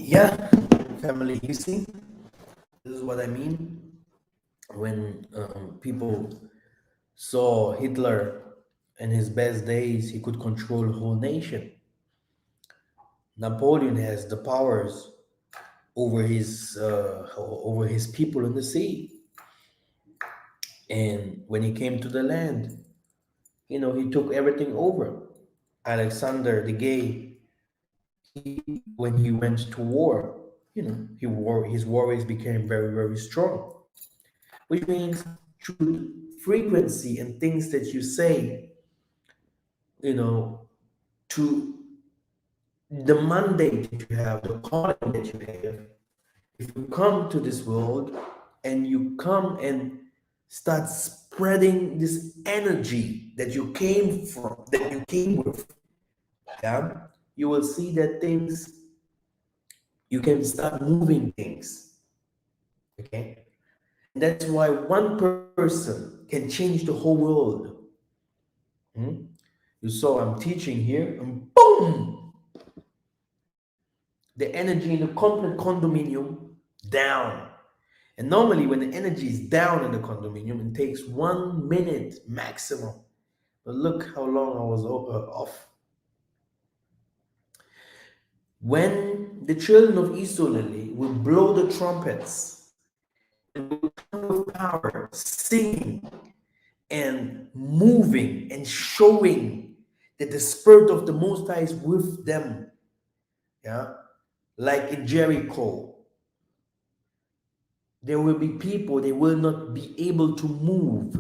Yeah, family, you see, this is what I mean when people saw Hitler in his best days, he could control a whole nation. Napoleon has the powers over his people in the sea. And when he came to the land, he took everything over. Alexander the Gay, when he went to war, his warriors became very, very strong, which means through frequency and things that you say, you know, to the mandate that you have, the calling that you have, if you come to this world and you come and start spreading this energy that you came from, that you came with, yeah, you will see that things, you can start moving things, okay? And that's why one person can change the whole world. Hmm? You saw I'm teaching here, and boom, the energy in the complete condominium down. And normally, when the energy is down in the condominium, it takes 1 minute maximum. But look how long I was off. When the children of Israel will blow the trumpets and will come with power, singing and moving and showing that the Spirit of the Most High is with them, yeah, like in Jericho, there will be people, they will not be able to move.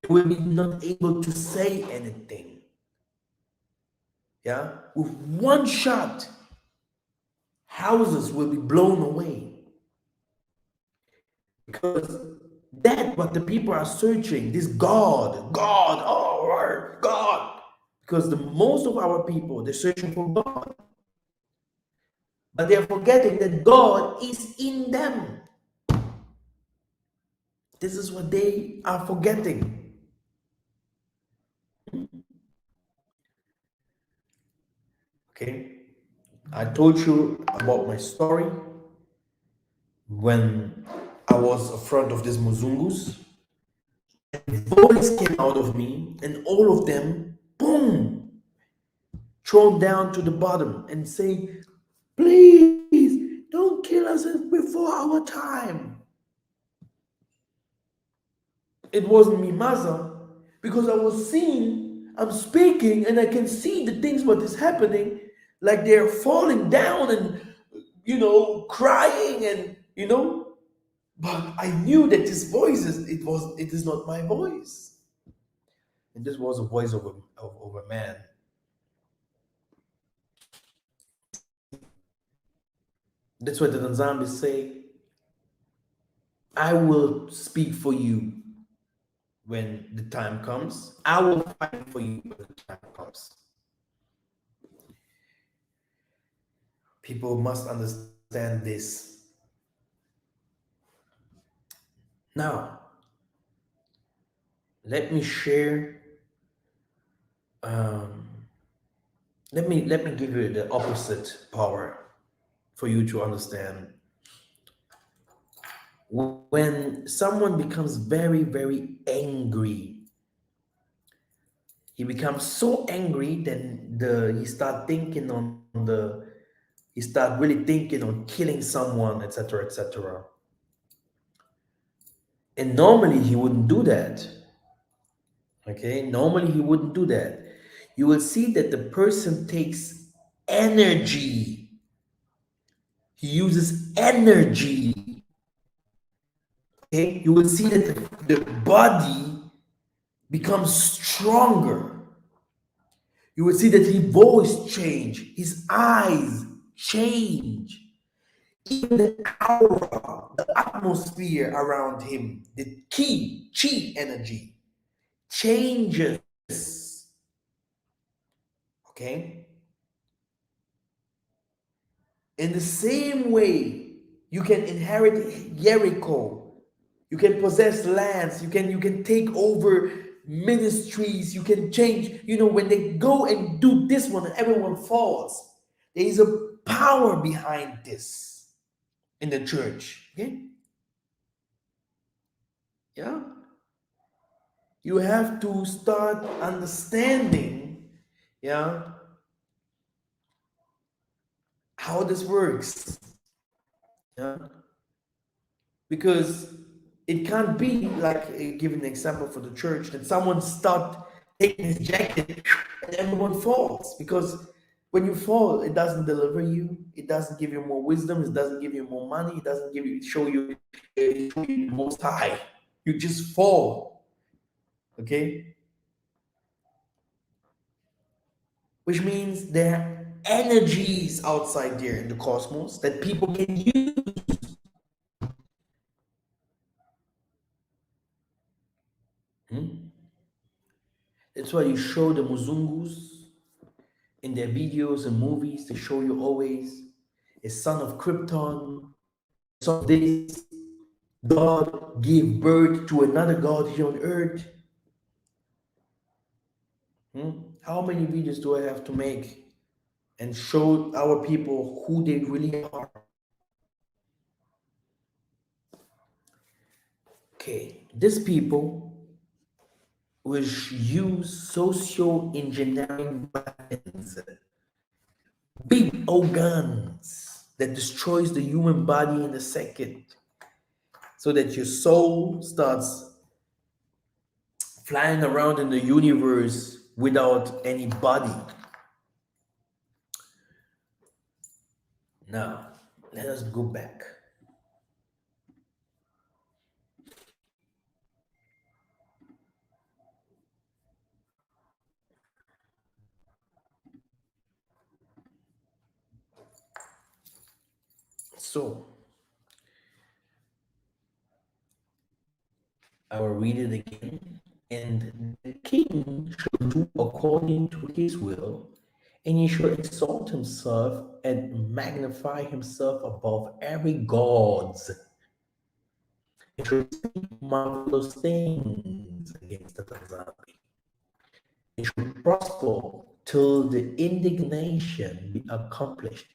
They will be not able to say anything. Yeah? With one shot, houses will be blown away. Because that's what the people are searching. This God, oh, Lord, God. Because the most of our people, they're searching for God. But they're forgetting that God is in them. This is what they are forgetting. Okay? I told you about my story when I was in front of these Muzungus. A voice came out of me, and all of them, boom, thrown down to the bottom and say, please don't kill us before our time. It wasn't me, Massa, because I was seeing, I'm speaking, and I can see the things what is happening, like they're falling down and crying and but I knew that this voice it is not my voice. And this was a voice of a man. That's what the Tanzambis say. I will speak for you when the time comes. I will fight for you when the time comes. People must understand this. Now, let me share. Um, let me give you the opposite power for you to understand. When someone becomes very, very angry, he becomes so angry that he start really thinking on killing someone, etc., etc. And normally he wouldn't do that. Okay, normally he wouldn't do that. You will see that the person takes energy. He uses energy. Okay, you will see that the body becomes stronger. You will see that his voice change, his eyes change, even the aura, the atmosphere around him, the chi energy changes. Okay? In the same way, you can inherit Jericho. You can possess lands. You can take over ministries. You can change. When they go and do this one and everyone falls, There is a power behind this in the church. Okay? Yeah? You have to start understanding, yeah, how this works. Yeah? Because it can't be like give an example for the church that someone start taking his jacket and everyone falls. Because when you fall, it doesn't deliver you, it doesn't give you more wisdom, it doesn't give you more money, it doesn't give you show you the most high. You just fall. Okay? Which means there are energies outside there in the cosmos that people can use. Hmm? That's why you show the Muzungus in their videos and movies, they show you always a son of Krypton, son of this. God gave birth to another God here on earth. How many videos do I have to make and show our people who they really are? Okay, these people which use socio-engineering weapons, big organs that destroys the human body in a second, so that your soul starts flying around in the universe without any body. Now, let us go back. So, I will read it again. And the king shall do according to his will, and he shall exalt himself and magnify himself above every gods. He shall speak marvelous things against the Tanzania. He shall prosper till the indignation be accomplished,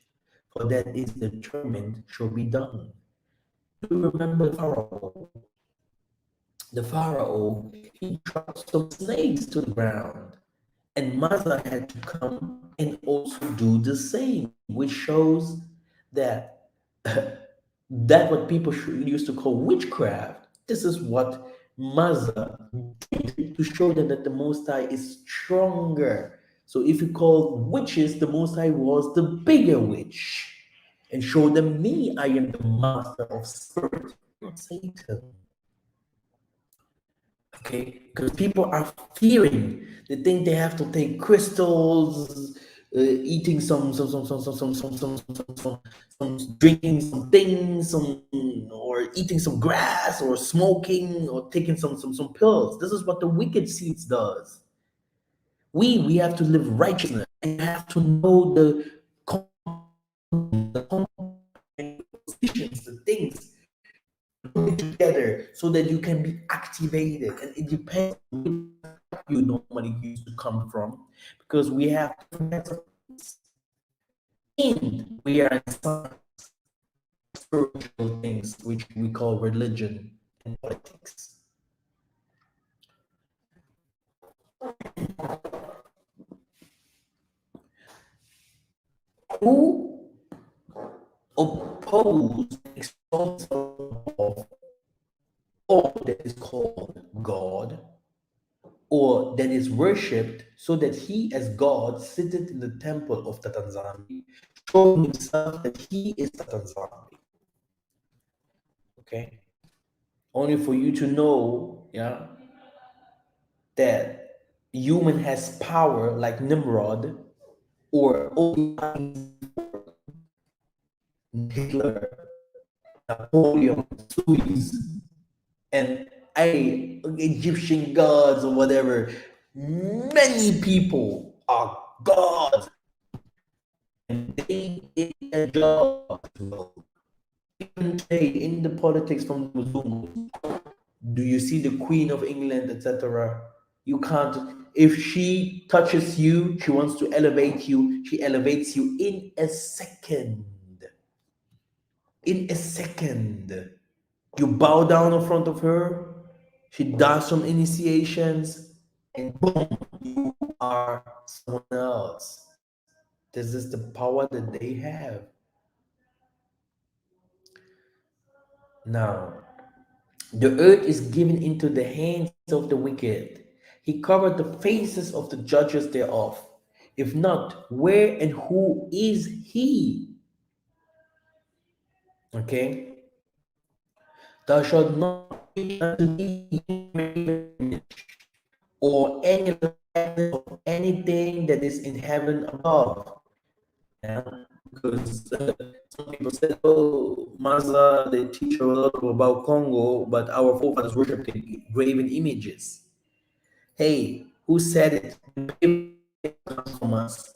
for that is determined shall be done. Do you remember Pharaoh? The Pharaoh, he dropped some snakes to the ground, and Massa had to come and also do the same, which shows that that what people used to call witchcraft. This is what Massa did to show them that the Most High is stronger. So if you call witches, the Most High was the bigger witch, and show them me, I am the master of spirit, not Satan. Okay, because people are fearing. They think they have to take crystals, eating some drinking some things, or eating some grass, or smoking, or taking some pills. This is what the wicked seeds does. We have to live righteousness and have to know the positions, the things together so that you can be activated, and it depends on where you normally used to come from, because we have different kinds of things. And we are in some spiritual things which we call religion and politics. Who oppose exalts of all that is called God, or that is worshipped, so that he as God sitteth in the temple of Tatanzambi, showing himself that he is Tatanzambi. Okay? Only for you to know, yeah, that human has power like Nimrod, or Hitler, Napoleon, Swiss, and Egyptian gods or whatever. Many people are gods, and they did a job as well. Even today, in the politics from the Muslims, do you see the Queen of England, etc.? You can't. If she touches you, she wants to elevate you. She elevates you in a second. In a second. You bow down in front of her. She does some initiations, and boom, you are someone else. This is the power that they have. Now, the earth is given into the hands of the wicked. He covered the faces of the judges thereof. If not, where and who is he? Okay. Thou shalt not create unto thee any graven image, or any likeness of anything that is in heaven above. Yeah. Because some people said, oh, Massa, they teach a lot about Congo, but our forefathers worshipped graven images. Hey, who said it? The paper comes from us.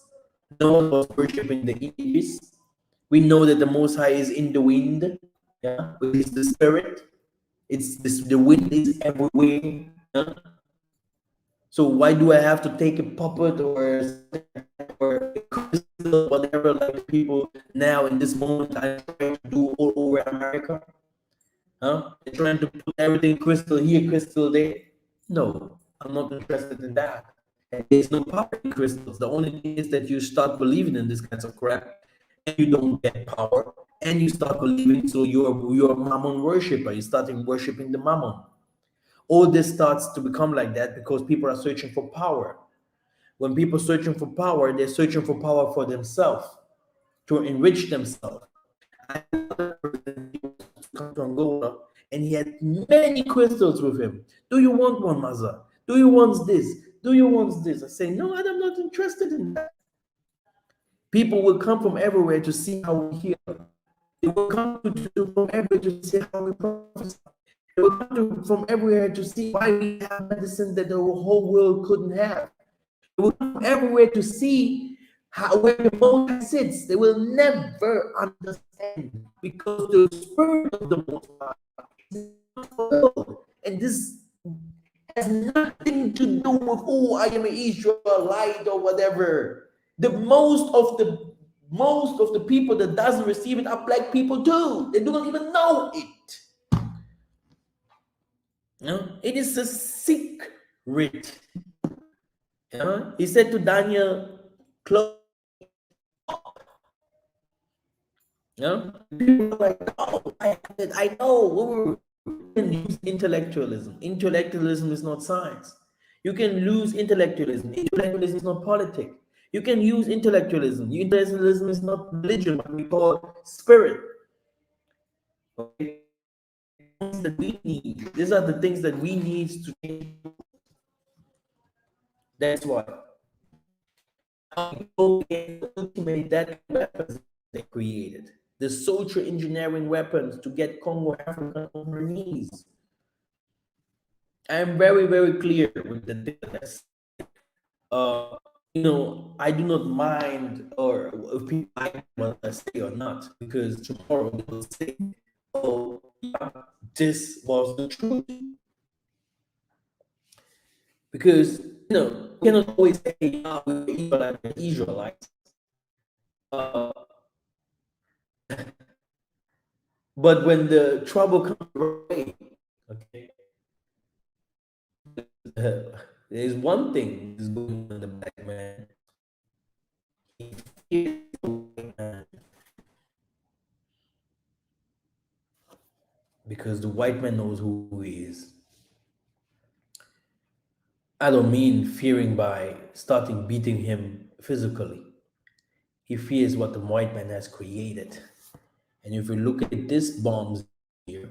No one was worshiping the images. We know that the Most High is in the wind. Yeah, which is the spirit. It's this. The wind is everywhere. Yeah? So why do I have to take a puppet or something like that, or a crystal, whatever, like people now in this moment are trying to do all over America? Huh? They're trying to put everything crystal here, crystal there. No, I'm not interested in that. And there's no power in crystals. The only thing is that you start believing in this kinds of crap, and you don't get power, and you start believing. So you're a mammon worshiper. You're starting worshiping the mammon. All this starts to become like that because people are searching for power. When people are searching for power, they're searching for power for themselves, to enrich themselves. I had another person, he was to come to Angola, and he had many crystals with him. Do you want one, Massa? Do you want this? Do you want this? I say, no, I'm not interested in that. People will come from everywhere to see how we heal. They will come from everywhere to see how we prophesy. They will come from everywhere to see why we have medicine that the whole world couldn't have. They will come everywhere to see how where the Most High sits. They will never understand because the spirit of the Most High is not for the world. And this has nothing to do with, oh, I am an Israelite or whatever. The most of the people that doesn't receive it are black people too. They do not even know it. You know? It is a secret. You know? He said to Daniel, close. You know? People are like, oh, I know. You can use intellectualism. Intellectualism is not science. You can lose intellectualism. Intellectualism is not politics. You can use intellectualism. Intellectualism is not religion, but we call it spirit. Okay? That we need. These are the things that we need to change. That's why. Ultimately, that weapons they created. The socio-engineering weapons to get Congo African on her knees. I am very, very clear with the this. I do not mind or if people like what I say or not, because tomorrow they will say, oh, yeah, this was the truth. Because, we cannot always say, yeah, we're Israelites. Uh, but when the trouble comes away, okay, there's one thing is going on in the black man. He fears the white man because the white man knows who he is. I don't mean fearing by starting beating him physically. He fears what the white man has created. And if you look at these bombs here,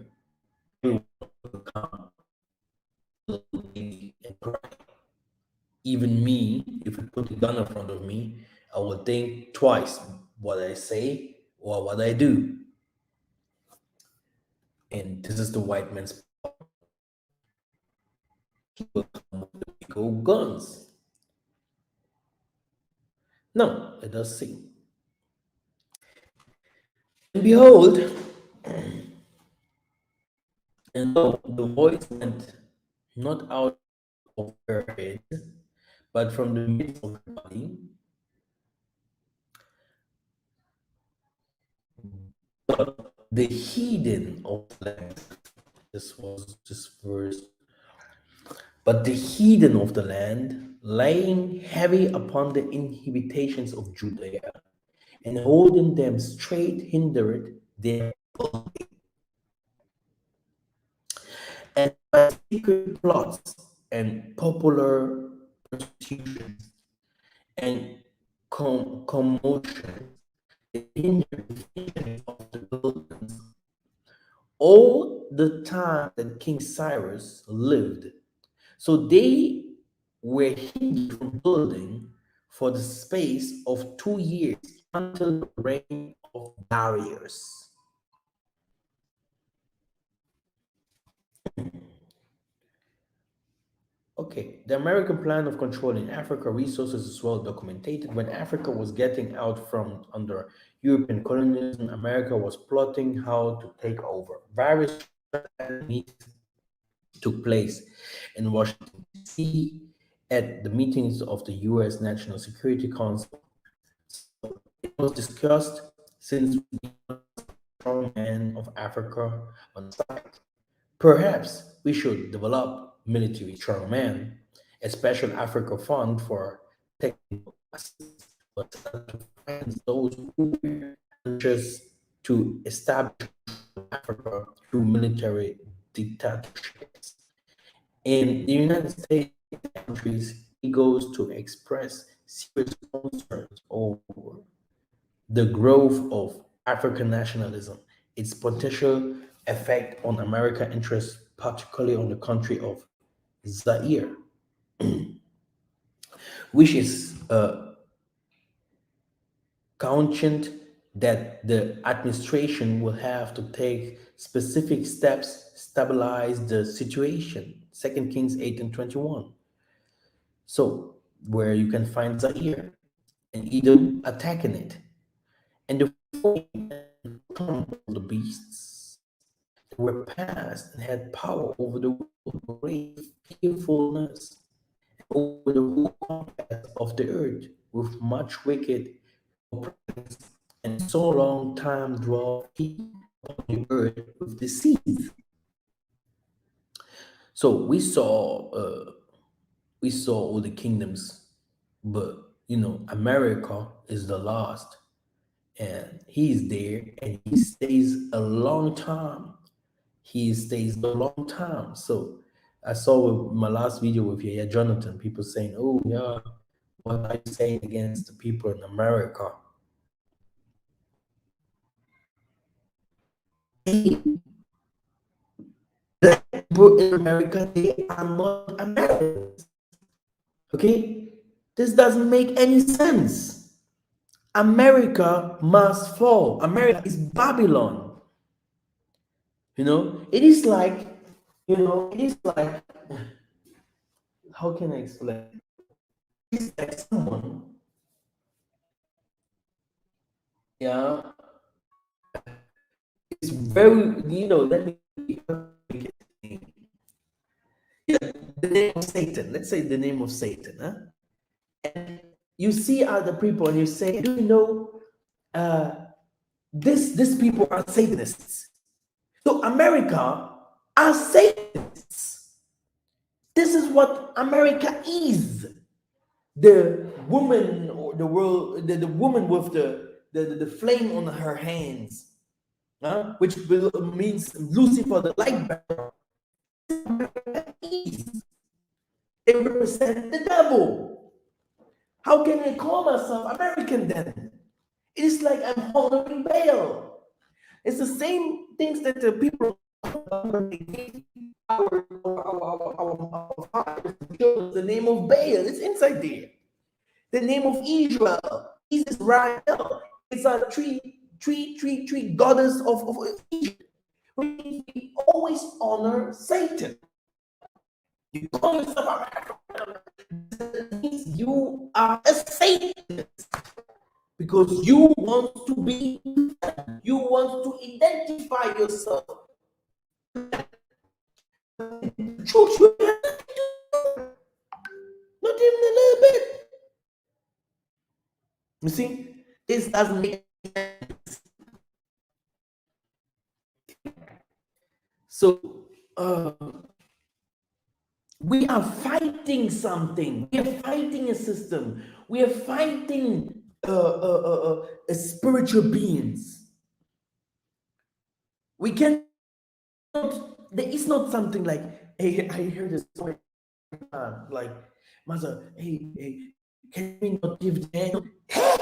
everyone will come and cry. Even me, if you put a gun in front of me, I will think twice what I say or what I do. And this is the white man's power. He will come with the big old guns. Now, let us see. And behold, and lo, the voice went not out of her head, but from the midst of her body. But the heathen of the land, this was this verse, but the heathen of the land, laying heavy upon the inhabitations of Judea, and holding them straight, hindered their building, and by secret plots and popular persecutions and commotion, they hindered the finishing of the buildings all the time that King Cyrus lived. So they were hindered from building for the space of 2 years until the reign of Darius. Okay, the American plan of controlling Africa resources is well documented. When Africa was getting out from under European colonialism, America was plotting how to take over. Various meetings took place in Washington, D.C. at the meetings of the U.S. National Security Council. So it was discussed since we are strong men of Africa on site. Perhaps we should develop military strongmen, a special Africa fund for technical assistance was set up to finance those who were anxious to establish Africa through military dictatorships. In the United States, countries egos to express serious concerns over the growth of African nationalism, its potential effect on American interests, particularly on the country of Zaire, which is conscient that the administration will have to take specific steps stabilize the situation. 2 Kings 8 and 21. So, where you can find Zaire and Edom attacking it. And the the beasts that were past and had power over the world, great fearfulness over the whole compass of the earth with much wicked oppressions, and so long time dwell he upon the earth with deceit. So we saw all the kingdoms, but America is the last, and he's there, and he stays a long time. He stays a long time. So I saw with my last video with you, yeah, Jonathan, people saying, "Oh yeah, what are you saying against the people in America?" Hey, black people in America, they are not Americans. Okay, this doesn't make any sense. America must fall. America is Babylon. It is like, it is like, how can I explain? It's like someone, yeah, it's very, let me, yeah, the name of Satan. Let's say the name of Satan, huh? And you see other people and you say, do you know, uh, these people are Satanists. So America are Satanists. This is what America is. The woman or the world, the woman with the flame on her hands, which means Lucifer, the light bearer. America is. They represent the devil. How can I call myself American then? It is like I'm honoring Baal. It's the same things that the people our fathers chose the name of Baal. It's inside there. The name of Israel is Israel. It's a three goddess of Egypt. We always honor Satan. You call yourself American, means you are a Satanist because you want to be, you want to identify yourself. little bit. You see, this doesn't make sense. So we are fighting something. We are fighting a system. We are fighting spiritual beings. We cannot. There is not something like, hey, I heard this story, like, Massa, hey, can we not give them? Hey,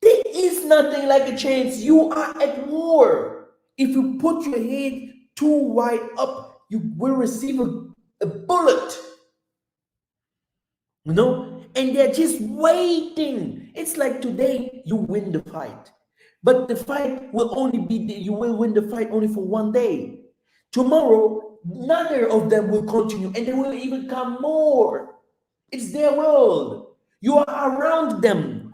there is nothing like a chance. You are at war. If you put your head too wide up, you will receive a bullet. And they're just waiting. It's like today you win the fight, but the fight will only be you will win the fight only for one day. Tomorrow neither of them will continue, and there will even come more. It's their world. You are around them.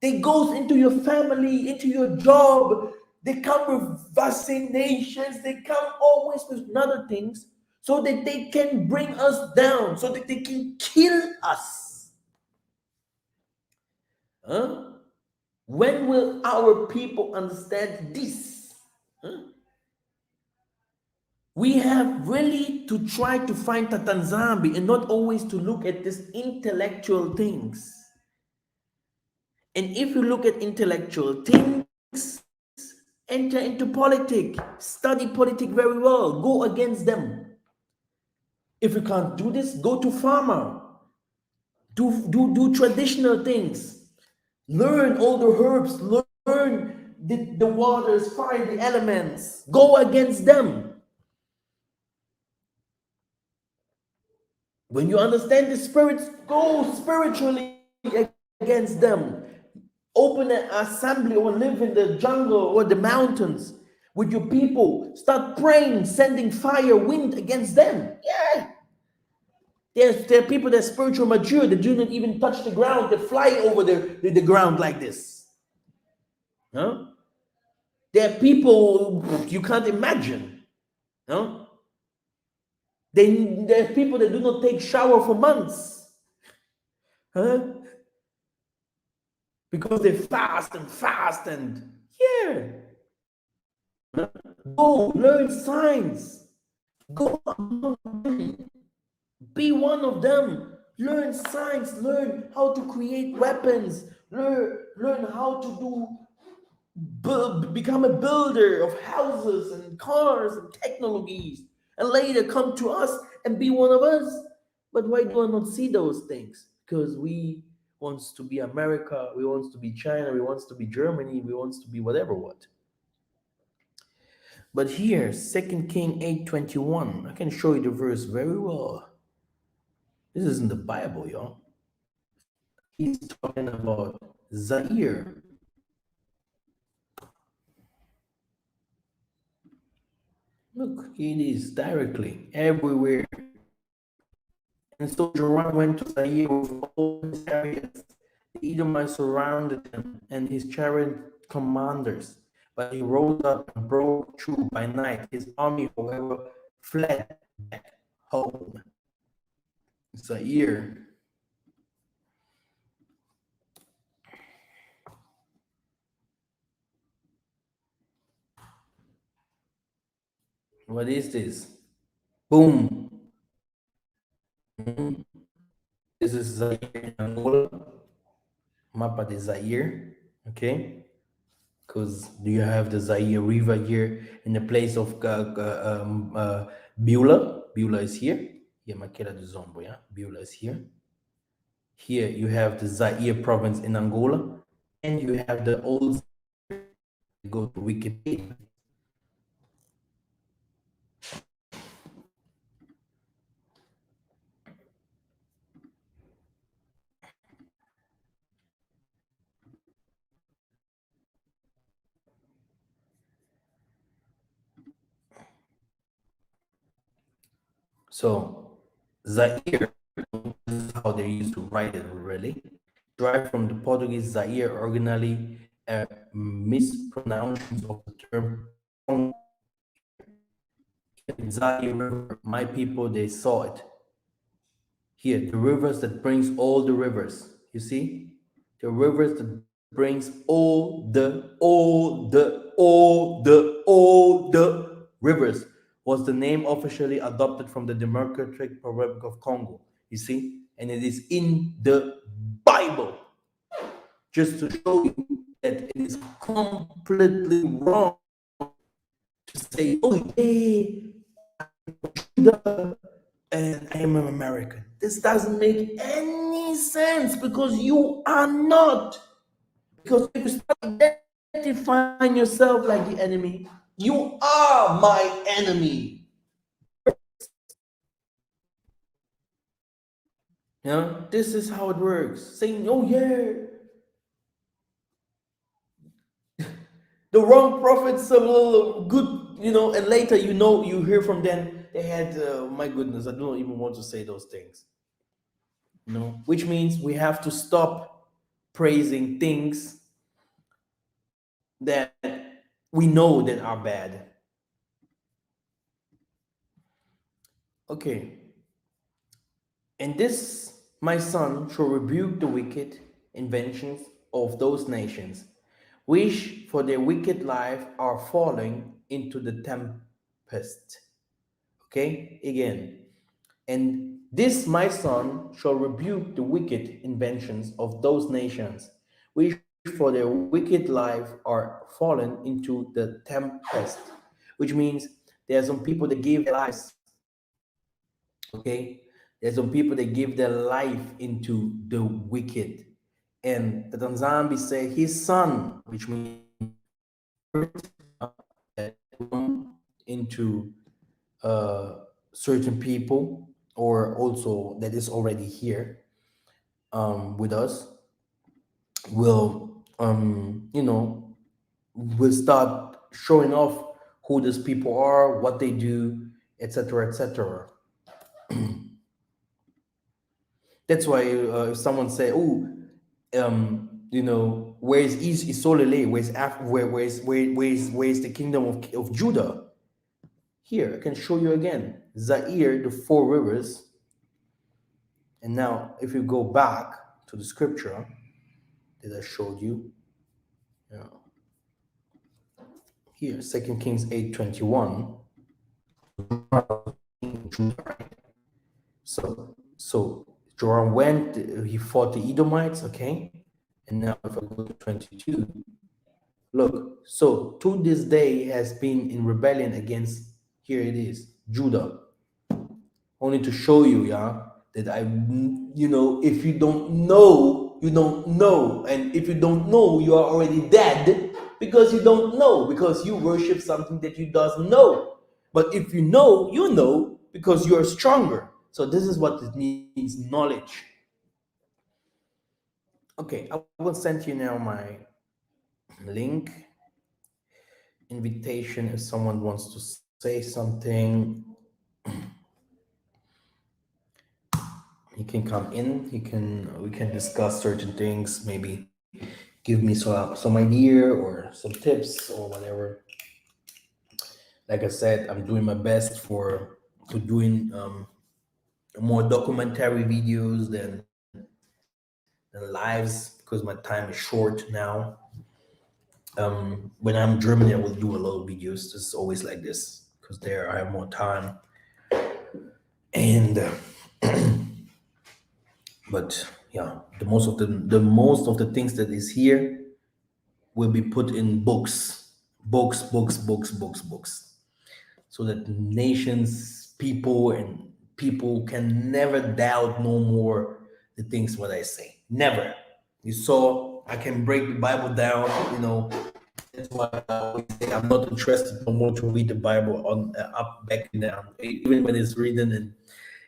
They goes into your family, into your job. They come with vaccinations. They come always with other things so that they can bring us down, so that they can kill us. Huh? When will our people understand this? Huh? We have really to try to find Tatanzambi and not always to look at these intellectual things. And if you look at intellectual things, enter into politics, study politics very well, go against them. If you can't do this, go to farmer, do traditional things, learn all the herbs, learn the waters, fire, the elements, go against them. When you understand the spirits, go spiritually against them. Open an assembly or live in the jungle or the mountains with your people. Start praying, sending fire, wind against them. Yeah. There are people that are spiritual mature that do not even touch the ground, that fly over the ground like this. Huh? There are people you can't imagine. Huh? There are people that do not take shower for months. Huh? Because they fast and yeah. Go learn science. Go among them. Be one of them. Learn science. Learn how to create weapons. Learn how to become a builder of houses and cars and technologies. And later come to us and be one of us. But why do I not see those things? Because we wants to be America, we wants to be China, we wants to be Germany, we wants to be whatever what. But here, 2 King 8:21, I can show you the verse very well. This isn't the Bible, y'all. He's talking about Zaire. Look, it is directly everywhere. And so Joram went to Zaire with all his chariots. The Edomites surrounded him and his chariot commanders. But he rose up and broke through by night. His army, however, fled back home. Zaire. What is this? Boom. This is Zaire in Angola. Mapa de Zaire. Okay. Because do you have the Zaire River here in the place of Beulah? Beulah is here. Yeah, Makela de Zombo, yeah. Beulah is here. Here you have the Zaire province in Angola, and you have the old. Go to Wikipedia. So Zaire, this is how they used to write it really. Derived from the Portuguese Zaire, originally a mispronunciation of the term Kongo. Zaire River, my people, they saw it. Here, the rivers that brings all the rivers. You see? The rivers that brings all the rivers was the name officially adopted from the Democratic Republic of Congo. You see? And it is in the Bible. Just to show you that it is completely wrong to say, oh, yeah, Judah, and I am an American. This doesn't make any sense because you are not. Because if you start identifying yourself like the enemy, you are my enemy. Yeah, this is how it works. Saying, oh yeah, the wrong prophets are a little good, and later you hear from them they had my goodness, I don't even want to say those things. Which means we have to stop praising things that we know that are bad. Okay. And this, my son, shall rebuke the wicked inventions of those nations, which for their wicked life are falling into the tempest. Okay, again. And this, my son, shall rebuke the wicked inventions of those nations, which for their wicked life are fallen into the tempest. Which means there are some people that give their lives. Okay, there's some people that give their life into the wicked, and the Tanzambi say his son, which means into certain people, or also that is already here with us, will will start showing off who these people are, what they do, etc., etc. That's why if someone say, "Oh, where's Isolele? Where's the kingdom of Judah?" Here, I can show you again. Zaire, the four rivers. And now, if you go back to the scripture that I showed you, here, 2 Kings 8:21. So Joram went, he fought the Edomites, okay? And now if I go to 22, look, so to this day has been in rebellion against, here it is, Judah. Only to show you, yeah, that if you don't know, you don't know. And if you don't know, you are already dead because you don't know, because you worship something that you doesn't know. But if you know because you are stronger. So this is what it means, knowledge. Okay, I will send you now my link, invitation if someone wants to say something. He can come in. We can discuss certain things. Maybe give me some idea or some tips or whatever. Like I said, I'm doing my best for doing more documentary videos than lives because my time is short now. When I'm in Germany, I will do a lot of videos. This is always like this because there I have more time. And but yeah, the most of the things that is here will be put in books, so that nations, people can never doubt no more the things what I say. Never. You saw I can break the Bible down. That's why I always say I'm not interested no more to read the Bible on up back and down. Even when it's written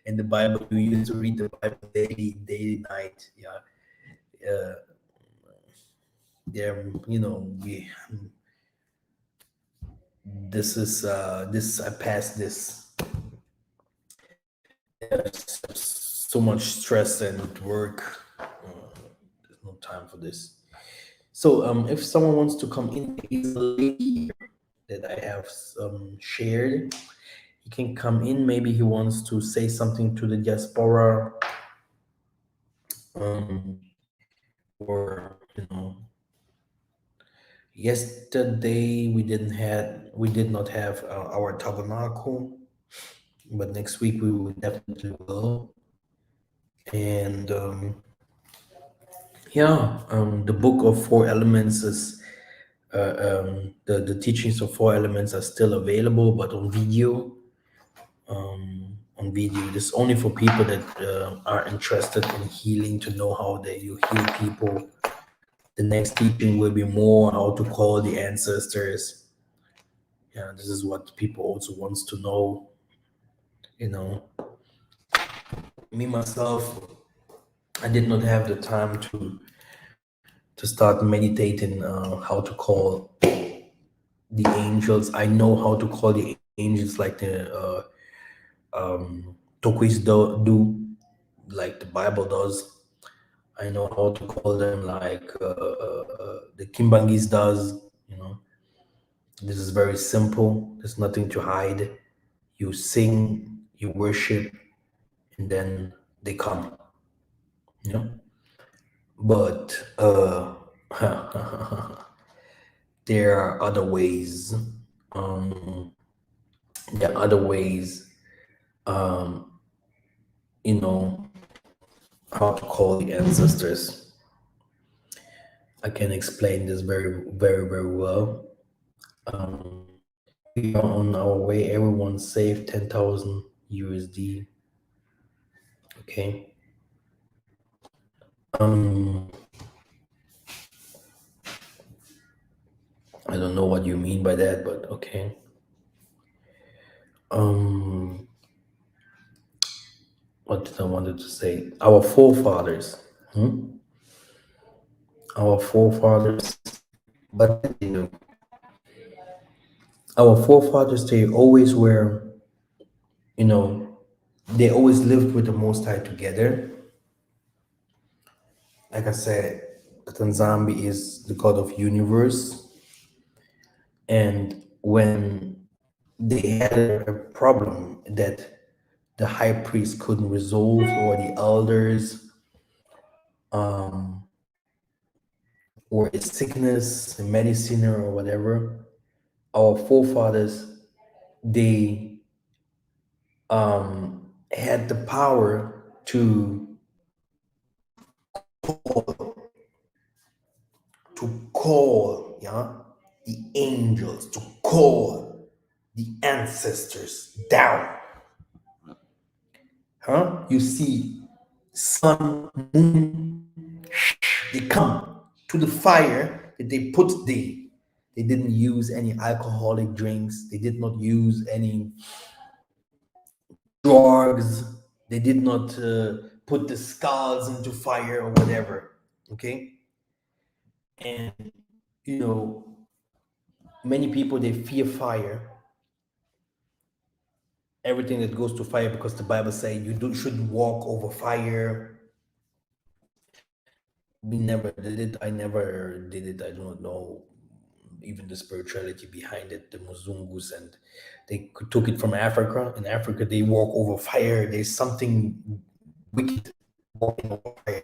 in the Bible, you used to read the Bible daily, night. Yeah. Uh, there, we this is this I passed this. So much stress and work. There's no time for this. So if someone wants to come in, is a link here that I have shared. He can come in. Maybe he wants to say something to the diaspora. or yesterday we did not have our tabernacle, but next week we will definitely will. And the book of four elements is the teachings of four elements are still available, but on video. On video, this is only for people that are interested in healing, to know how you heal people. The next teaching will be more how to call the ancestors. Yeah, this is what people also wants to know. You know, me myself, I did not have the time to start meditating how to call the angels. I know how to call the angels like the Tokwis do, like the Bible does. I know how to call them like the Kimbangis does. This is very simple. There's nothing to hide. You sing, you worship, and then they come. You know. But there are other ways. Um, there are other ways. You know how to call the ancestors. I can explain this very, very, very well. We are on our way. Everyone saved 10,000 USD. Okay. I don't know what you mean by that, but okay. What did I wanted to say? Our forefathers. Our forefathers. But our forefathers, they always were, you know, they always lived with the Most High together. Like I said, the Tanzambi is the God of universe. And when they had a problem that the high priest couldn't resolve, or the elders, or a sickness, a medicine, or whatever, our forefathers, they had the power to call, yeah, the angels, to call the ancestors down. Huh? You see, sun, moon, they come to the fire that they put there. They didn't use any alcoholic drinks. They did not use any drugs. They did not put the skulls into fire or whatever. Okay. And you know, many people, they fear fire, everything that goes to fire, because the Bible says shouldn't walk over fire. We never did it. I never did it. I don't know even the spirituality behind it. The Muzungus, and they took it from Africa. In Africa, they walk over fire. There's something wicked walking over fire.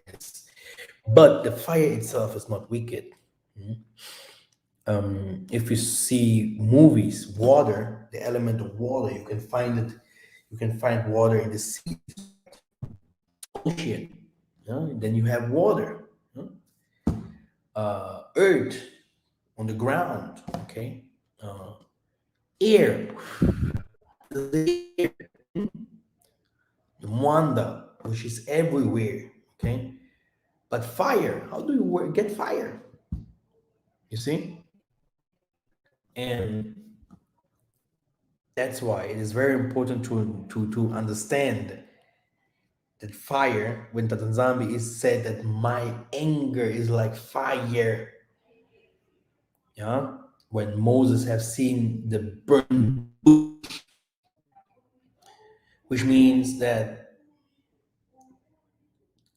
But the fire itself is not wicked. If you see movies, water, the element of water, you can find it. You can find water in the sea, ocean. Then you have water, earth on the ground. Okay, air, the air, the Mwanda, which is everywhere. Okay, but fire. How do you get fire? You see, and that's why it is very important to understand that fire, when Tatanzambi is said that my anger is like fire. Yeah. When Moses have seen the burning bush, which means that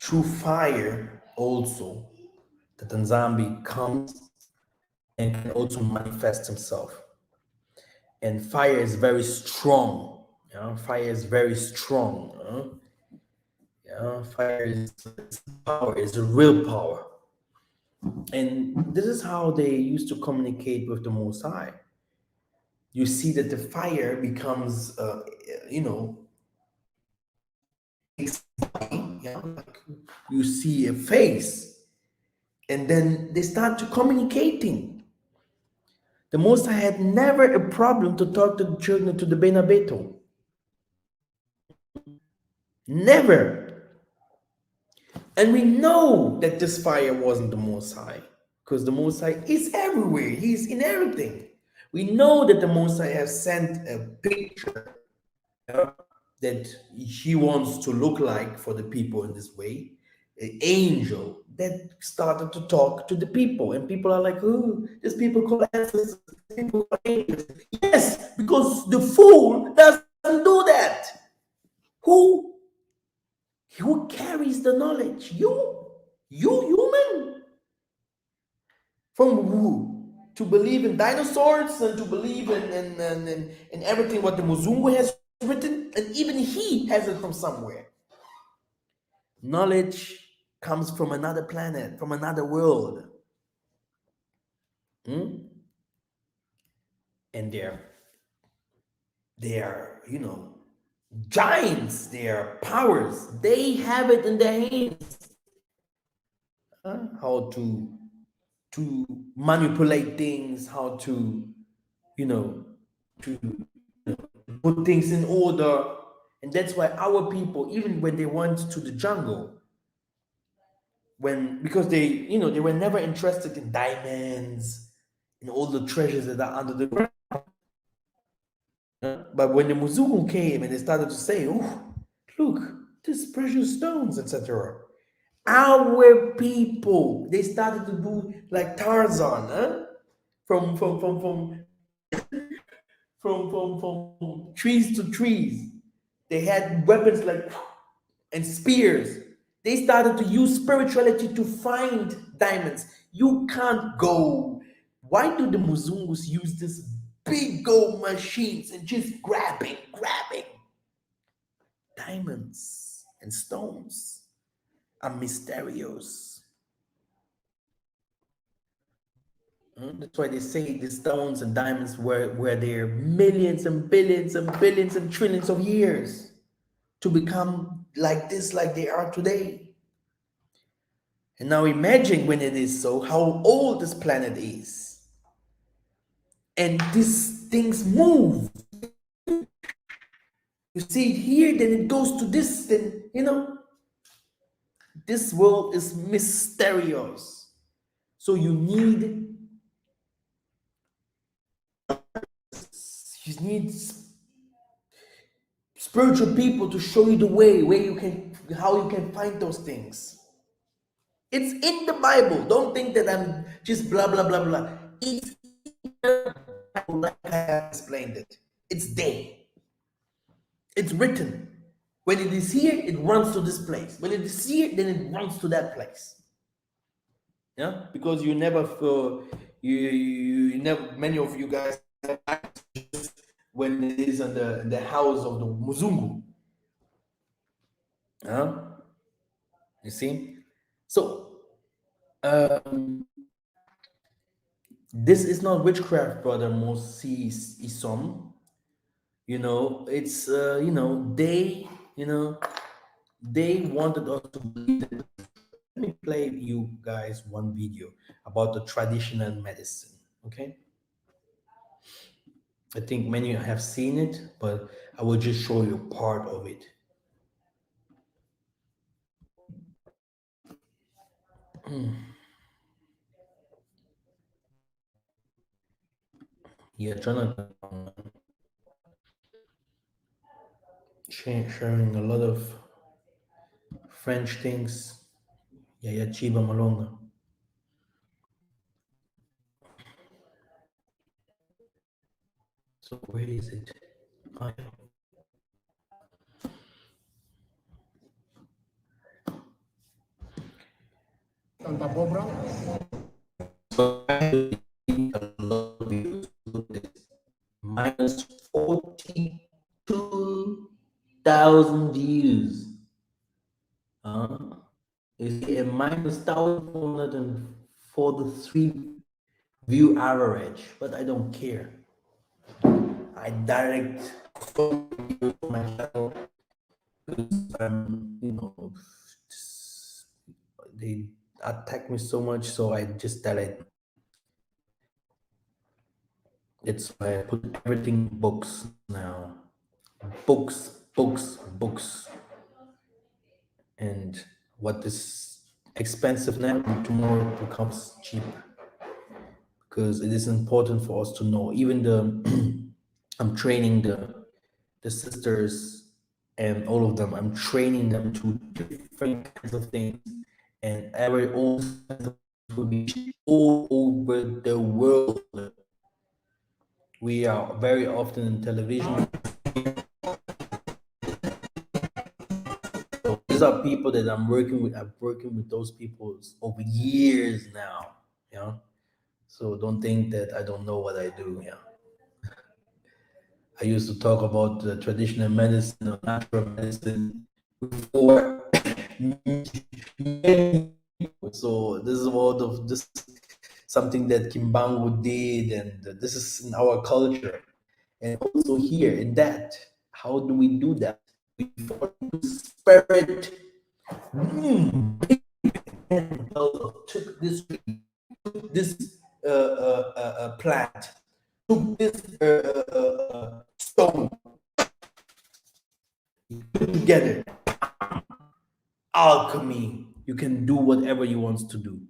through fire also the Tanzambi comes and can also manifest himself. And fire is very strong. Yeah, fire is very strong. Fire is power, is a real power. And this is how they used to communicate with the Most High. You see that the fire becomes, you know, takes body, yeah, like you see a face, and then they start to communicating. The Most High had never a problem to talk to the children to the Benabeto. Never. And we know that this fire wasn't the Most High, because the Most High is everywhere. He's in everything. We know that the Most High has sent a picture, that he wants to look like for the people in this way, an angel that started to talk to the people, and people are like, oh, these people call ancestors, people call angels. Yes, because the fool doesn't do that. Who who carries the knowledge? You human. From who? To believe in dinosaurs and to believe in everything what the Muzungu has written, and even he has it from somewhere. Knowledge comes from another planet, from another world. Hmm? And they're, giants, they're powers. They have it in their hands. How to manipulate things, how to, you know, to put things in order. And that's why our people, even when they went to the jungle, because they were never interested in diamonds and all the treasures that are under the ground. But when the Muzungu came and they started to say, oh, look, these precious stones, etc. Our people, they started to do like Tarzan, huh? From trees to trees. They had weapons like and spears. They started to use spirituality to find diamonds. You can't go. Why do the Muzungus use this big gold machines and just grabbing? Diamonds and stones are mysterious. That's why they say the stones and diamonds were there millions and billions and billions and trillions of years to become like this, like they are today. And now imagine when it is so, how old this planet is. And these things move. You see it here, then it goes to this, then, this world is mysterious. So you need spiritual people to show you the way, how you can find those things. It's in the Bible. Don't think that I'm just blah blah blah blah. It's in the Bible, like I have explained it. It's there. It's written. When it is here, it runs to this place. When it is here, then it runs to that place. Yeah, because you never feel you never many of you guys have access when it is in the house of the Muzungu. Yeah, you see. So this is not witchcraft, brother Moses Isom. It's they wanted us to believe that. Let me play you guys one video about the traditional medicine. Okay, I think many have seen it, but I will just show you part of it. Yeah, Jonathan, sharing a lot of French things. Yeah, Chiba Malonga. So where is it? Oh, yeah. Santa Barbara. So a lot of views. Minus 42,000 views. a minus 1,443 view average, but I don't care. I direct so many videos to my channel because they attack me so much, so I just delete. It's why I put everything in books now. Books, books, books. And what is expensive now tomorrow becomes cheap, because it is important for us to know. Even the I'm training the sisters and all of them. I'm training them to different kinds of things, and every all kinds of things will be all over the world. We are very often in television. So these are people that I'm working with. I'm working with those people over years now. Yeah. So don't think that I don't know what I do. Yeah. I used to talk about the traditional medicine or natural medicine before. So this is what of this something that Kimbangu did, and this is in our culture, and also here in that. How do we do that? We follow the spirit. Took this tree, took this plant, took this stone, you put it together. Alchemy. You can do whatever you want to do.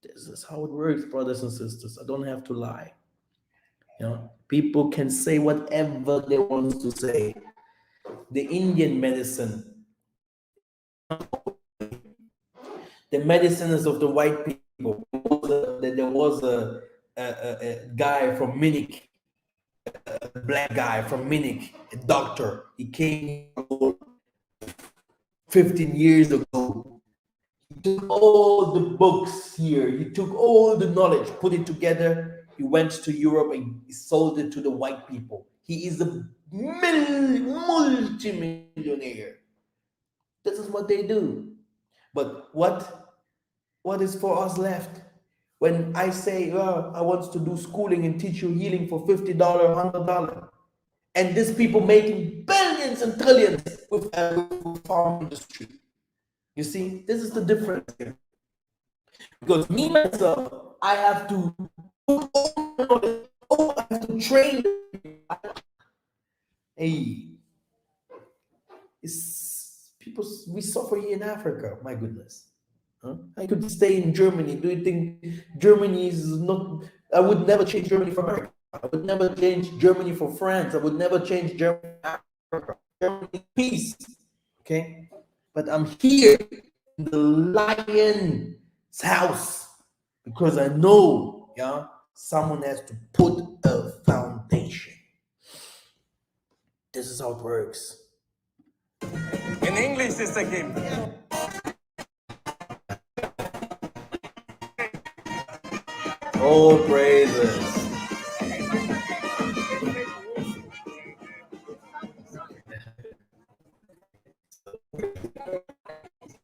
This is how it works, brothers and sisters. I don't have to lie. People can say whatever they want to say. The Indian medicine, the medicines of the white people. There was a guy from Munich, a black guy from Munich, a doctor. He came 15 years ago. He took all the books here. He took all the knowledge, put it together. He went to Europe and he sold it to the white people. He is a multi-millionaire. This is what they do. But what is for us left? When I say, I want to do schooling and teach you healing for $50, $100, and these people making billions and trillions with farm industry. You see, this is the difference here. Because me myself, I have to I have to train. Hey, it's people we suffer here in Africa. My goodness. I could stay in Germany. Do you think Germany is not? I would never change Germany for America. I would never change Germany for France. I would never change Germany for Africa. Germany, peace. Okay? But I'm here in the lion's house because I know, someone has to put a foundation. This is how it works. In English, it's a game. All praises.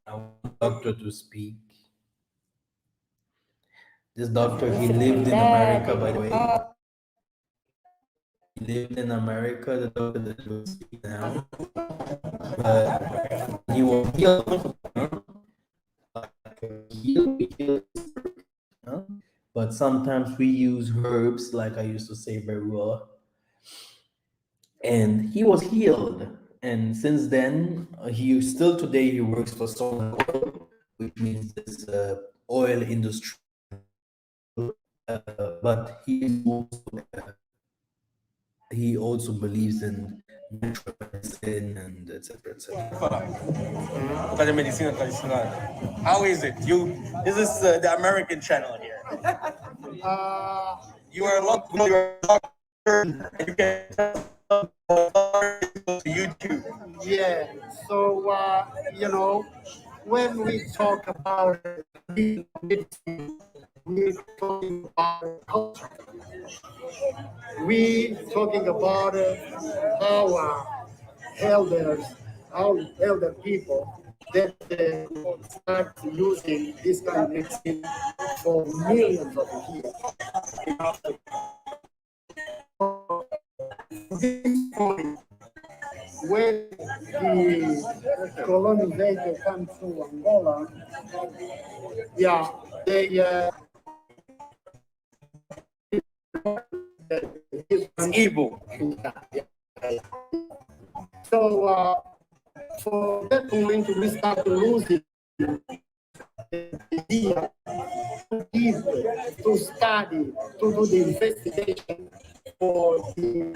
I want the doctor to speak. This doctor, he lived in America, by the way. He lived in America, the doctor that will speak now. But he was healed. But sometimes we use herbs, like I used to say very well. And he was healed. And since then, he still today he works for Solar Oil, which means this oil industry. But he also believes in natural medicine and etc. Para medicina tradicional. How is it? This is the American channel here. You are a local doctor, and you can tell to YouTube. Yeah. So when we talk about medicine, we're talking about culture. We talking about our elders, our elder people that could start using this kind of medicine for millions of years in Africa. This point, when the colonizer come to Angola, yeah, they It's evil. so for that point we start losing the idea to give, to study, to do the investigation for the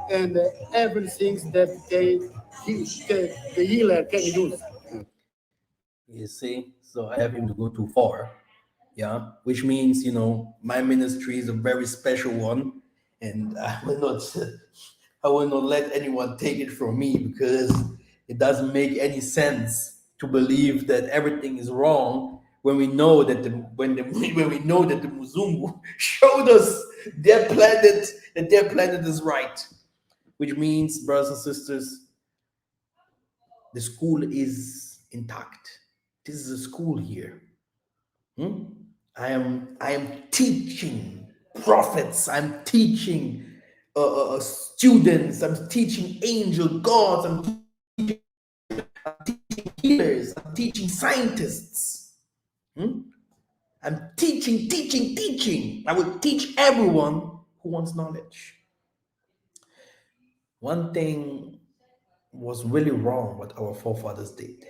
and everything that the healer can use. You see, so I have him to go too far. Yeah, which means, my ministry is a very special one, and I will not let anyone take it from me, because it doesn't make any sense to believe that everything is wrong when we know that when we know that the Muzungu showed us their planet is right. Which means, brothers and sisters, the school is intact. This is a school here. Hmm? I am teaching prophets. I'm teaching students. I'm teaching angel gods. I'm teaching healers. I'm teaching scientists. Hmm? I'm teaching. I will teach everyone who wants knowledge. One thing was really wrong what our forefathers did.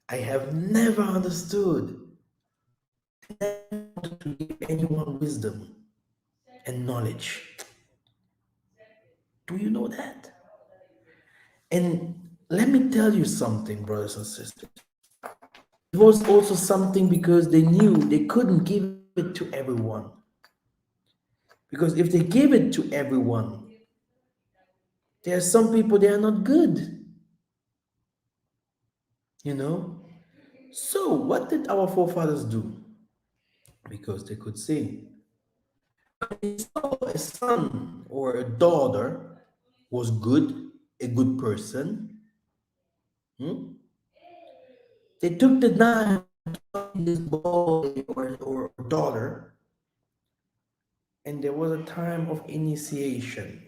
I have never understood to give anyone wisdom and knowledge. Do you know that? And let me tell you something, brothers and sisters. It was also something because they knew they couldn't give it to everyone. Because if they give it to everyone, there are some people they are not good. You know? So what did our forefathers do? Because they could see a son or a daughter was good, a good person. Hmm? They took the knife to this boy or daughter, and there was a time of initiation.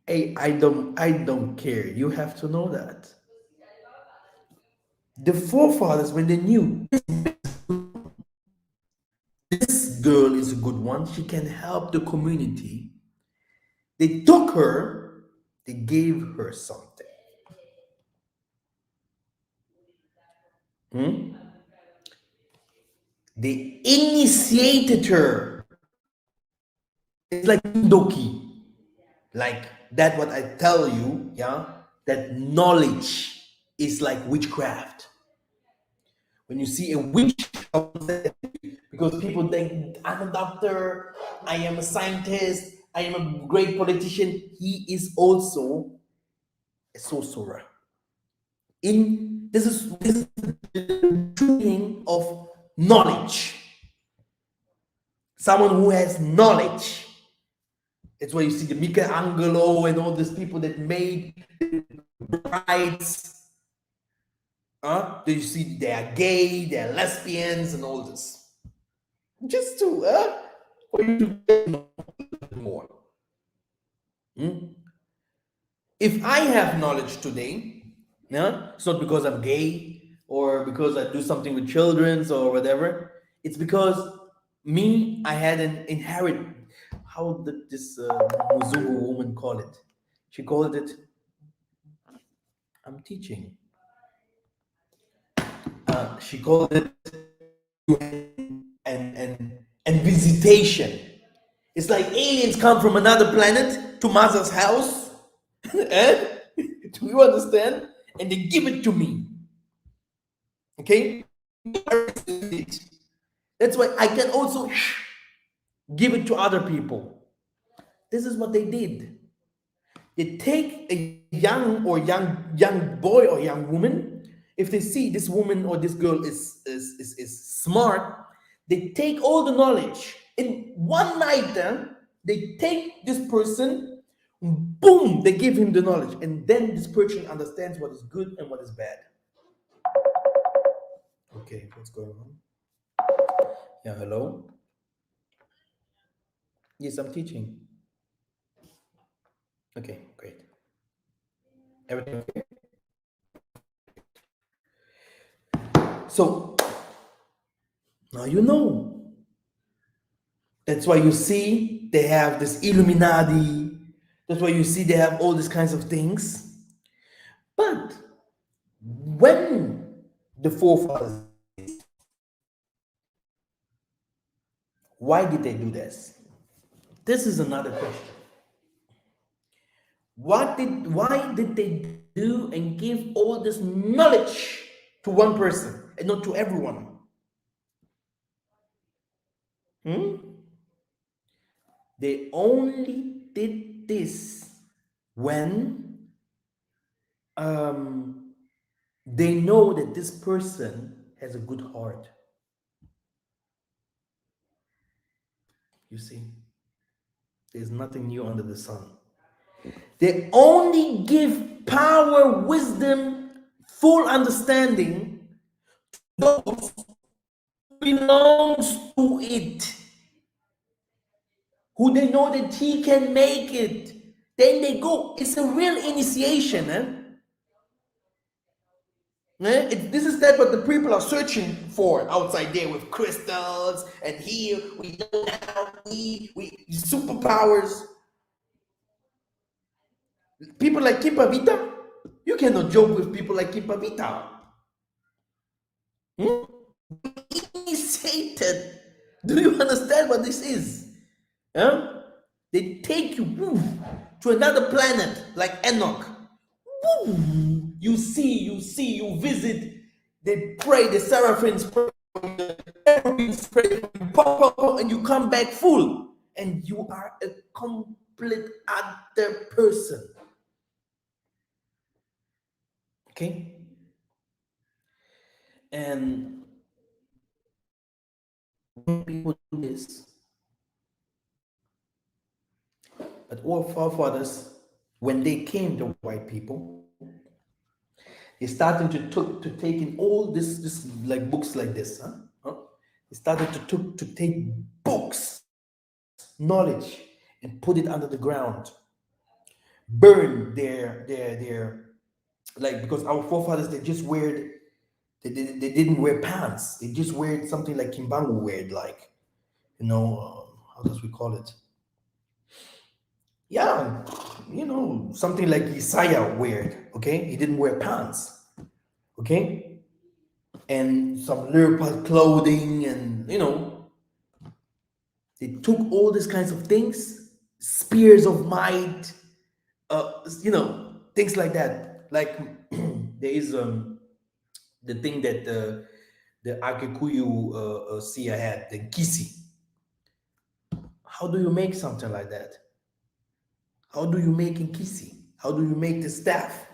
Hey, I don't care. You have to know that. The forefathers, when they knew this girl is a good one, she can help the community, they took her, they gave her something. Hmm? They initiated her. It's like Doki. Like that, what I tell you, yeah, that knowledge is like witchcraft. When you see a witch, because people think I'm a doctor, I am a scientist, I am a great politician, he is also a sorcerer. In this is the training of knowledge. Someone who has knowledge. It's where you see the Michelangelo and all these people that made brides. Do you see they are gay, they are lesbians, and all this? Just to for you to get more. Hmm? If I have knowledge today, yeah, it's not because I'm gay or because I do something with children or whatever. It's because me, I had an inherit. How did this Muzungu woman call it? She called it, I'm teaching. She called it and visitation. It's like aliens come from another planet to Massa's house. Eh? Do you understand? And they give it to me. Okay? That's why I can also give it to other people. This is what they did. They take a young boy or young woman. If they see this woman or this girl is smart, they take all the knowledge in one night. They take this person Boom, they give him the knowledge, and then this person understands what is good and what is bad. Okay, what's going on? Yeah, hello. Yes, I'm teaching. Okay, great. Everything okay? So now you know. That's why you see they have this Illuminati. That's why you see they have all these kinds of things. But when the forefathers, why did they do this? This is another question. Why did they do and give all this knowledge to one person and not to everyone? Hmm? They only did this when they know that this person has a good heart. You see, there's nothing new under the sun. They only give power, wisdom, full understanding to those who belongs to it, who they know that he can make it. Then they go. It's a real initiation, eh? This is that what the people are searching for outside there with crystals, and here we know now we superpowers. People like Kipavita, you cannot joke with people like Kipavita. Hmm? Initiated. Do you understand what this is? Huh? They take you to another planet like Enoch. Woo! You see, you visit. They pray, the seraphims pray, the cherubims pray, pop, pop, pop, and you come back full, and you are a complete other person. Okay, and when people do this, but all forefathers, when they came, the white people, they started to take in all this like books like this, huh? They started to take books, knowledge, and put it under the ground, burn their like, because our forefathers, they just wear, they didn't wear pants, they just wear something like Kimbangu wear, like, how does we call it, yeah, something like Isaiah wear. Okay, he didn't wear pants. Okay, and some leopard clothing, and they took all these kinds of things, spears of might, things like that. Like there is the thing that the Akikuyu Sia had, the kisi. How do you make something like that? How do you make a kisi? How do you make the staff?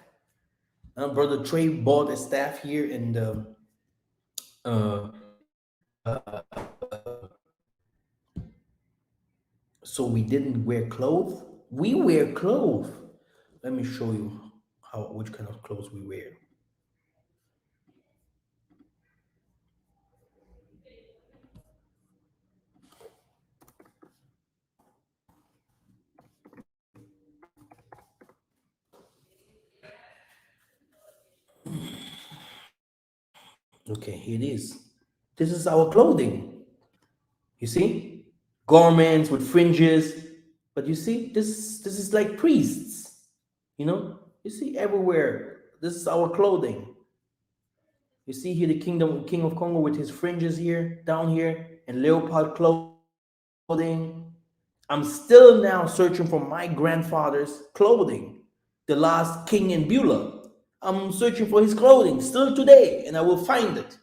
Brother Trey bought a staff here, and uh, so we didn't wear clothes. We wear clothes. Let me show you which kind of clothes we wear. Okay, here it is. This is our clothing. You see, garments with fringes. But you see, this is like priests. You see everywhere. This is our clothing. You see here the king of Congo with his fringes here, down here, and leopard clothing. I'm still now searching for my grandfather's clothing, the last king in Beulah. I'm searching for his clothing still today, and I will find it.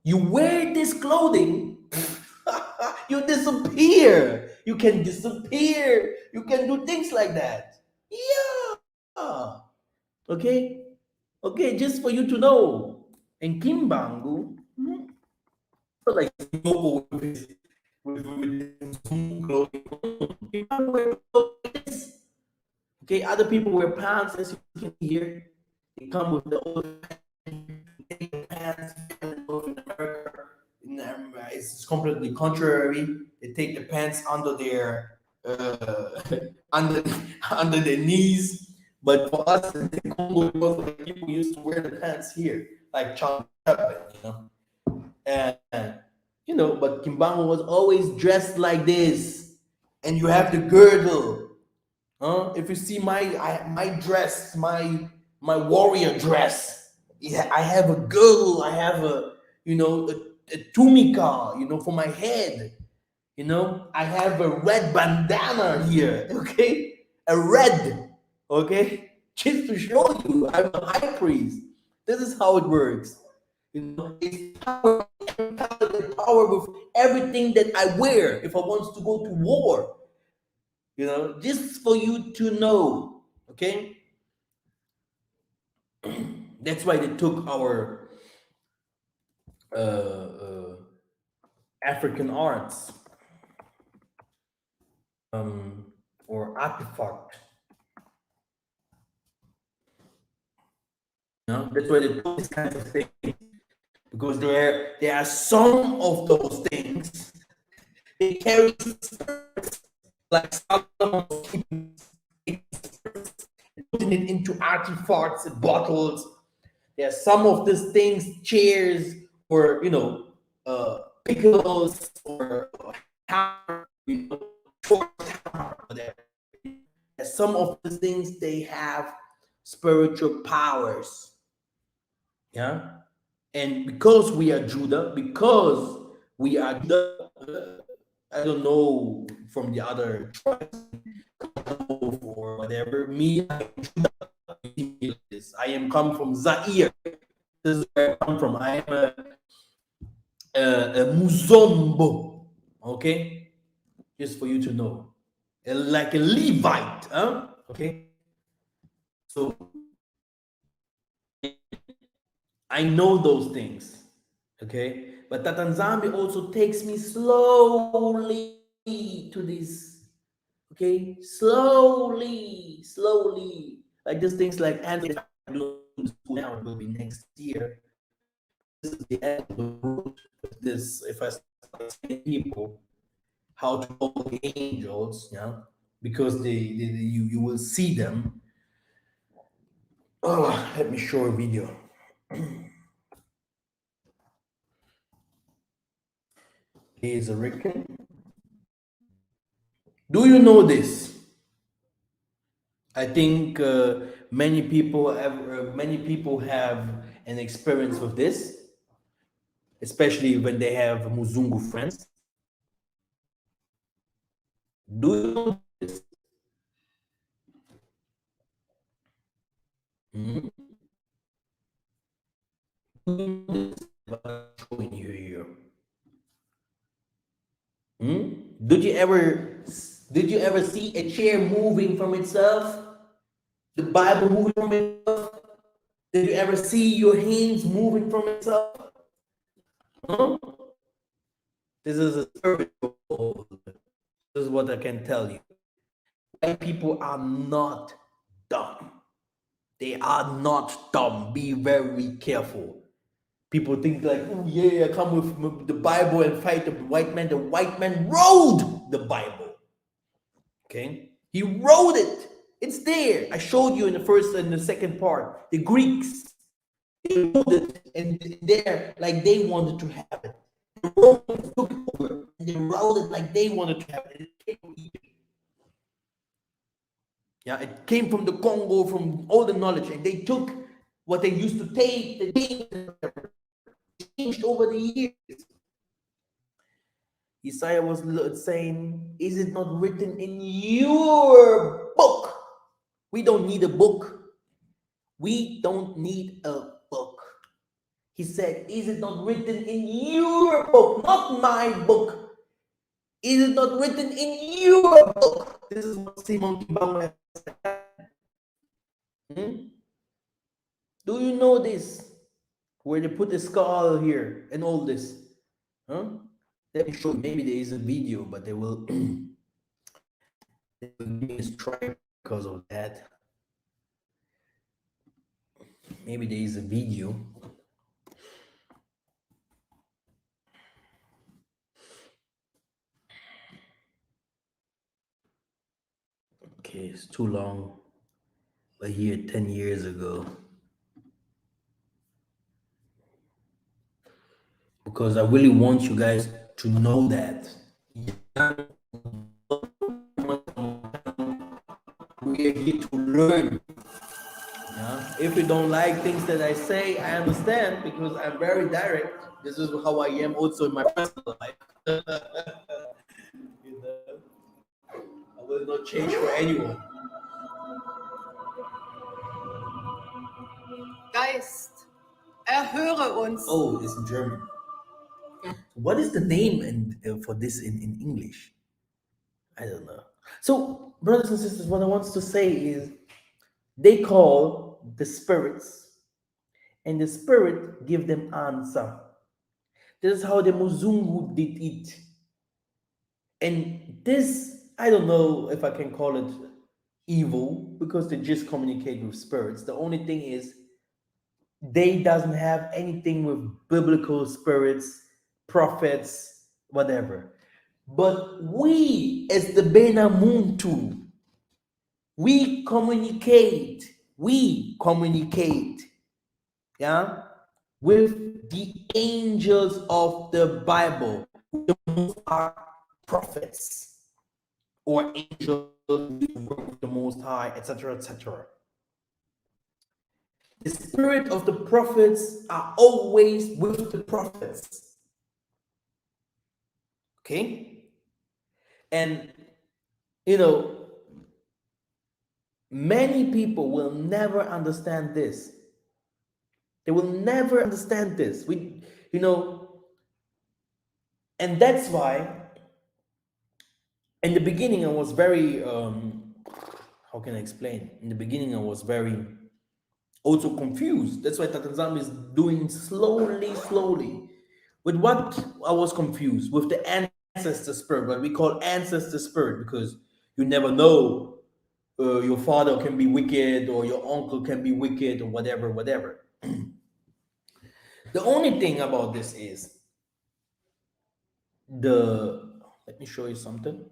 You wear this clothing, you disappear. You can disappear. You can do things like that. Yeah. Okay. Okay, just for you to know. And Kimbangu, like with his clothing. Kimbango wear clothes like this. Okay, other people wear pants, as you can see here. They come with the old pants here in North America. It's completely contrary. They take the pants under their under under their knees. But for us in the Congo, it was like people used to wear the pants here, like Charlie Chaplin, and but Kimbango was always dressed like this, and you have the girdle. If you see my dress, my warrior dress, yeah, I have a girdle, I have a tumica, for my head. I have a red bandana here, okay, a red, okay, just to show you I'm a high priest. This is how it works. It's power, power with everything that I wear if I want to go to war. Just for you to know, okay? That's why they took our African arts, or artifact. That's why they took these kinds of things, because there are some of those things they carry like Solomon was keeping, putting it into artifacts and bottles. There are some of these things, chairs, or pillows, or hammer, torch hammer, whatever. Some of these things, they have spiritual powers. Yeah, and because we are Judah, I don't know from the other tribes or whatever. Me, I am come from Zaire. This is where I come from. I am a Muzombo. Okay, just for you to know, like a Levite, huh? Okay, so I know those things. Okay, but Tatanzambi also takes me slowly to this. Okay, slowly, like these things like Anthony school now will be next year. This is the end of the road. This, if I start telling people how to call the angels, because you will see them. Oh, let me show a video. Here's a Rican. Do you know this? I think many people have an experience with this, especially when they have Muzungu friends. Do you know this? Hmm? Do you know this? I'm showing you here. Did you ever see a chair moving from itself? The Bible moving from itself? Did you ever see your hands moving from itself? Huh? This is a spiritual. This is what I can tell you. White people are not dumb. They are not dumb. Be very careful. People think like, oh yeah, I come with the Bible and fight the white man. The white man wrote the Bible. Okay, he wrote it. It's there. I showed you in the first and the second part. The Greeks, they wrote it, and there, like they wanted to have it. The Romans took it over, and they wrote it like they wanted to have it. Yeah, it came from the Kongo, from all the knowledge, and they took what they used to take, they changed over the years. Isaiah was saying, is it not written in your book? We don't need a book. We don't need a book. He said, is it not written in your book, not my book? Is it not written in your book? This is what Simon Kibang said. Do you know this? Where they put the skull here and all this? Huh? Let me show you. Maybe there is a video, but they will will give me a strike because of that. Maybe there is a video. Okay, it's too long. But here 10 years ago. Because I really want you guys to know that we are here to learn. Yeah? If you don't like things that I say, I understand because I'm very direct. This is how I am also in my personal life. You know, I will not change for anyone. Geist, erhöre uns. Oh, it's in German. What is the name for this in English? I don't know. So, brothers and sisters, what I want to say is they call the spirits, and the spirit give them answer. This is how the Muzungu did it. And this, I don't know if I can call it evil because they just communicate with spirits. The only thing is they doesn't have anything with biblical spirits, prophets, whatever. But we, as the Benamuntu, we communicate, yeah, with the angels of the Bible, the most are prophets or angels who work with the Most High, etc., etc. The spirit of the prophets are always with the prophets. Okay? And, you know, many people will never understand this. They will never understand this. And that's why in the beginning I was very, how can I explain? In the beginning I was very also confused. That's why Tatanzam is doing slowly. With what I was confused? With the ancestor spirit, what we call ancestor spirit, because you never know. Your father can be wicked, or your uncle can be wicked, or whatever. The only thing about this is let me show you something.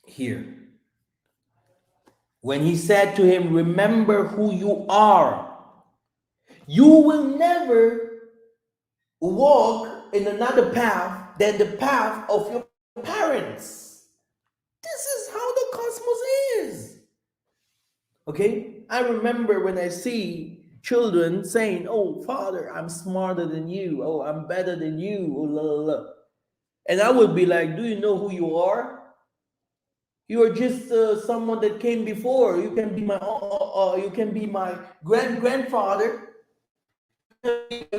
Here, when he said to him, remember who you are, you will never walk in another path than the path of your parents. This is how the cosmos is. Okay? I remember when I see children saying, oh, father, I'm smarter than you. Oh, I'm better than you. Oh, la, la, la. And I would be like, do you know who you are? You are just someone that came before. You can be you can be my grandfather,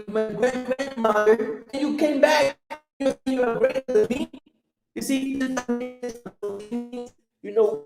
my grandmother, and you came back. You are greater than me. You see, you know,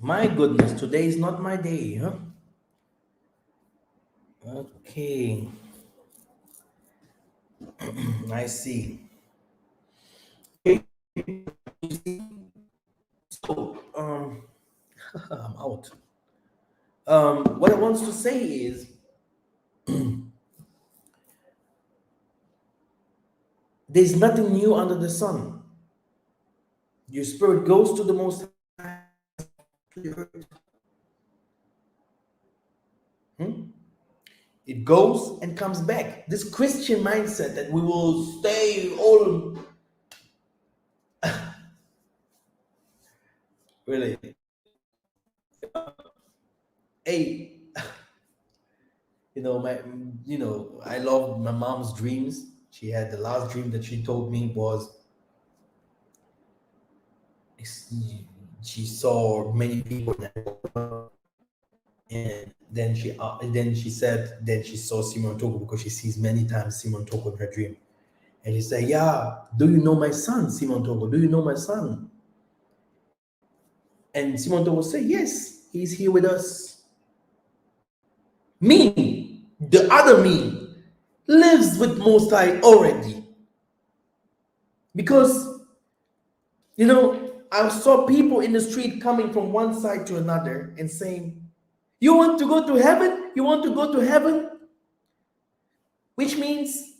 My goodness, today is not my day, huh? Okay, I see. So, I'm out. What I want to say is there's nothing new under the sun. Your spirit goes to the Most High. Hmm? It goes and comes back. This Christian mindset that we will stay all really. Hey, I love my mom's dreams. She had the last dream that she told me was she saw many people in Angola, and then she said then she saw Simon Toko because she sees many times Simon Toko in her dream. And she said, "Yeah, do you know my son, Simon Toko? Do you know my son?" And Simon Toko said, "Yes, he's here with us." Me, the other me, lives with Most High already. Because, I saw people in the street coming from one side to another and saying, "You want to go to heaven? You want to go to heaven?" Which means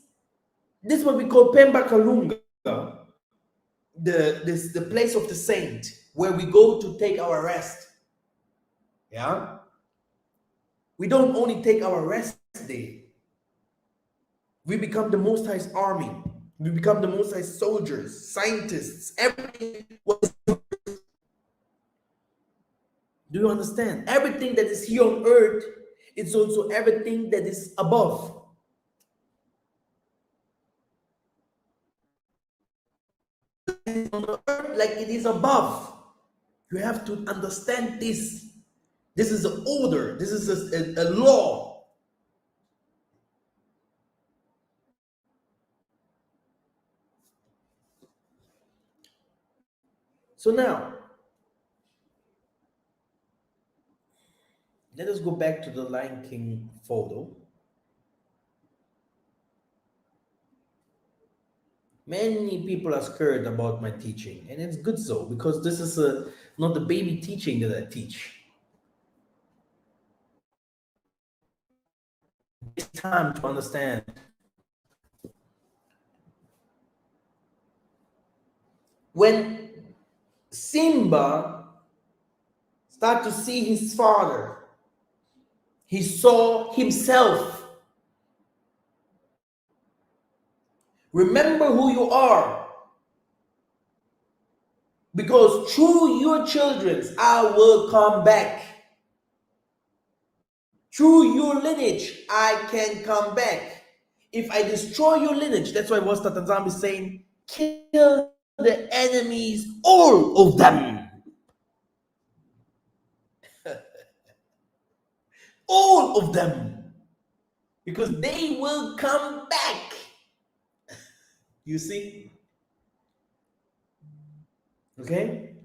this is what we call Pemba Kalunga, the place of the saint, where we go to take our rest. Yeah? We don't only take our rest there. We become the Most High's army. We become the Most High's soldiers, scientists, everything. Do you understand? Everything that is here on earth, it's also everything that is above. On the earth like it is above. You have to understand this. This is an order. This is a law. So now, let us go back to the Lion King photo. Many people are scared about my teaching, and it's good so because this is not the baby teaching that I teach. It's time to understand. When Simba started to see his father, he saw himself. Remember who you are, because through your children, I will come back. Through your lineage, I can come back. If I destroy your lineage, that's why what Tatanzam is saying, kill the enemies, all of them. All of them. Because they will come back. You see? Okay?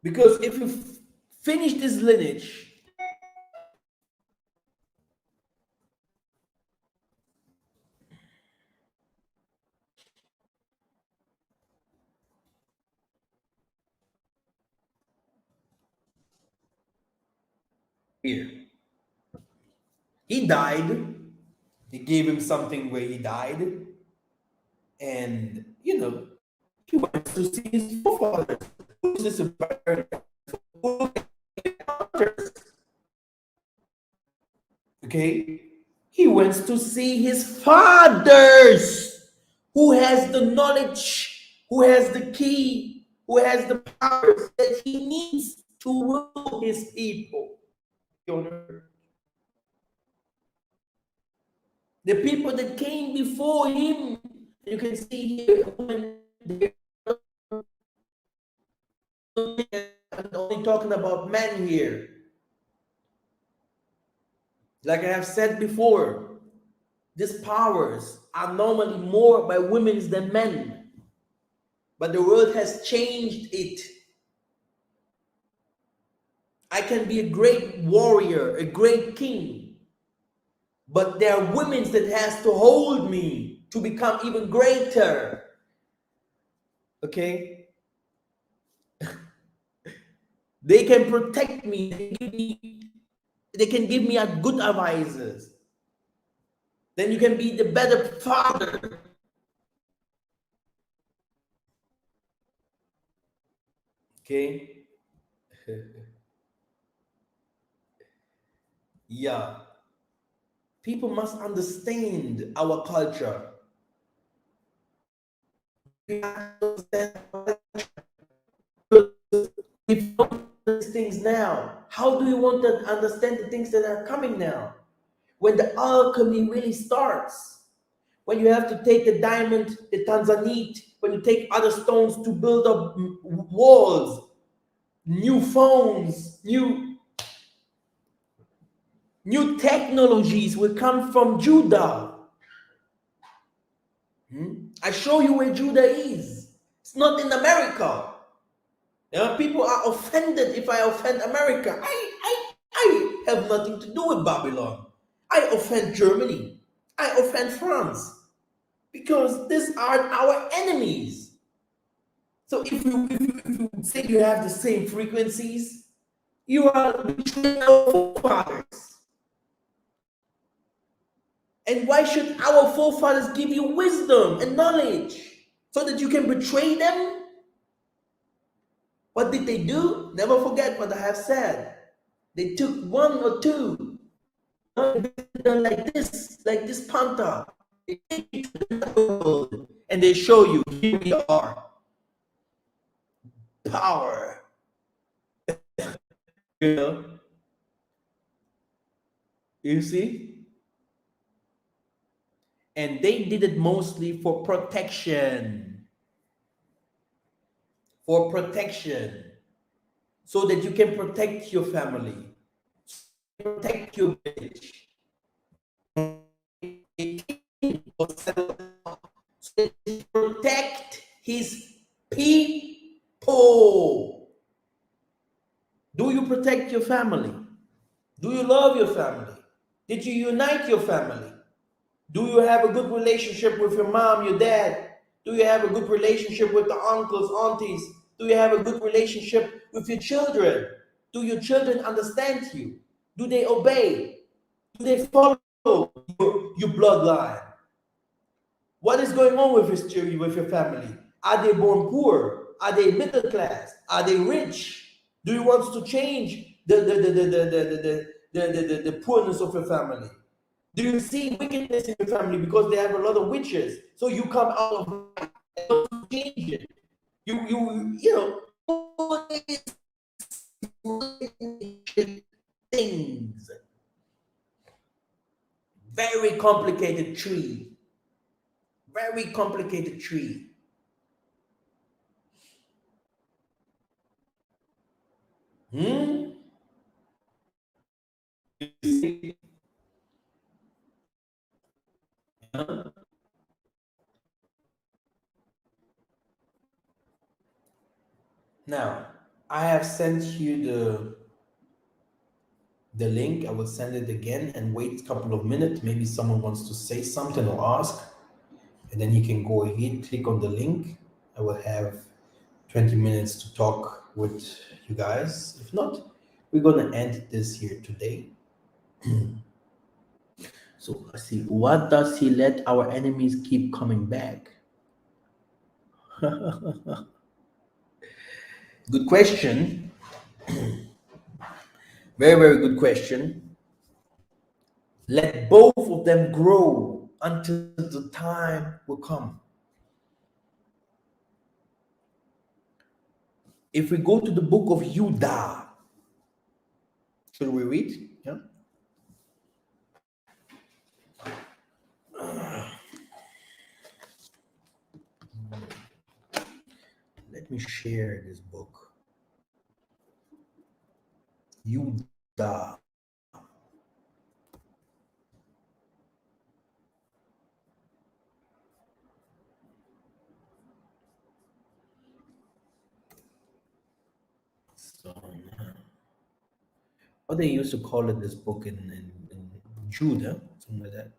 Because if you finish this lineage, here, he died. He gave him something where he died. And, he went to see his forefathers. Who's this about? Okay? He wants to see his fathers, who has the knowledge, who has the key, who has the powers that he needs to rule his people. The people that came before him, you can see here, I'm only talking about men here. Like I have said before, these powers are normally more by women than men. But the world has changed it. I can be a great warrior, a great king, but there are women that has to hold me to become even greater. Okay? They can protect me, they can give me a good advices. Then you can be the better father. Okay? Yeah. People must understand our culture. We have to understand if you don't understand these things now, how do you want to understand the things that are coming now? When the alchemy really starts, when you have to take the diamond, the tanzanite, when you take other stones to build up walls, new phones, new technologies will come from Judah. I show you where Judah is. It's not in America. People are offended if I offend America. I have nothing to do with Babylon. I offend Germany. I offend France. Because these are our enemies. So if you say you have the same frequencies, you are betraying our forefathers. And why should our forefathers give you wisdom and knowledge? So that you can betray them? What did they do? Never forget what I have said. They took one or two, like this panther, they take you to the world, and they show you, here we are, power. You know, you see? And they did it mostly for protection. For protection. So that you can protect your family, protect your village. So protect his people. Do you protect your family? Do you love your family? Did you unite your family? Do you have a good relationship with your mom, your dad? Do you have a good relationship with the uncles, aunties? Do you have a good relationship with your children? Do your children understand you? Do they obey? Do they follow your bloodline? What is going on with your family? Are they born poor? Are they middle class? Are they rich? Do you want to change the poorness of your family? Do you see wickedness in your family because they have a lot of witches? So you come out of light and want to change it. You know all these things. Very complicated tree. Very complicated tree. Hmm? Now, I have sent you the link. I will send it again and wait a couple of minutes. Maybe someone wants to say something or ask, and then you can go ahead, click on the link. I will have 20 minutes to talk with you guys. If not, we're gonna end this here today. So let's see. What does he let our enemies keep coming back? Good question. Very, very good question. Let both of them grow until the time will come. If we go to the book of Judah, should we read? Yeah. Let me share this book. Judah. So now, What they used to call it, this book in Judah, something like that.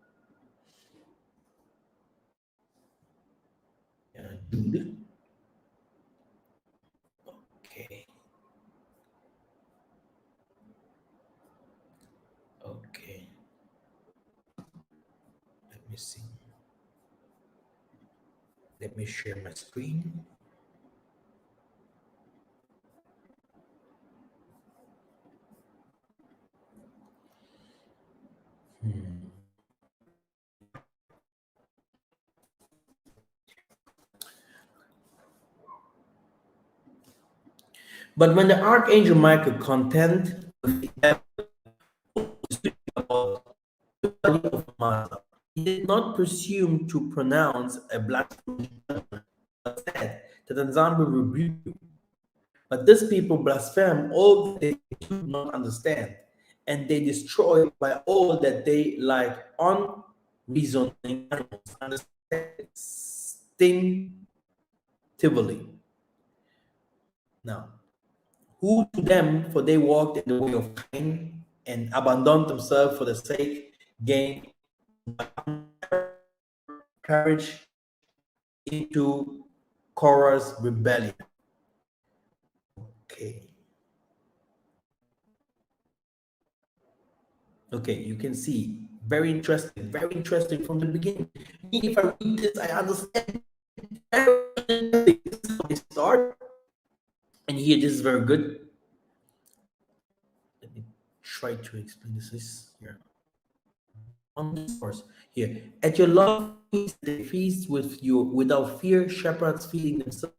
Yeah, Judah. Okay, okay. Let me see. Let me share my screen. But when the archangel Michael contend with the devil about the body of Massa, he did not presume to pronounce a blasphemous judgment, but said that the Nzambi rebuked you. But these people blaspheme all that they do not understand, and they destroy by all that they like unreasoning animals understand instinctively. Now, who to them, for they walked in the way of Cain and abandoned themselves for the sake gain courage into Korah's rebellion. Okay. Okay, you can see very interesting from the beginning. Me, if I read this, I understand. Very interesting. This is how they start. And here, this is very good. Let me try to explain this here. On this verse here, at your love feast, they feast with you without fear. Shepherds feeding themselves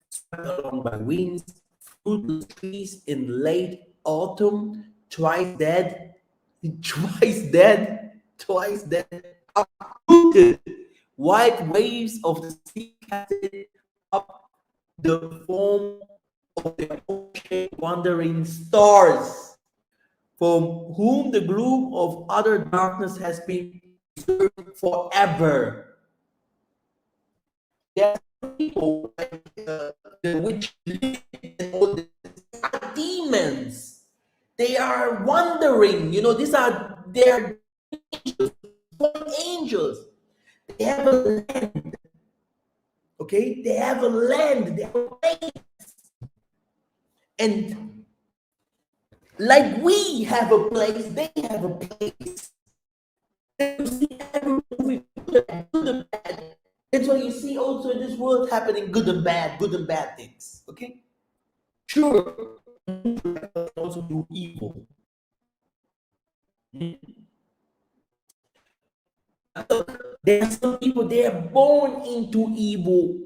swept along by winds. Fruitless trees in late autumn, twice dead, twice dead, uprooted. White waves of the sea casted up the foam of their ocean, wandering stars, from whom the gloom of utter darkness has been preserved forever. There are people like the witch and all this are demons. They are wandering. You know, they are angels, fallen angels. They have a land. Okay, they have a land. They have a place. And like we have a place, they have a place. You see every movie, good and bad. That's why you see also in this world happening good and bad things. Okay? Sure, also do evil. There are some people, they are born into evil.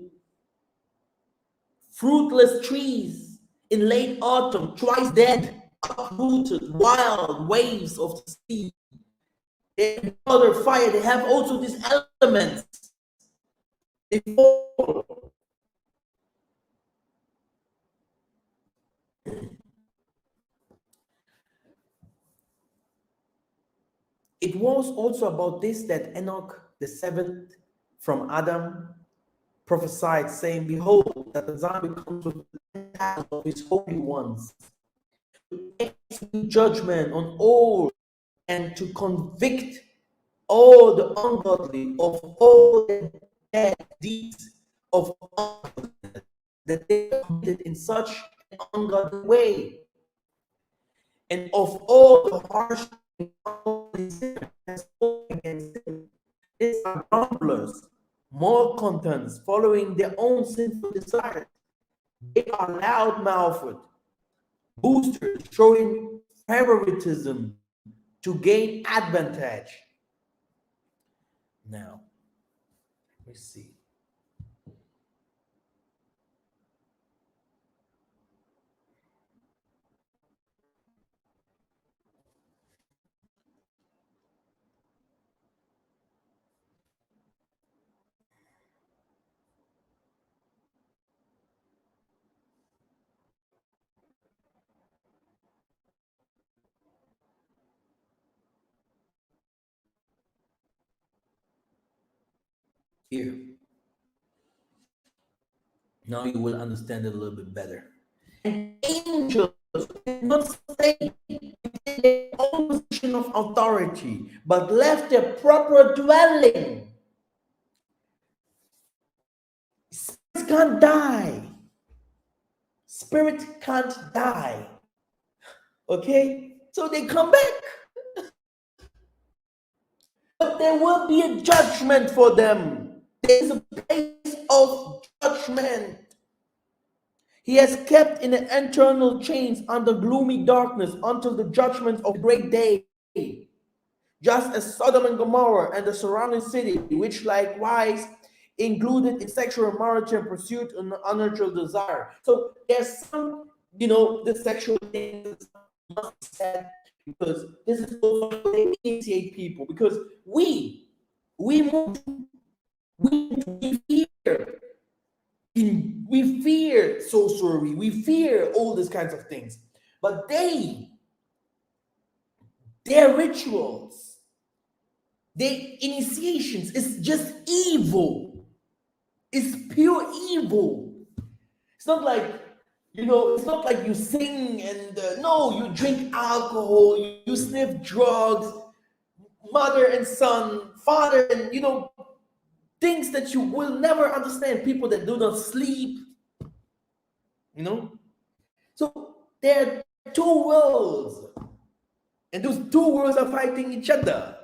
Fruitless trees in late autumn, twice dead, uprooted, wild waves of the sea. They have other fire, they have also these elements. They fall. It was also about this that Enoch, the seventh from Adam, prophesied, saying, behold, that the Zion comes with the thousands of his holy ones, to execute judgment on all and to convict all the ungodly of all the bad deeds of ungodliness that they committed in such an ungodly way, and of all the harsh and ungodly sinners that spoke against him. These are grumblers, malcontents, following their own sinful desires. They are loud-mouthed, boosters, showing favoritism to gain advantage. Now, let me see. Here, now you will understand it a little bit better. An angel They did not stay in their own position of authority, but left their proper dwelling. Spirits can't die. Spirit can't die. Okay? So they come back. But there will be a judgment for them. There is a place of judgment. He has kept in the internal chains under gloomy darkness until the judgment of great day. Just as Sodom and Gomorrah and the surrounding city, which likewise included in sexual immorality and pursuit and unnatural desire. So there's some, the sexual things must be said, because this is also how they initiate people. Because we fear. We fear sorcery, we fear all these kinds of things. But their rituals, their initiations is just evil. It's pure evil. It's not like, it's not like you sing and no, you drink alcohol, you sniff drugs, mother and son, father and, things that you will never understand. People that do not sleep, So there are two worlds, and those two worlds are fighting each other.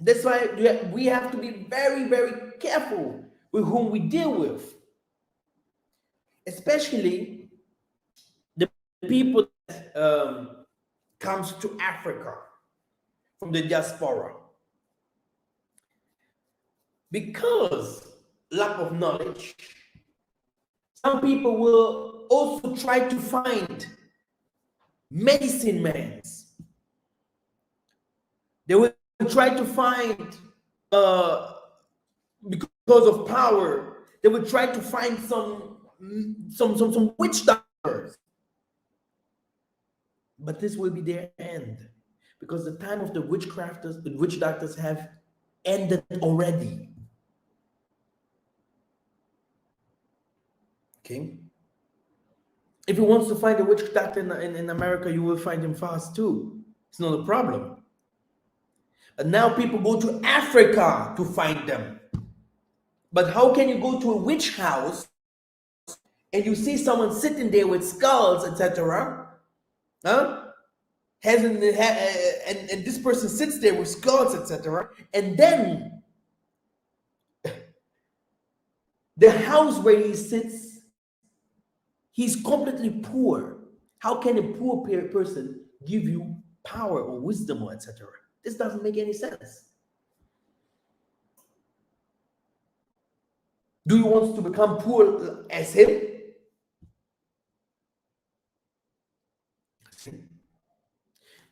That's why we have to be very, very careful with whom we deal with, especially the people that comes to Africa from the diaspora, because lack of knowledge. Some people will also try to find medicine mans. They will try to find, because of power, they will try to find some witch doctors. But this will be their end, because the time of the witch doctors have ended already. Okay? If you want to find a witch doctor in America, you will find him fast too. It's not a problem. But now people go to Africa to find them. But how can you go to a witch house and you see someone sitting there with skulls, etc.? Huh? And this person sits there with skulls, etc. And then the house where he sits, he's completely poor. How can a poor person give you power or wisdom or etc.? This doesn't make any sense. Do you want to become poor as him?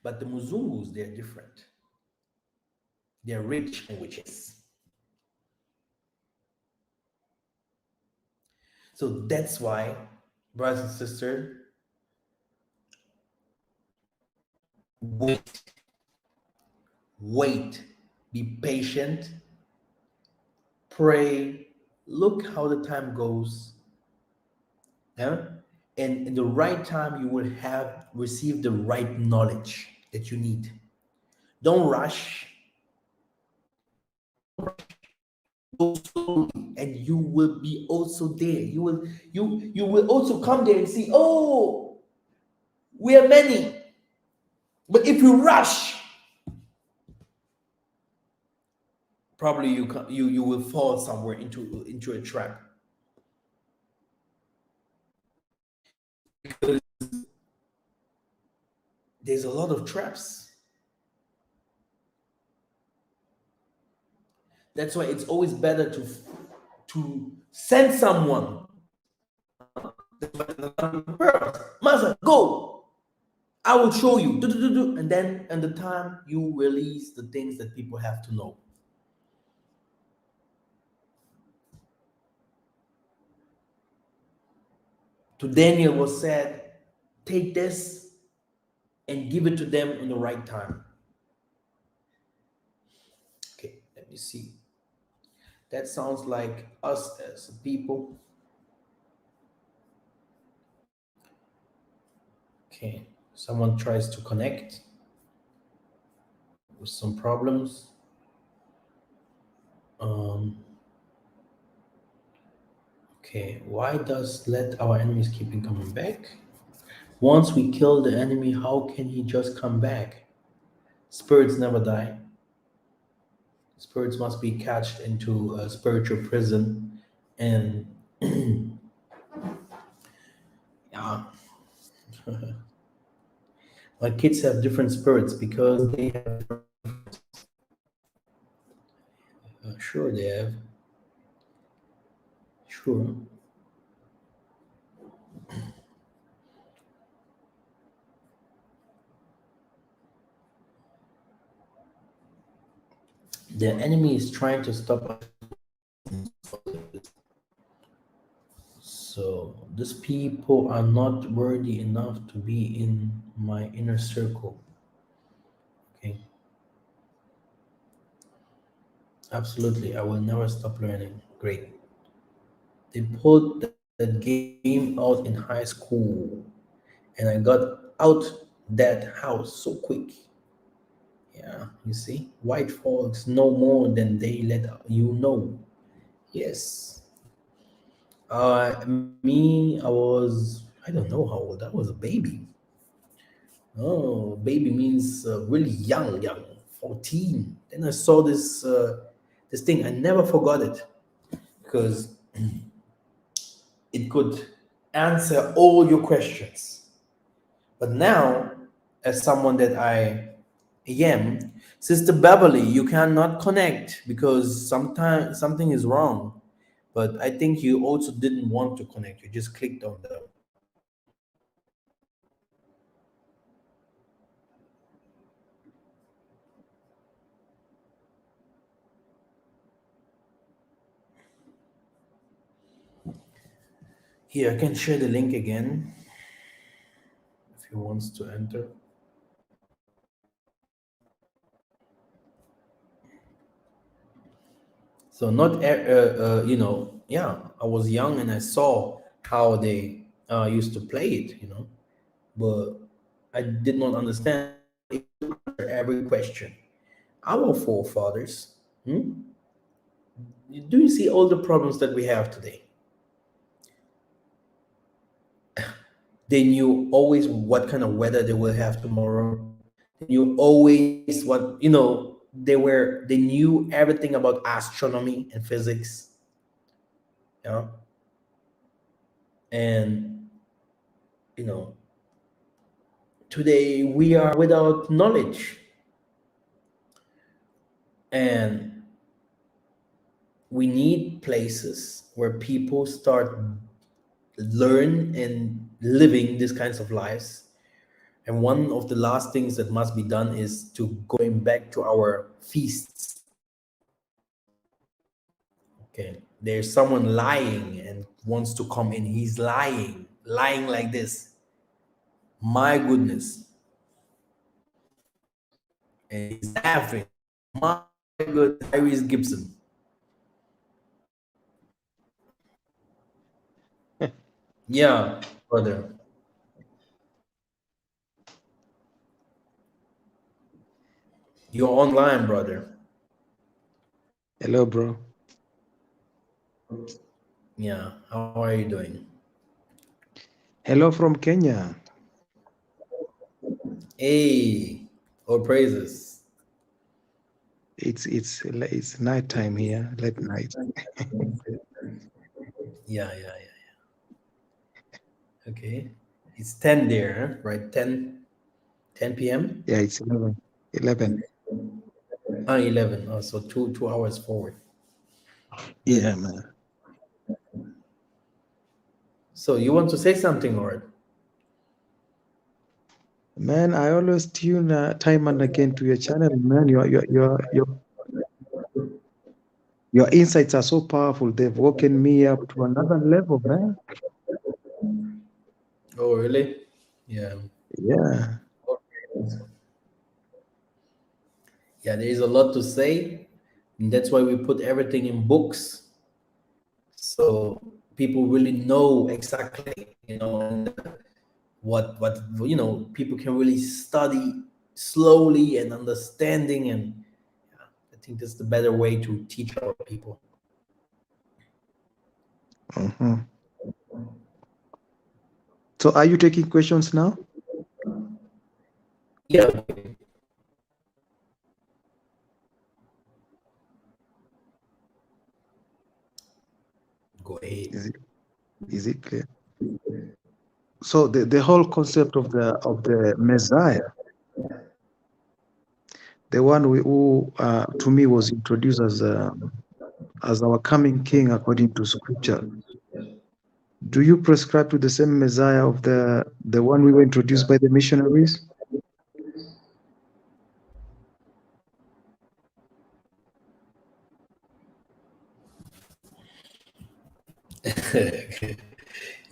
But the Muzungus, they're different. They're rich in witches. So that's why, brothers and sisters, wait, be patient, pray, look how the time goes. Yeah? And in the right time, you will have received the right knowledge that you need. Don't rush. Go slowly, and you will be also there. You will also come there and see, oh, we are many. But if you rush, probably you will fall somewhere into a trap. Because there's a lot of traps. That's why it's always better to send someone. Massa, go. I will show you. And then at the time you release the things that people have to know. To Daniel was said, take this and give it to them in the right time. Okay, let me see. That sounds like us as people. Okay, someone tries to connect with some problems. Um, okay, why does let our enemies keep coming back? Once we kill the enemy, how can he just come back? Spirits never die. Spirits must be cast into a spiritual prison, and yeah, my kids have different spirits because they have. Sure, they have. Sure. The enemy is trying to stop us. So these people are not worthy enough to be in my inner circle. Okay. Absolutely. I will never stop learning. Great. They put that game out in high school, and I got out that house so quick. Yeah, you see, white folks know more than they let you know. Yes. Me, I don't know how old. I was a baby. Oh, baby means really young, 14. Then I saw this thing. I never forgot it because it could answer all your questions. But now, as someone that I am, Sister Beverly, you cannot connect because sometimes something is wrong. But I think you also didn't want to connect. You just clicked on the. Here, I can share the link again if he wants to enter. So not, yeah, I was young and I saw how they used to play it, but I did not understand every question. Our forefathers, do you see all the problems that we have today? They knew always what kind of weather they will have tomorrow. They knew always what, they knew everything about astronomy and physics, you know, and, you know, today we are without knowledge, and we need places where people start learn and living these kinds of lives. And one of the last things that must be done is to going back to our feasts. Okay, there's someone lying and wants to come in. He's lying like this. My goodness. And he's laughing. My good Tyrese Gibson. Yeah, brother. You're online, brother. Hello, bro. Yeah, how are you doing? Hello from Kenya. Hey, all praises. It's night time here, late night. Yeah. Okay. It's 10 there, huh? Right? 10 p.m.? Yeah, it's 11. 11. 11. Oh, so two hours forward. Yeah, Good. man. So you want to say something, Lord? Man, I always tune time and again to your channel, man. Your insights are so powerful. They've woken me up to another level, man. Oh, really? Yeah. Yeah. Yeah, there is a lot to say. And that's why we put everything in books. So people really know exactly, and what people can really study slowly and understanding, and I think that's the better way to teach our people. Mhm. So are you taking questions now? Yeah. Go ahead. Is it clear? So the whole concept of the Messiah, the one who to me was introduced as our coming king according to scripture. Do you prescribe to the same Messiah of the one we were introduced by the missionaries?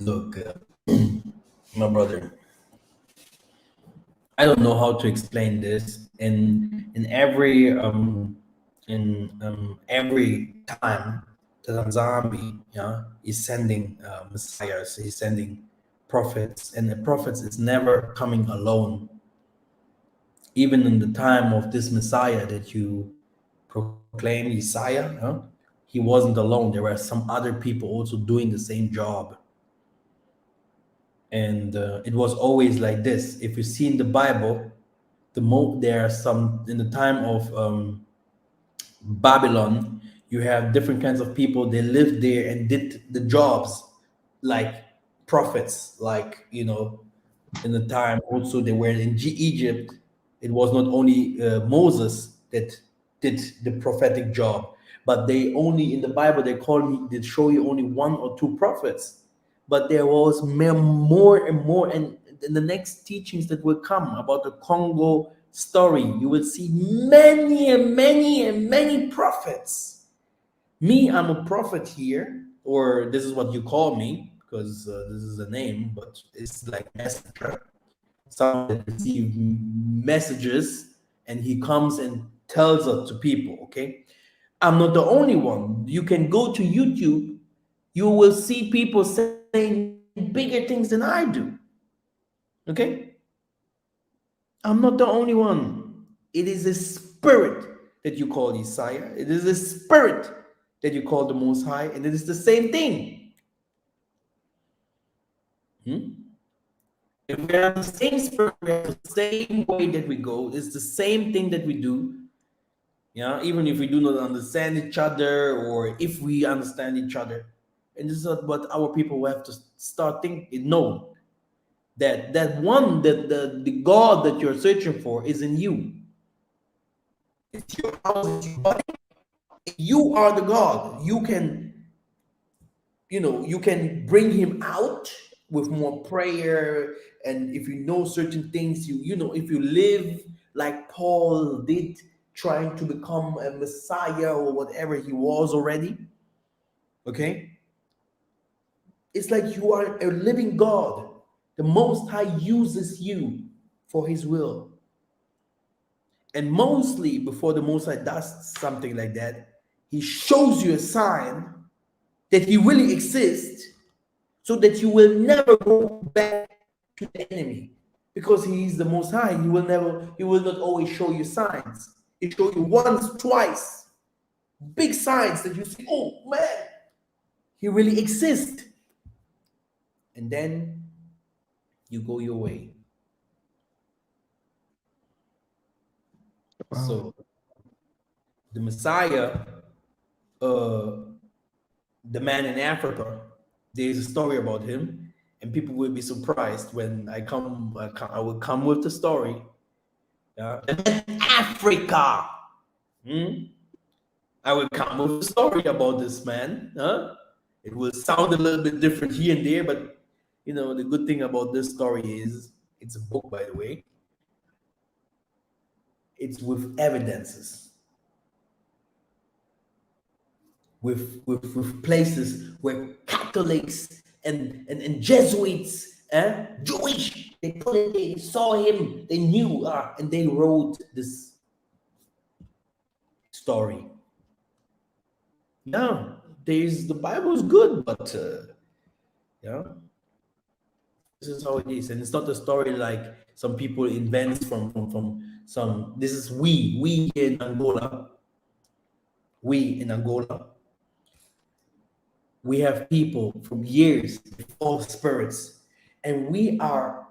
Look, my brother, I don't know how to explain this. In every time that a zombie, is sending messiahs, he's sending prophets, and the prophets is never coming alone. Even in the time of this Messiah that you proclaim, Messiah, he wasn't alone. There were some other people also doing the same job. And it was always like this. If you see in the Bible, there are some in the time of Babylon, you have different kinds of people. They lived there and did the jobs like prophets, like in the time also they were in Egypt. It was not only Moses that did the prophetic job, but they only in the Bible they show you only one or two prophets, but there was more and more. And in the next teachings that will come about the Kongo story, you will see many and many and many prophets. Me, I'm a prophet here, or this is what you call me, because this is a name, but it's like messenger. Someone that receives messages and he comes and tells it to people. Okay, I'm not the only one. You can go to YouTube, you will see people saying bigger things than I do. Okay, I'm not the only one. It is a spirit that you call Isaiah. It is a spirit that you call the Most High, and it is the same thing. If we have the same spirit, we have the same way that we go. It's the same thing that we do. Yeah, even if we do not understand each other, or if we understand each other, and this is what our people will have to start thinking. No, that one that the God that you're searching for is in you. It's your house, it's your body. You are the God. You can bring him out with more prayer. And if you know certain things, if you live like Paul did, trying to become a Messiah or whatever he was already, okay, it's like you are a living God. The Most High uses you for his will. And mostly before the Most High does something like that, he shows you a sign that he really exists, so that you will never go back to the enemy, because he is the Most High. He will not always show you signs. He show you once, twice, big signs that you see, oh man, he really exists. And then you go your way. Wow. So the Messiah, the man in Africa, there's a story about him, and people will be surprised when I will come with the story. Yeah. The man in Africa. I will come with a story about this man. It will sound a little bit different here and there, but the good thing about this story is it's a book, by the way. It's with evidences, with places where Catholics and Jesuits, Jewish, they saw him, they knew, and they wrote this story. Yeah, the Bible is good, but yeah, This is how it is, and it's not a story like some people invent from some. This is we here in Angola. We in Angola, we have people from years before spirits, and we are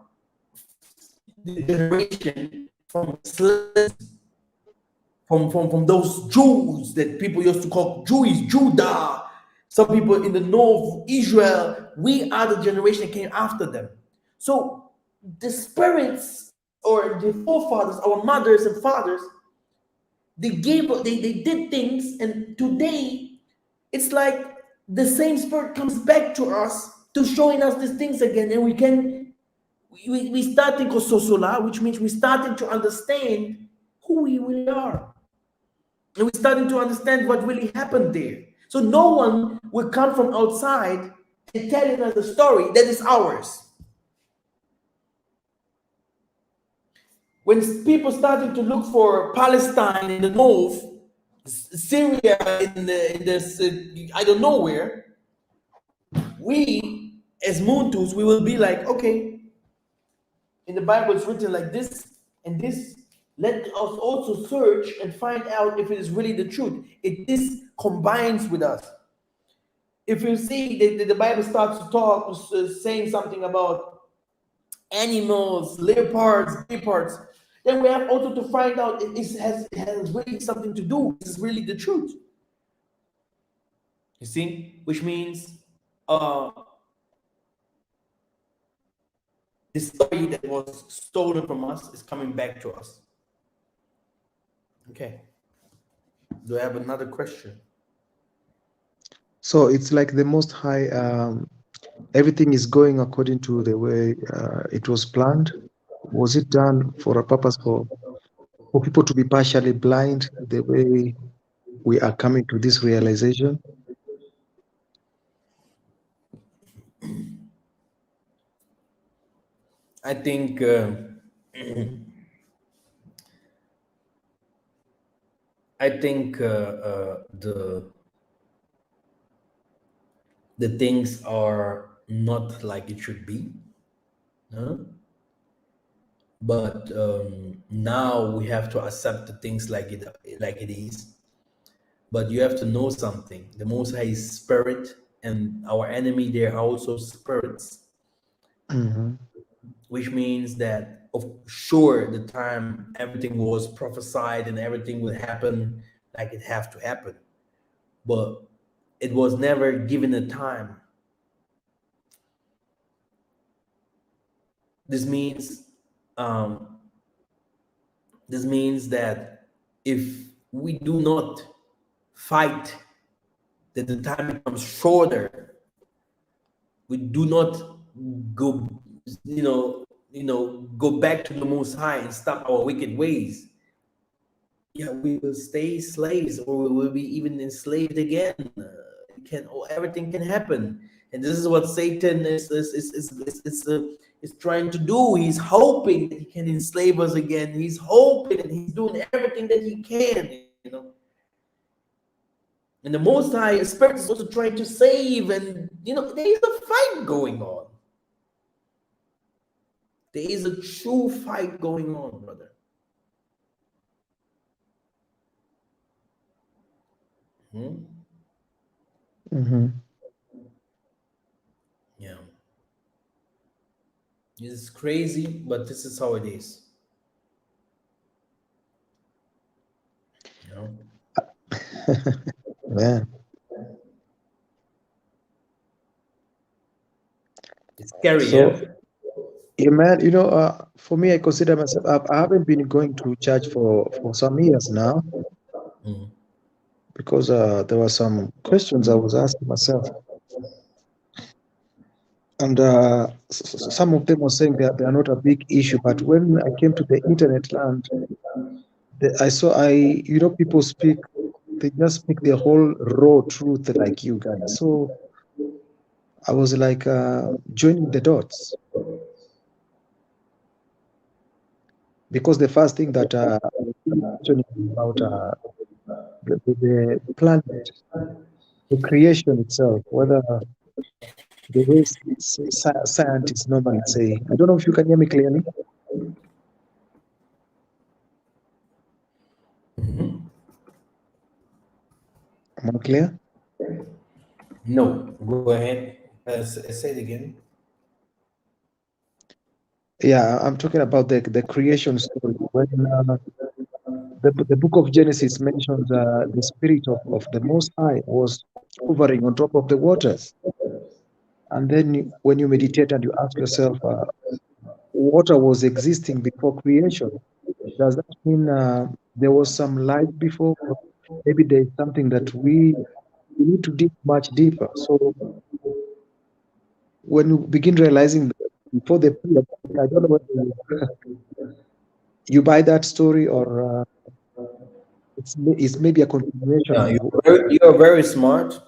the generation from slaves, from those Jews that people used to call Jewish Judah. Some people in the north, Israel, we are the generation that came after them. So the spirits or the forefathers, our mothers and fathers, they did things, and today it's like the same spirit comes back to us to showing us these things again, and we starting to sosola, which means we starting to understand who we really are. And we're starting to understand what really happened there. So no one will come from outside and telling us a story that is ours. When people started to look for Palestine in the north, Syria in this I don't know where, we as Muntus, we will be like, okay, in the Bible it's written like this and this. Let us also search and find out if it is really the truth. If this combines with us. If you see the Bible starts to talk, saying something about animals, leopards, then we have also to find out if it has really something to do. This is really the truth. You see, which means the story that was stolen from us is coming back to us. Okay. Do I have another question? So it's like the Most High, everything is going according to the way it was planned. Was it done for a purpose for people to be partially blind the way we are coming to this realization? I think the things are not like it should be, huh? But now we have to accept the things like it is. But you have to know something: the Most High is spirit, and our enemy they are also spirits. Mm-hmm. Which means that of sure the time everything was prophesied and everything would happen like it have to happen, but it was never given a time. This means um, this means that if we do not fight, that the time becomes shorter. We do not go, go back to the Most High and stop our wicked ways. Yeah, we will stay slaves, or we will be even enslaved again. Everything can happen, and this is what Satan is trying to do. He's hoping that he can enslave us again. He's hoping, and he's doing everything that he can. And the Most High Spirit is also trying to save, and there is a fight going on. There is a true fight going on, brother. Mm-hmm. Yeah. It's crazy, but this is how it is. Yeah. It's scary, So, yeah? yeah, man, for me, I consider myself, I haven't been going to church for some years now because there were some questions I was asking myself. And some of them were saying that they are not a big issue. But when I came to the internet land, I saw, people speak, they just speak the whole raw truth like you guys. So I was like joining the dots. Because the first thing that I was mentioning about the planet, the creation itself, whether the way scientists normally say. I don't know if you can hear me clearly. Am I clear? No, go ahead. Say it again. Yeah, I'm talking about the creation story. When the book of Genesis mentions the spirit of the Most High was hovering on top of the waters. And then when you meditate and you ask yourself, water was existing before creation. Does that mean there was some life before? Or maybe there's something that we need to dig much deeper. So when you begin realizing that before the period, I don't know whether you buy that story or it's maybe a continuation Yeah, of. you're very smart.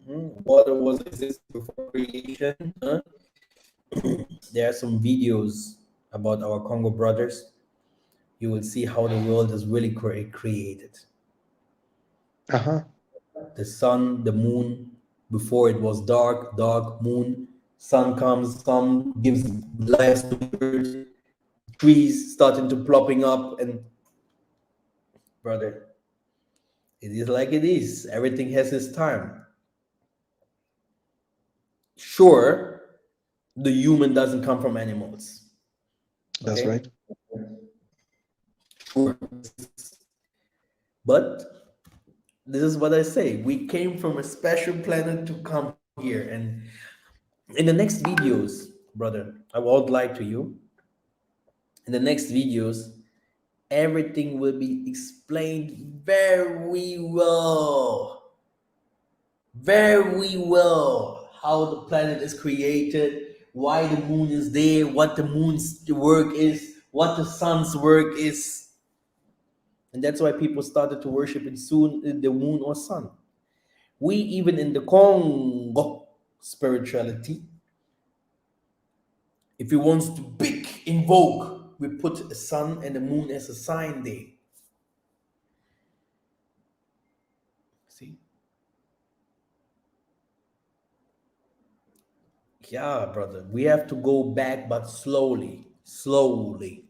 Water was existing before creation. Huh? There are some videos about our Congo brothers. You will see how the world is really created. Uh-huh. The sun, the moon. Before it was dark, dark moon. Sun comes, sun gives life to the earth. Trees starting to plopping up, and brother, it is like it is. Everything has its time. Sure, the human doesn't come from animals. That's Okay, right. sure, but this is what I say. We came from a special planet to come here, and in the next videos, brother, I won't lie to you. In the next videos, everything will be explained very well. Very well. How the planet is created, why the moon is there, what the moon's work is, what the sun's work is. And that's why people started to worship in soon the moon or sun. We even in the Kongo spirituality, if we want to big invoke, we put a sun and the moon as a sign there. See? Yeah, brother. We have to go back, but slowly, slowly.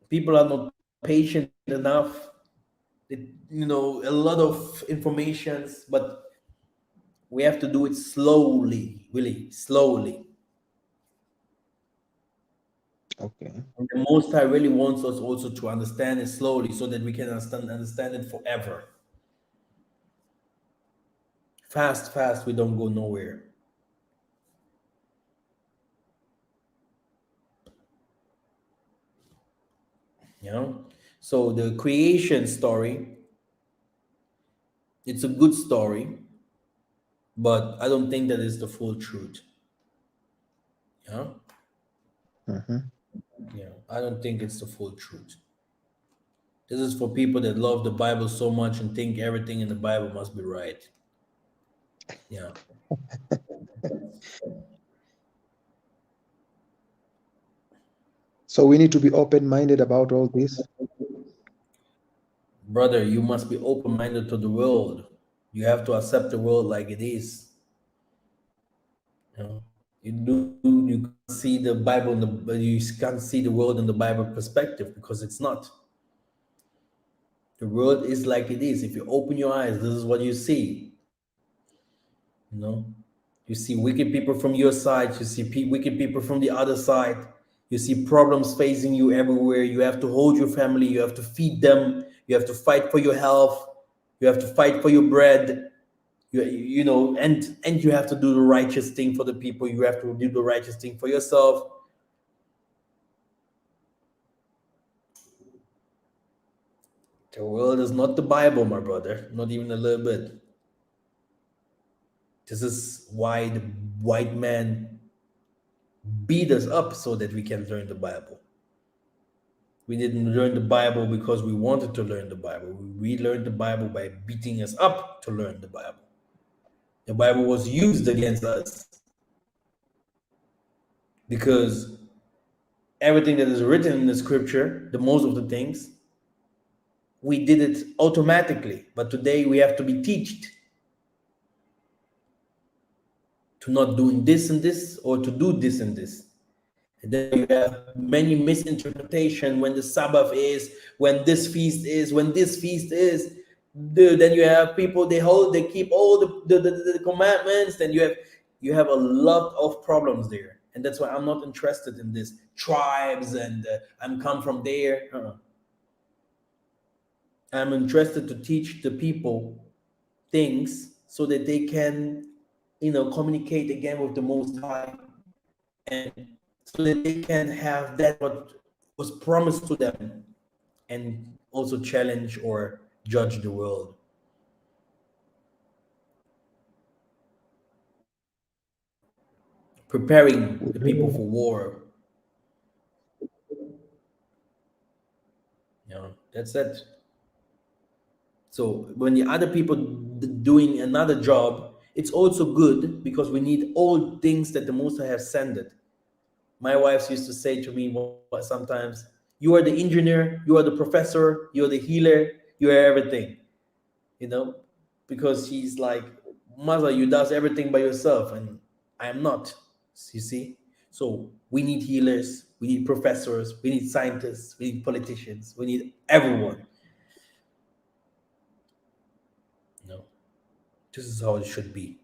People are not patient enough. A lot of informations, but we have to do it slowly, really slowly. Okay. And the Most High really wants us also to understand it slowly, so that we can understand it forever. Fast, fast, we don't go nowhere. You know. So the creation story, it's a good story, but I don't think that is the full truth. Yeah. Mm-hmm. Yeah. I don't think it's the full truth. This is for people that love the Bible so much and think everything in the Bible must be right. Yeah. So we need to be open-minded about all this. Brother, you must be open-minded to the world. You have to accept the world like it is. You know, you can't see the Bible you can't see the world in the Bible perspective, because it's not. The world is like it is. If you open your eyes, this is what you see. You know, you see wicked people from your side. You see wicked people from the other side. You see problems facing you everywhere. You have to hold your family. You have to feed them. You have to fight for your health. You have to fight for your bread. And you have to do the righteous thing for the people. You have to do the righteous thing for yourself. The world is not the Bible, my brother. Not even a little bit. This is why the white man beat us up, so that we can learn the Bible. We didn't learn the Bible because we wanted to learn the Bible. We learned the Bible by beating us up to learn the Bible. The Bible was used against us because everything that is written in the scripture, the most of the things, we did it automatically. But today we have to be taught. to not doing this and this, or to do this and this. And then you have many misinterpretation when the Sabbath is, when this feast is, when this feast is. Then you have people, they keep all the commandments. Then you have a lot of problems there, and that's why I'm not interested in this tribes and I'm come from there. I'm interested to teach the people things so that they can, communicate again with the Most High, and so that they can have that what was promised to them, and also challenge or judge the world. Preparing the people for war. That's it. So when the other people doing another job, it's also good because we need all things that the Most High have sent it. My wife used to say to me sometimes, you are the engineer, you are the professor, you're the healer, you are everything. Because she's like, Massa, you does everything by yourself, and I am not. You see? So we need healers, we need professors, we need scientists, we need politicians, we need everyone. This is how it should be.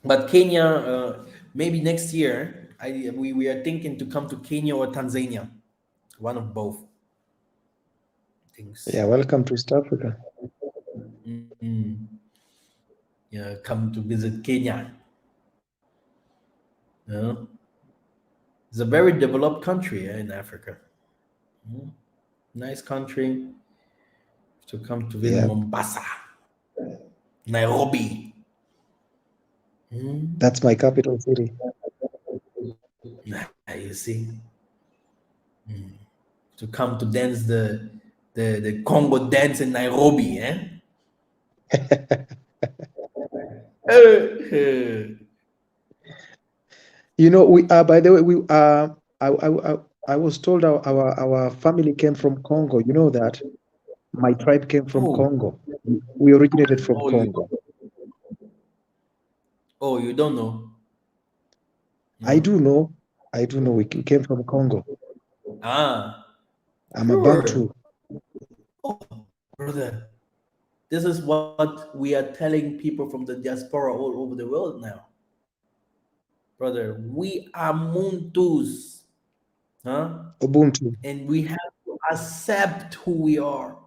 But Kenya, maybe next year, we are thinking to come to Kenya or Tanzania, one of both things. Yeah, welcome to East Africa. Yeah, come to visit Kenya. It's a very developed country in Africa. Nice country to come to visit. Mombasa, Nairobi. That's my capital city. You see, to come to dance the Kongo dance in Nairobi, eh? We by the way, I was told our family came from Congo. You know that my tribe came from Congo. We originated from Congo. You don't know? I do know. We came from Congo. I'm a Bantu. Oh, brother, this is what we are telling people from the diaspora all over the world now. Brother, we are Muntus. Ubuntu. And we have to accept who we are.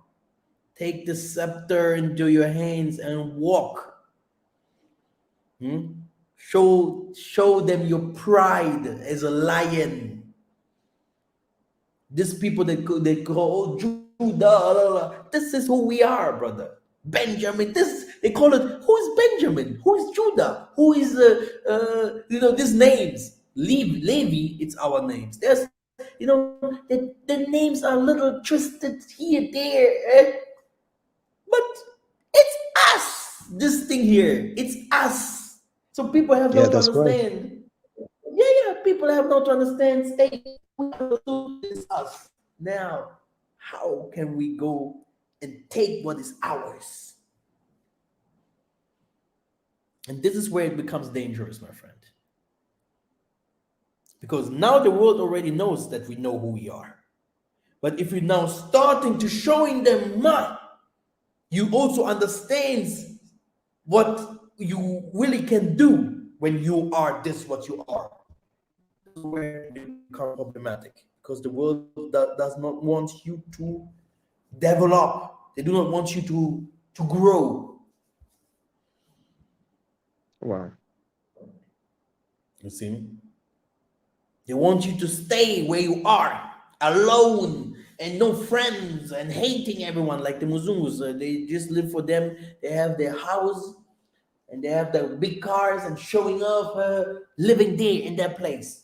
Take the scepter into your hands and walk. Show them your pride as a lion. These people they call Judah, this is who we are, brother. Benjamin, they call it, who is Benjamin? Who is Judah? Who is these names? Levi, it's our names. There's the names are a little twisted here, there, but it's us. This thing here, it's us. So people have not to understand. Right. Yeah, people have not to understand. Stay. It's us. Now, how can we go and take what is ours? And this is where it becomes dangerous, my friend. Because now the world already knows that we know who we are. But if you're now starting to showing them more, you also understand what you really can do when you are this what you are. This is where it becomes problematic, because the world does not want you to develop. They do not want you to grow. Wow. You see? They want you to stay where you are, alone, and no friends, and hating everyone like the Muzungus. They just live for them. They have their house, and they have their big cars, and showing off, living there in that place.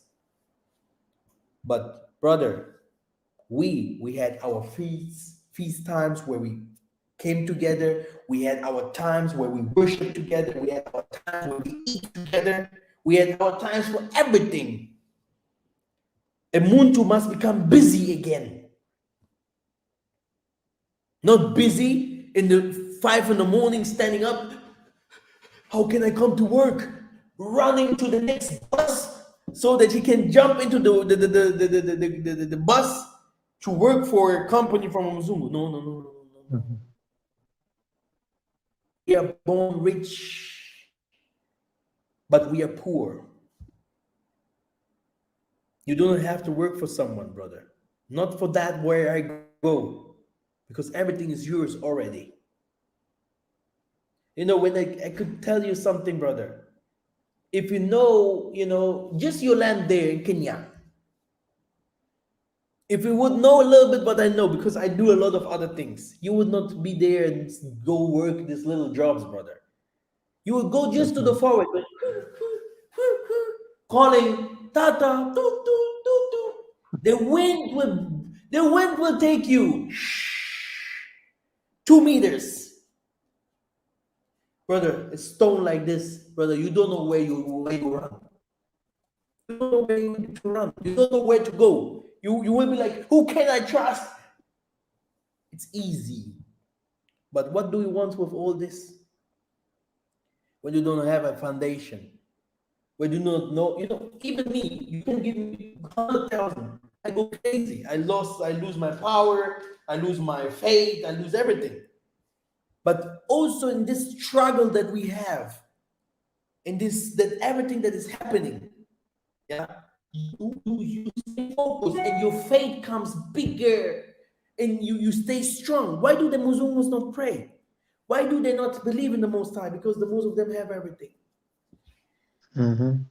But brother, we had our feast times where we came together. We had our times where we worship together. We had our times where we eat together. We had our times for everything. A Muntu must become busy again. Not busy in the 5 in the morning, standing up. How can I come to work? Running to the next bus so that he can jump into the bus to work for a company from Mzungu. No. Mhm. We are born rich, but we are poor. You don't have to work for someone, brother. Not for that where I go, because everything is yours already. When I could tell you something, brother. If just your land there in Kenya. If you would know a little bit what I know, because I do a lot of other things, you would not be there and go work these little jobs, brother. You would go just to the forest, calling Tata, toot, toot, toot, toot. The wind will take you 2 meters. Brother, a stone like this, brother, you don't know where you run. You don't know where you need to run. You don't know where to go. You will be like, who can I trust? It's easy. But what do you want with all this? When you don't have a foundation, when you don't know, even me, you can give me 100,000. I go crazy. I lose my power, I lose my faith, I lose everything. But also in this struggle that we have, in that everything that is happening, yeah, you stay focused and your faith comes bigger and you stay strong. Why do the Muslims not pray? Why do they not believe in the Most High? Because the most of them have everything. Mhm.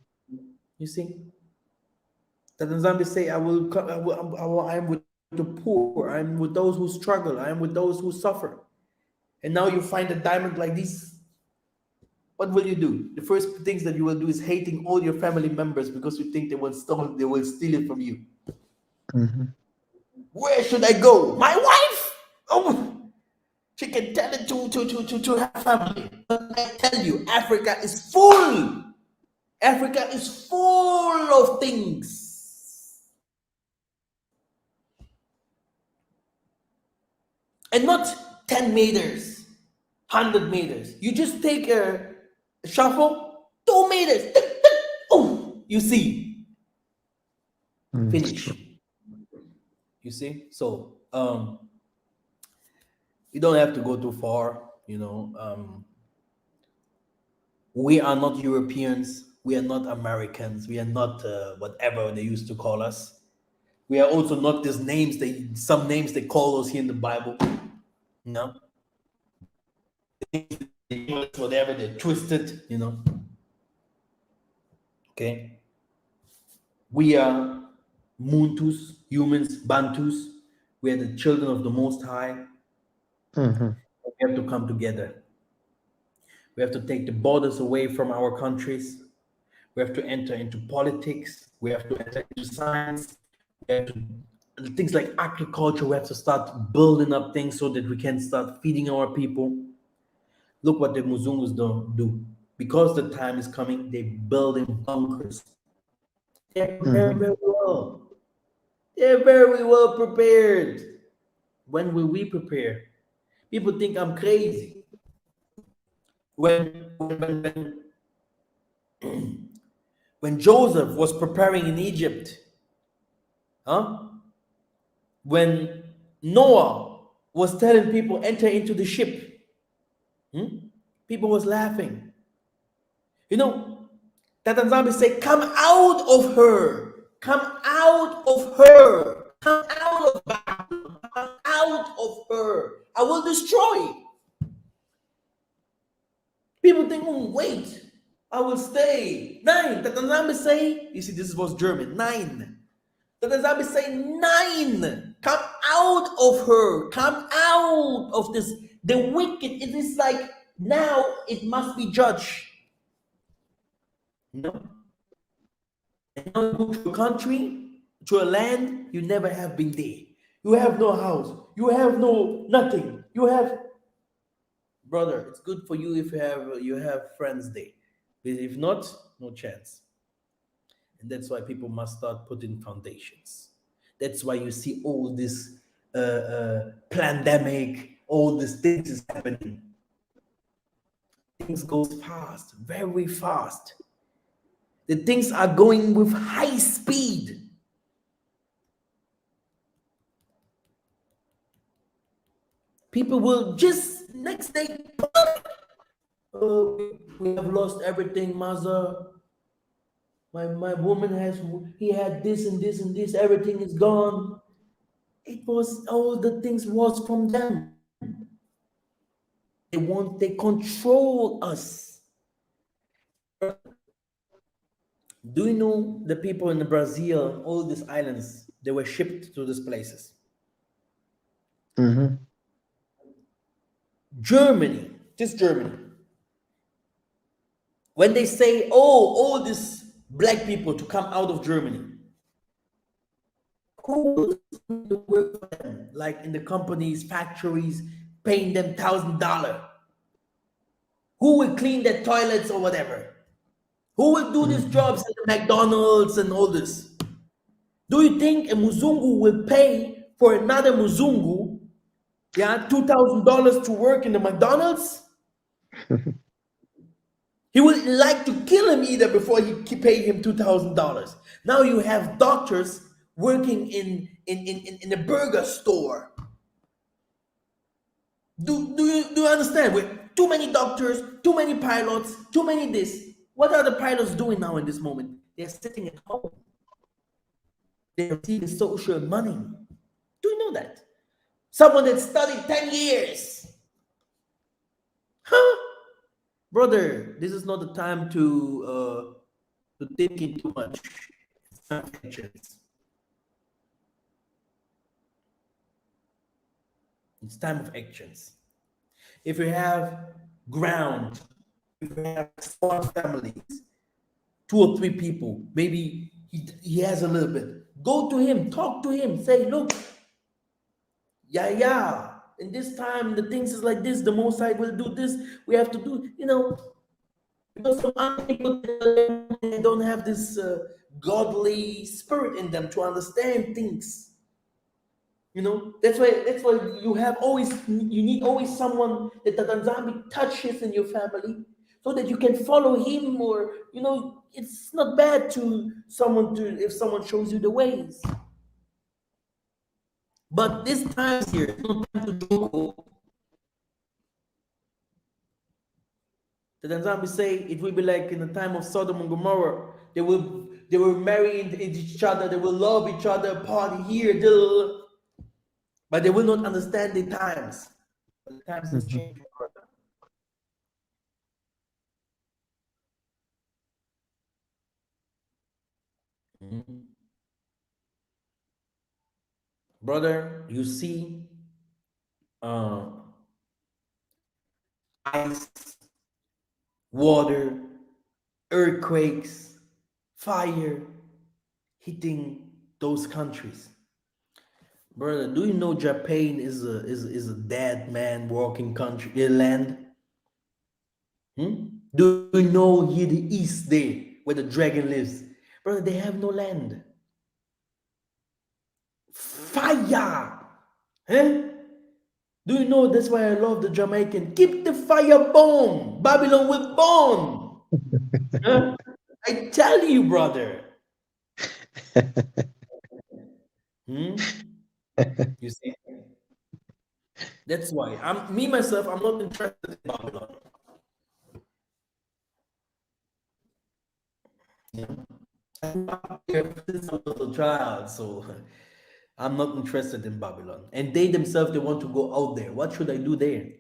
You see? That Zambia say, I am with the poor, I'm with those who struggle, I am with those who suffer. And now you find a diamond like this. What will you do? The first things that you will do is hating all your family members because you think they will steal it from you. Mhm. Where should I go? My wife? Oh, she can tell it to her family. But I tell you, Africa is full. Africa is full of things. And not 10 meters, 100 meters. You just take a shuffle, 2 meters. Oh, you see. It's Finish. true. You see? So, you don't have to go too far. We are not Europeans. We are not Americans. We are not whatever they used to call us. We are also not these names. Some names they call us here in the Bible. Whatever they twisted. Okay. We are Muntus, humans, Bantus. We are the children of the Most High. Mhm. We have to come together. We have to take the borders away from our countries. We have to enter into politics. We have to enter into science. We have to, things like agriculture. We have to start building up things so that we can start feeding our people. Look what the Muzungus don't do. Because the time is coming, they're building bunkers. They're preparing Mhm. very well. They're very well prepared. When will we prepare? People think I'm crazy. When Joseph was preparing in Egypt, huh? When Noah was telling people enter into the ship, people was laughing. Tata Nzambi say, come out of her, come out of her, come out of Babylon, come out of her. I will destroy. People think, oh, wait, I will stay. 9. Tata Nzambi say, you see, this was German. 9. Tata Nzambi say, 9. Come out of her. Come out of this. The wicked, it is like, now it must be judged. No. And now you go to a country, to a land, you never have been there. You have no house. You have no nothing. You have, brother, it's good for you if you have friends there. But if not, no chance. And that's why people must start putting foundations. That's why you see all this pandemic, all these things is happening. things goes fast, very fast. The things are going with high speed. People will just next day, oh, we have lost everything, mother. My woman he had this and this and this, everything is gone. It was all the things was from them. They control us. Do you know the people in Brazil, all these islands, they were shipped to these places? Mm-hmm. Germany, just Germany. When they say, oh, all these black people to come out of Germany, who will work for them? Like in the companies, factories, paying them $1,000. Who will clean their toilets or whatever? Who will do these jobs at the McDonald's and all this? Do you think a Muzungu will pay for another Muzungu, yeah, $2,000 to work in the McDonald's? He would like to kill him either before he pay him $2,000. Now you have doctors working in a burger store. Do you understand? With too many doctors, too many pilots, too many this. What are the pilots doing now in this moment? They're sitting at home. They're receiving social money. Do you know that? Someone that studied 10 years. Huh? Brother, this is not the time to thinking too much. It's time for actions. It's time of actions. If you have ground, if you have 4 families, 2 or 3 people, maybe he has a little bit. Go to him, talk to him, say, look, yeah. In this time, the things is like this. The Most High will do this. We have to do, because some other people they don't have this godly spirit in them to understand things. That's why you need always someone that the Tanzambi touches in your family, so that you can follow him, or it's not bad to if someone shows you the ways. But this time here, it's not time to joke. The Tanzambi say it will be like in the time of Sodom and Gomorrah. They will marry each other, they will love each other, party here, but they will not understand the times. But the times has changed. Brother, you see ice, water, earthquakes, fire hitting those countries. Brother, do you know Japan is a dead man walking country land? Do you know here the east there where the dragon lives? Brother, they have no land. Fire! Huh? Do you know that's why I love the Jamaican? Keep the fire burn. Babylon will burn. Huh? I tell you, brother. You see? That's why I'm not interested in Babylon. I'm a little child, so I'm not interested in Babylon. And they themselves, they want to go out there. What should I do there?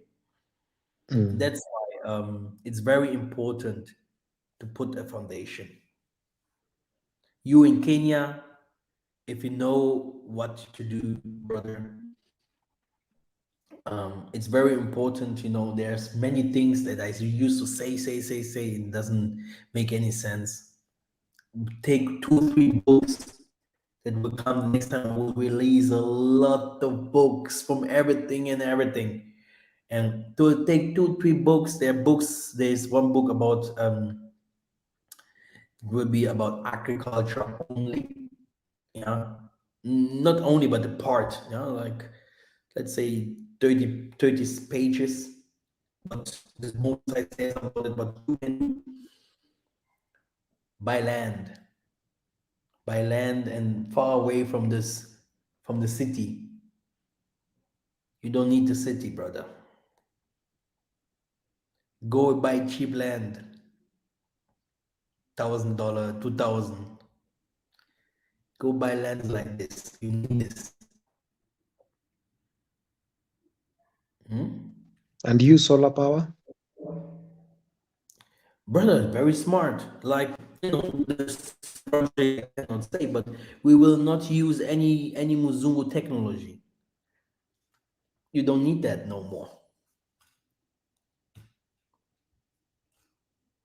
That's why it's very important to put a foundation. You in Kenya, if you know what to do, brother, it's very important. There's many things that I used to say. It doesn't make any sense. Take 2-3 books that will come next time. We'll release a lot of books from everything. And to take 2-3 books, there's one book about will be about agriculture only. Not only, but the part, like let's say 30 pages. But there's most I say about it, but you can buy land, and far away from from the city. You don't need the city, brother. Go buy cheap land, $1,000, 2,000. Go buy lands like this. You need this. Hmm? And use solar power? Brother, very smart. Like, this project I cannot say, but we will not use any Muzungu technology. You don't need that no more.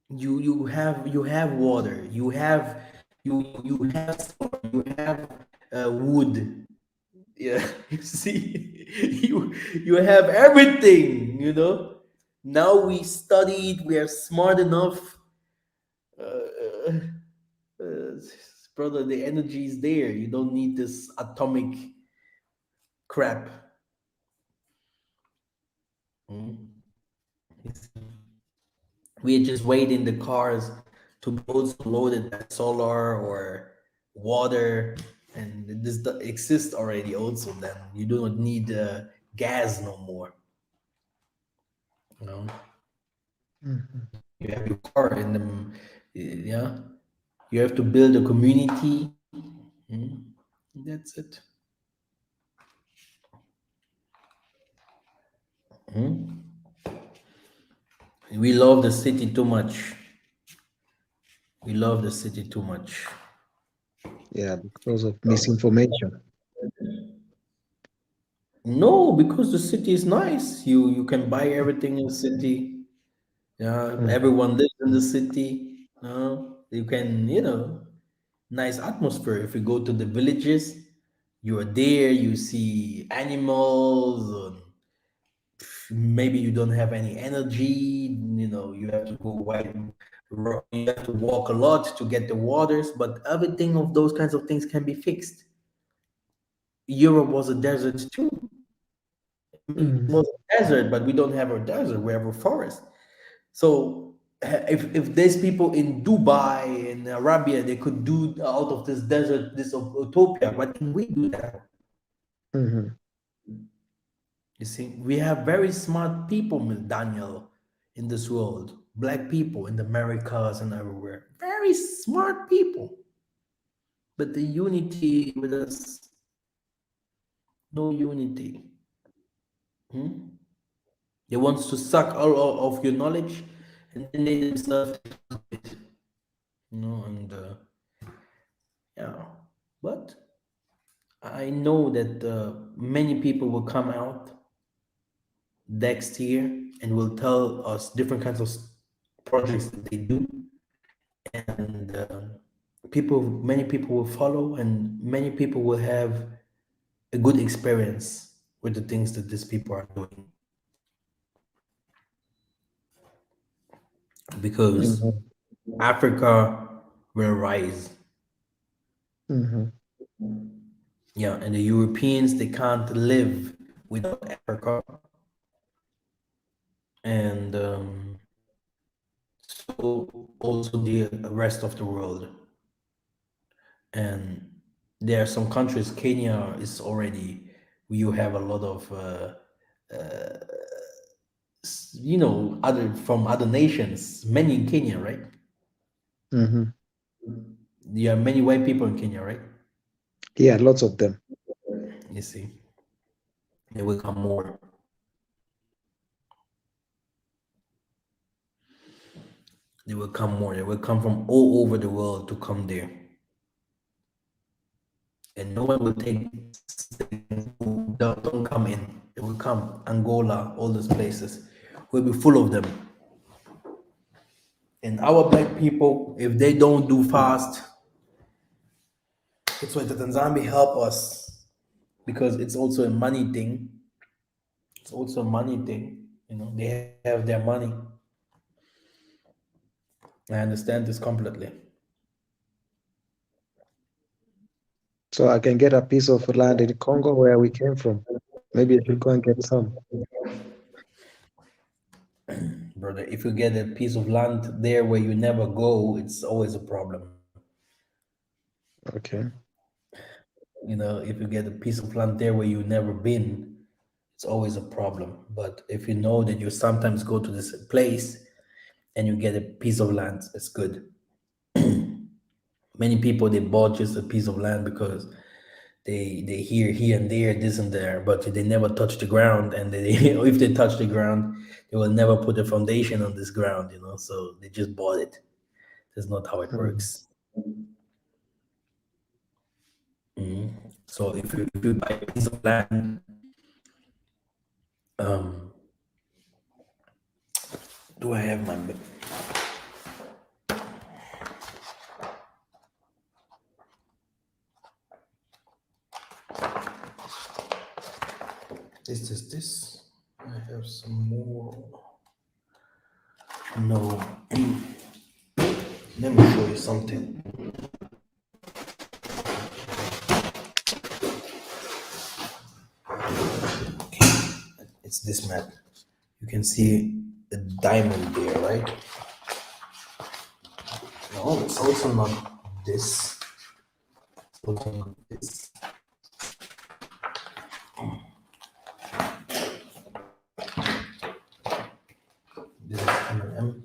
You have water. You have wood. Yeah, you see, you have everything. Now we studied. We are smart enough. Uh, uh, Brother, the energy is there. You don't need this atomic crap. Mm. We just wait in the cars to be also loaded by solar or water, and this exists already. Also, then you do not need gas no more. You know, Mhm. you have your car, and yeah, you have to build a community. Mm. That's it. Mm. We love the city too much. We love the city too much. Yeah, because of misinformation. No, because the city is nice. You can buy everything in the city. Yeah, Mhm. everyone lives in the city. You can, nice atmosphere. If you go to the villages, you are there. You see animals. Maybe you don't have any energy. You have to go wide. You have to walk a lot to get the waters. But everything of those kinds of things can be fixed. Europe was a desert too. It Mhm. was a desert, but we don't have a desert. We have a forest. So if there's people in Dubai and Arabia, they could do out of this desert this utopia. Why can we do that? Mhm. You see, we have very smart people, Daniel, in this world. Black people in the Americas and everywhere. Very smart people. But the unity with us, no unity. Hmm? They want to suck all of your knowledge, and then they themselves take it. And yeah. But I know that many people will come out next year and will tell us different kinds of projects that they do, and many people will follow, and many people will have a good experience with the things that these people are doing, because Mhm. Africa will rise. Mhm. Yeah, and the Europeans, they can't live without Africa, and so also the rest of the world. And there are some countries. Kenya is already, you have a lot of other from other nations, many in Kenya, right? Mhm. There are many white people in Kenya, right? Yeah, lots of them. You see, there will come more. They will come more. They will come from all over the world to come there, and no one will take who don't come in. They will come. Angola, all those places will be full of them. And our black people, if they don't do fast, it's why the Tanzania help us, because it's also a money thing. It's also a money thing. They have their money. I understand this completely. So I can get a piece of land in Congo where we came from. Maybe I should go and get some. brother. If you get a piece of land there where you never go, it's always a problem. Okay. If you get a piece of land there where you've never been, it's always a problem. But if you know that you sometimes go to this place and you get a piece of land, it's good. Many people they bought just a piece of land because they hear here and there, this and there, but they never touch the ground. And they if they touch the ground, they will never put a foundation on this ground. So they just bought it. That's not how it Mm. works. So if you buy a piece of land, um, do I have my? Is this? I have some more. No. Let me show you something. Okay. It's this map. You can see a diamond there, right? No, it's also not this. It's also not this. This is M.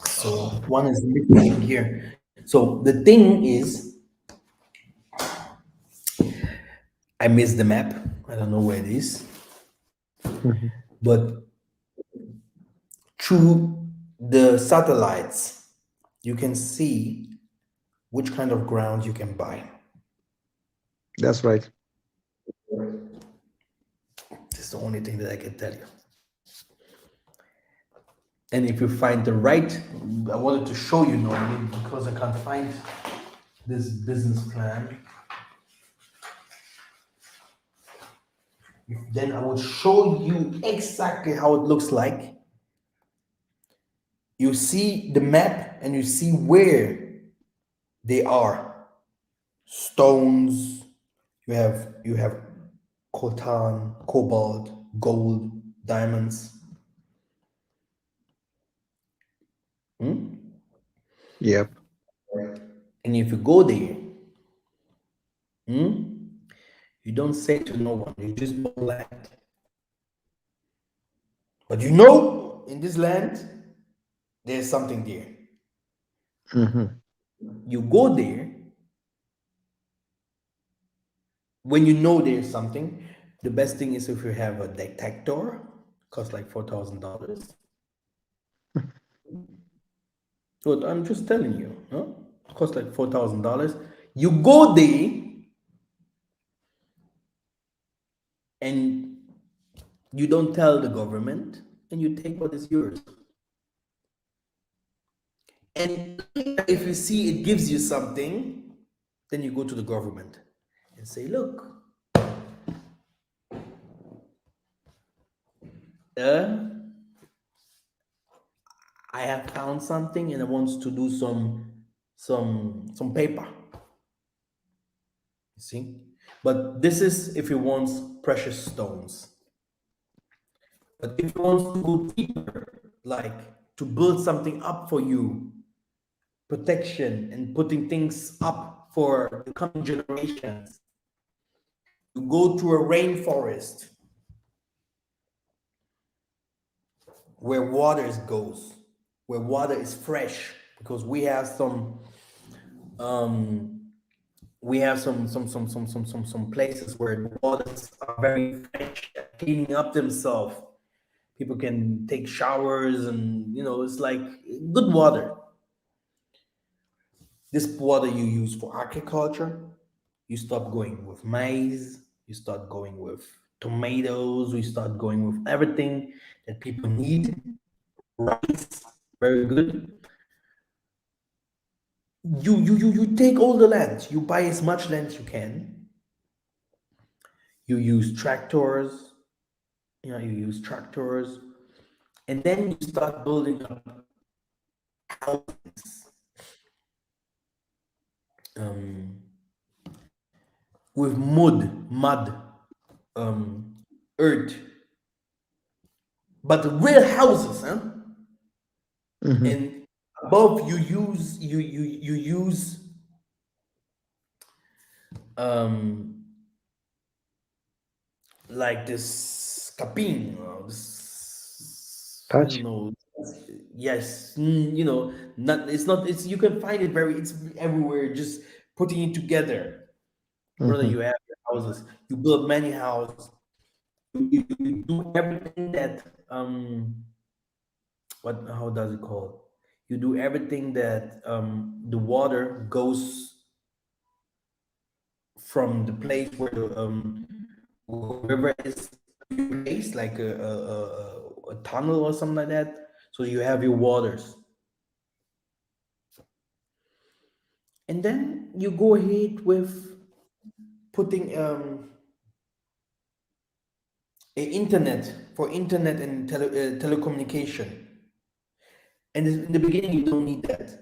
So one is missing here. So the thing is, I missed the map. I don't know where it is. Mhm. But through the satellites, you can see which kind of ground you can buy. That's right. This is the only thing that I can tell you. And if you find the right, I wanted to show you normally because I can't find this business plan. Then I will show you exactly how it looks like. You see the map and you see where they are. Stones, you have coltan, cobalt, gold, diamonds. Yep. And if you go there, you don't say to no one, you just buy land. But in this land, there's something there. Mhm. You go there when you know there's something. The best thing is if you have a detector, costs like $4,000. So I'm just telling you, huh? Costs like $4,000. You go there and you don't tell the government and you take what is yours. And if you see it gives you something, then you go to the government and say, look, I have found something and I want to do some paper. You see? But this is if you want precious stones. But if you want to go deeper, like to build something up for you, protection and putting things up for the coming generations, you go to a rainforest where water goes, where water is fresh, because we have some places where the waters are very fresh, cleaning up themselves. People can take showers and it's like good water. This water you use for agriculture. You stop going with maize, you start going with tomatoes, we start going with everything that people need. Rice, very good. You take all the land, you buy as much land as you can. You use tractors, and then you start building up houses um, with mud, earth, but the real houses, huh? Mm-hmm. And above you use um like this capin, this, I Touch. don't know. Yes, not it's not it's you can find it it's everywhere. Just putting it together, brother. Mm-hmm. You have your houses. You build many houses. You do everything that what how does it called? You do everything that the water goes from the place where the river is placed, like a tunnel or something like that. So you have your waters, and then you go ahead with putting internet for internet and telecommunication. And in the beginning, you don't need that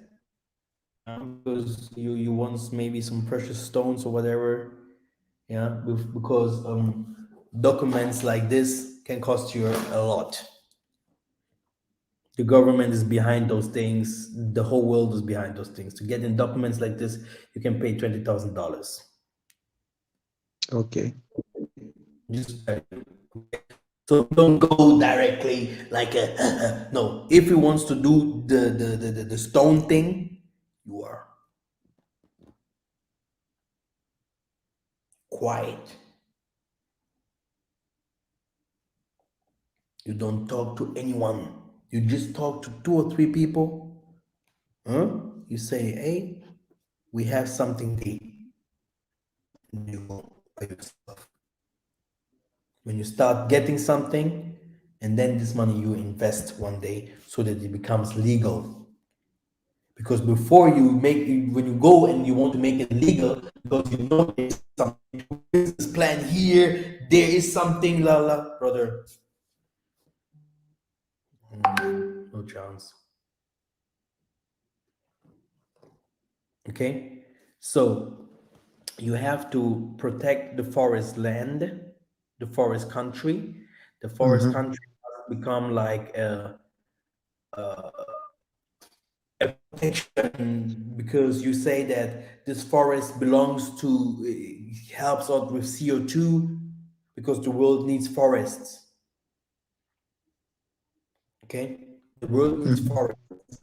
because you want maybe some precious stones or whatever. Yeah, because documents like this can cost you a lot. The government is behind those things. The whole world is behind those things. To get in documents like this, you can pay $20,000. Okay. Just so don't go directly like a no. If he wants to do the stone thing, you are quiet. You don't talk to anyone. You just talk to two or three people. Huh? You say, hey, we have something there. And you go by yourself. When you start getting something, and then this money you invest one day so that it becomes legal. Because before you when you go and you want to make it legal, because you know there's some business plan here, there is something, la la, brother. No chance. Okay, so you have to protect the forest land, the forest country. The forest Mm-hmm. country must become like a protection because you say that this forest belongs to helps out with CO2 because the world needs forests. Okay, the world needs Mm-hmm. forests,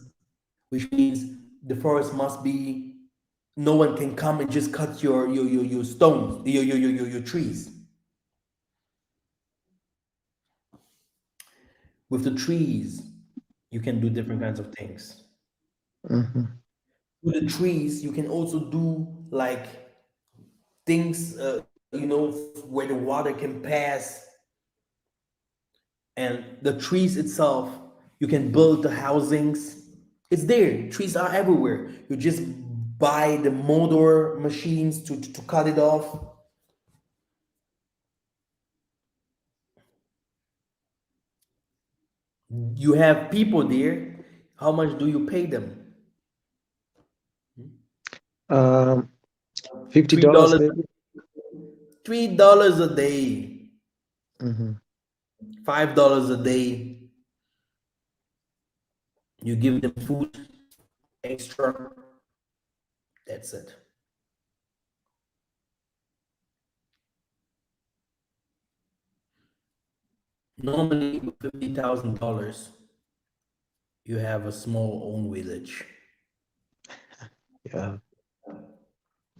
which means the forest must be. No one can come and just cut your stones, your trees. With the trees, you can do different kinds of things. Mm-hmm. With the trees, you can also do like things, where the water can pass, and the trees itself, you can build the housings. It's there. Trees are everywhere. You just buy the motor machines to cut it off. You have people there. How much do you pay them? Um, fifty Three dollars dollars. maybe. $3 a day. Mm-hmm. $5 a day. You give them food extra. That's it. Normally, with $50,000, you have a small own village. Yeah.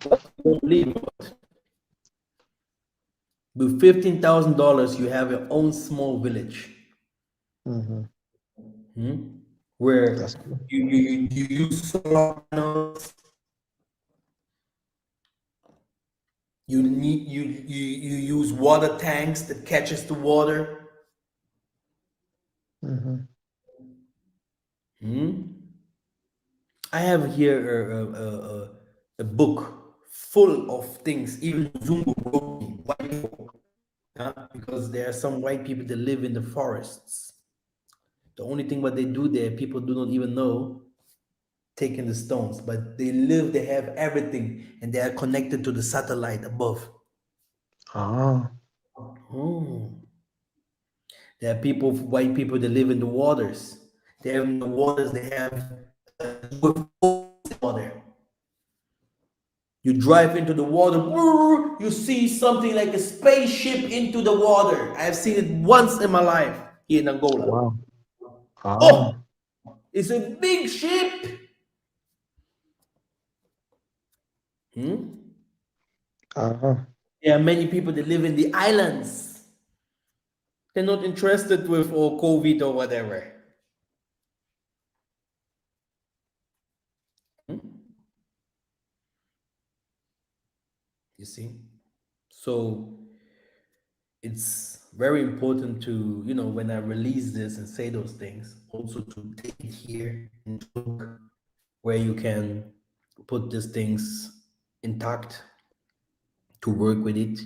You won't believe it. With $15,000, you have your own small village. Mm-hmm. That's Where cool. you use solar panels, you use water tanks that catches the water. Mm-hmm. I have here a book full of things. Even Zungu wrote me, white people, because there are some white people that live in the forests. The only thing what they do there, people do not even know, taking the stones, but they have everything, and they are connected to the satellite above. Ah. Oh. There are people, white people that live in the waters. They have in the waters. They have water. You drive into the water, you see something like a spaceship into the water. I've seen it once in my life here in Angola. Wow. Oh, it's a big ship. Uh-huh. There are many people that live in the islands. They're not interested with all COVID or whatever. You see? So it's very important to, when I release this and say those things, also to take it here and look where you can put these things intact, to work with it.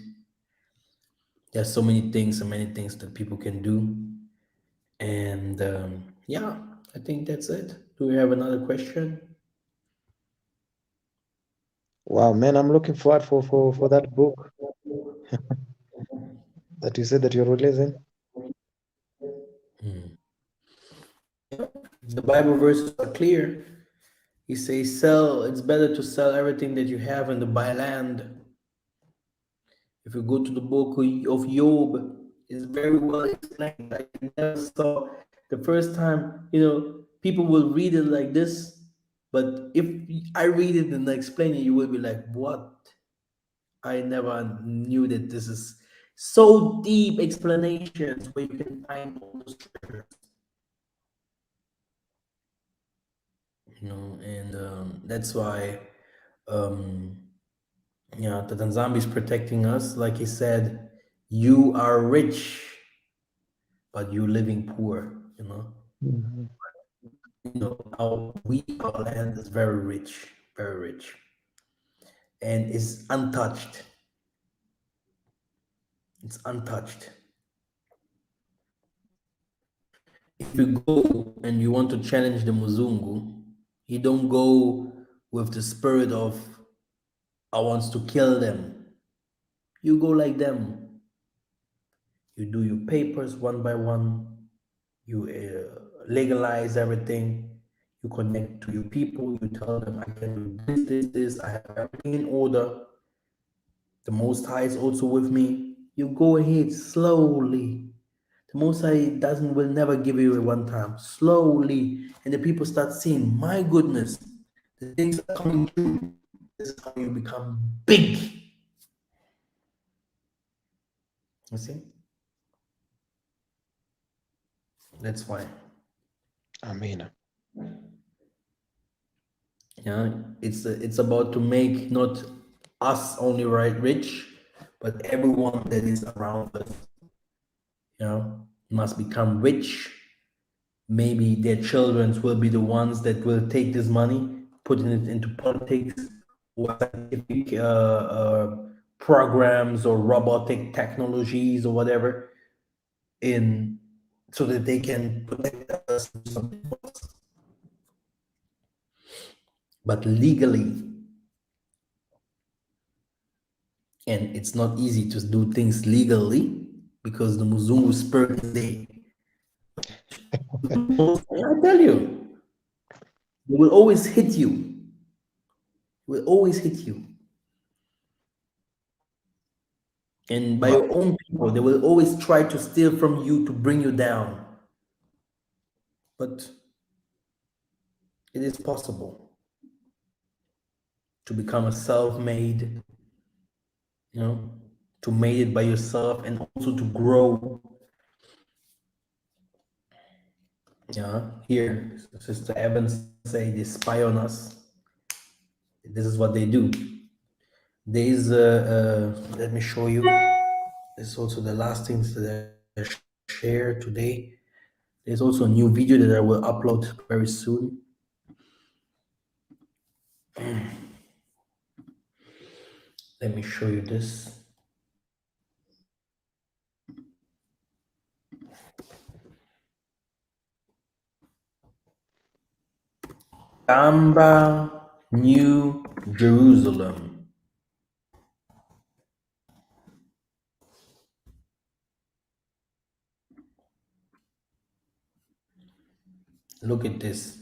There's so many things and many things that people can do. And yeah, I think that's it. Do we have another question? Wow, man, I'm looking forward for that book that you said that you're releasing. The Bible verses are clear. He says, it's better to sell everything that you have and to buy land. If you go to the book of Job, it's very well explained. I never saw the first time, people will read it like this, but if I read it and I explain it, you will be like, what? I never knew that this is so deep explanations where you can find all those treasures. And that's why the Tanzania is protecting us. Like he said, you are rich, but you're living poor. Mhm. Our land is very rich, and is untouched. It's untouched. If you go and you want to challenge the Muzungu, you don't go with the spirit of I want to kill them. You go like them. You do your papers one by one. You legalize everything. You connect to your people. You tell them, I can do this. I have everything in order. The Most High is also with me. You go ahead slowly. The Most High will never give you a one time. Slowly. And the people start seeing, my goodness, the things are coming true. This is how you become big. You see? That's why. Amen. Yeah, it's about to make not us only rich, but everyone that is around us. Must become rich. Maybe their children will be the ones that will take this money, putting it into politics or scientific programs or robotic technologies or whatever, in so that they can protect us from something else. But legally, and it's not easy to do things legally because the Muzungu spirit is there. I tell you, they will always hit you. Will always hit you. And by your own people, they will always try to steal from you to bring you down. But it is possible to become a self-made, to make it by yourself and also to grow. Yeah, here, Sister Evans say they spy on us. This is what they do. There is let me show you. This is also the last things that I share today. There's also a new video that I will upload very soon. Let me show you this. Tamba, New Jerusalem. Look at this.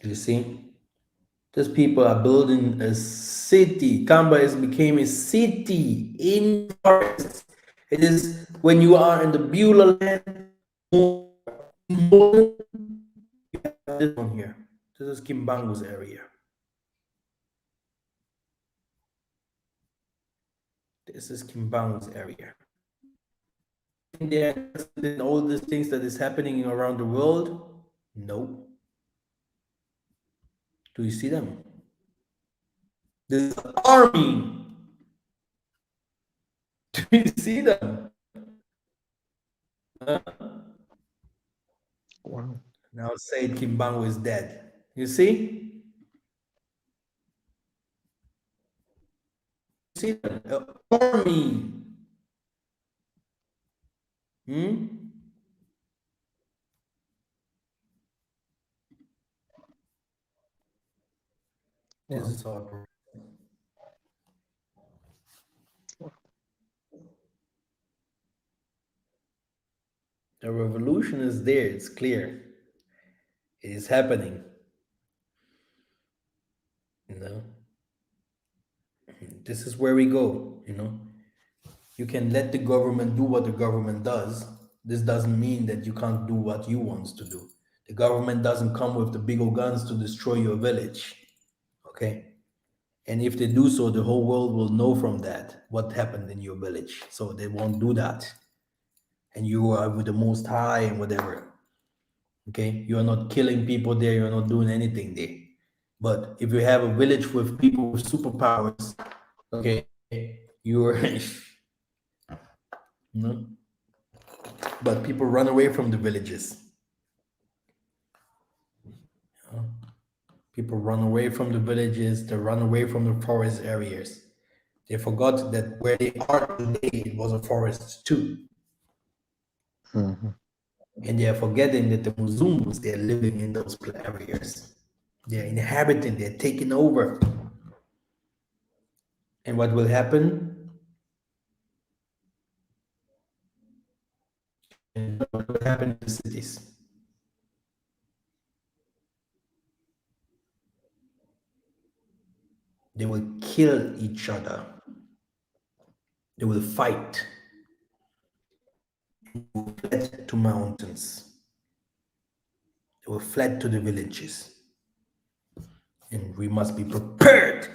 You see? These people are building a city. Kamba has became a city in forests. It is when you are in the Beulah land, this one here. This is Kimbangu's area. This is Kimbangu's area. They're interested in all these things that is happening around the world? No. Do you see them? This is an army. Do you see them? Wow. Now say Kimbangu is dead. You see? See them? An army. Hmm? This Wow. is how the revolution is there. It's clear. It is happening. You know? This is where we go, you know? You can let the government do what the government does. This doesn't mean that you can't do what you want to do. The government doesn't come with the big old guns to destroy your village. Okay? And if they do so, the whole world will know from that what happened in your village. So they won't do that. And you are with the most high and whatever. Okay? You are not killing people there, you're not doing anything there. But if you have a village with people with superpowers, okay, you're no. But people run away from the villages. People run away from the villages, they run away from the forest areas. They forgot that where they are today, it was a forest too. Mhm. And they are forgetting that the Muslims, they're living in those areas. They're inhabiting, they're taking over. And what will happen? And what will happen in the cities? They will kill each other. They will fight. They will fled to mountains. They will fled to the villages. And we must be prepared.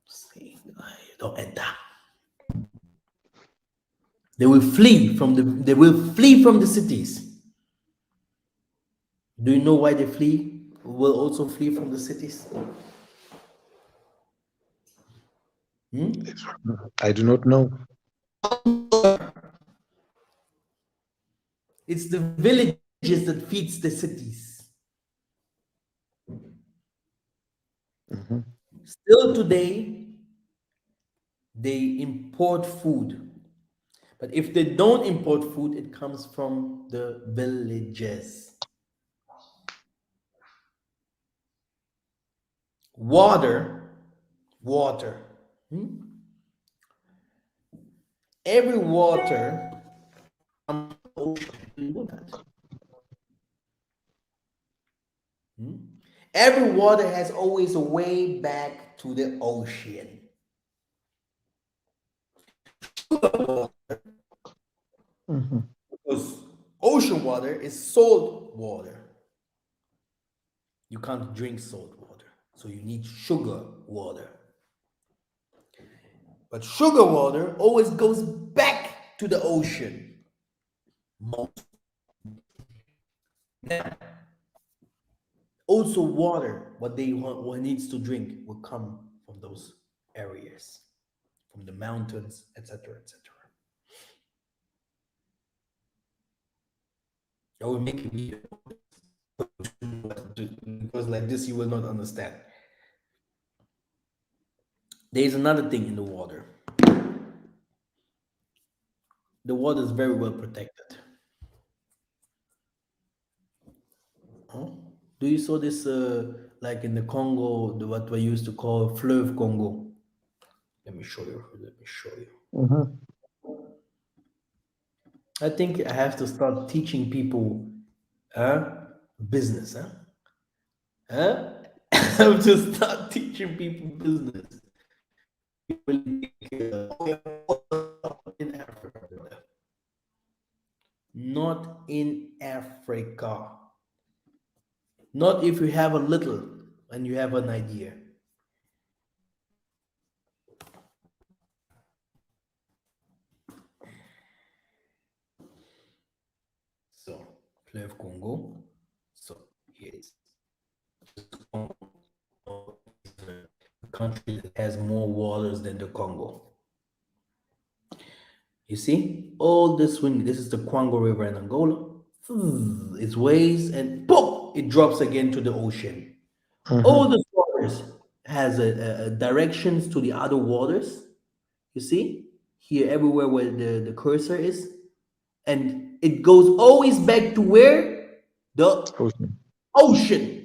See, don't enter. They will flee from the cities. Do you know why they flee? Will also flee from the cities? I do not know. It's the villages that feeds the cities. Mhm. Still today, they import food. But if they don't import food, it comes from the villages. Water. Every water comes from the ocean. You know that. Every water has always a way back to the ocean. Mhm. Because ocean water is salt water. You can't drink salt water, so you need sugar water. But sugar water always goes back to the ocean. Now, also water, what needs to drink will come from those areas, from the mountains, etc., etc. I will make a video because like this you will not understand. There is another thing in the water. The water is very well protected. Huh? Do you saw this like in the Congo, what we used to call fleuve Congo? Let me show you. Mhm. I think I have to start teaching people business, huh? Huh? I have to start teaching people business. Really think, in Africa, brother. Not in Africa. Not if you have a little and you have an idea. So, Fleuve Congo. So, here it is. Congo is a country that has more waters than the Congo. You see, all this swing, this is the Kongo River in Angola. It waves and boom, it drops again to the ocean. All the waters has a directions to the other waters. You see, here everywhere where the cursor is, and it goes always back to where the Ocean. ocean.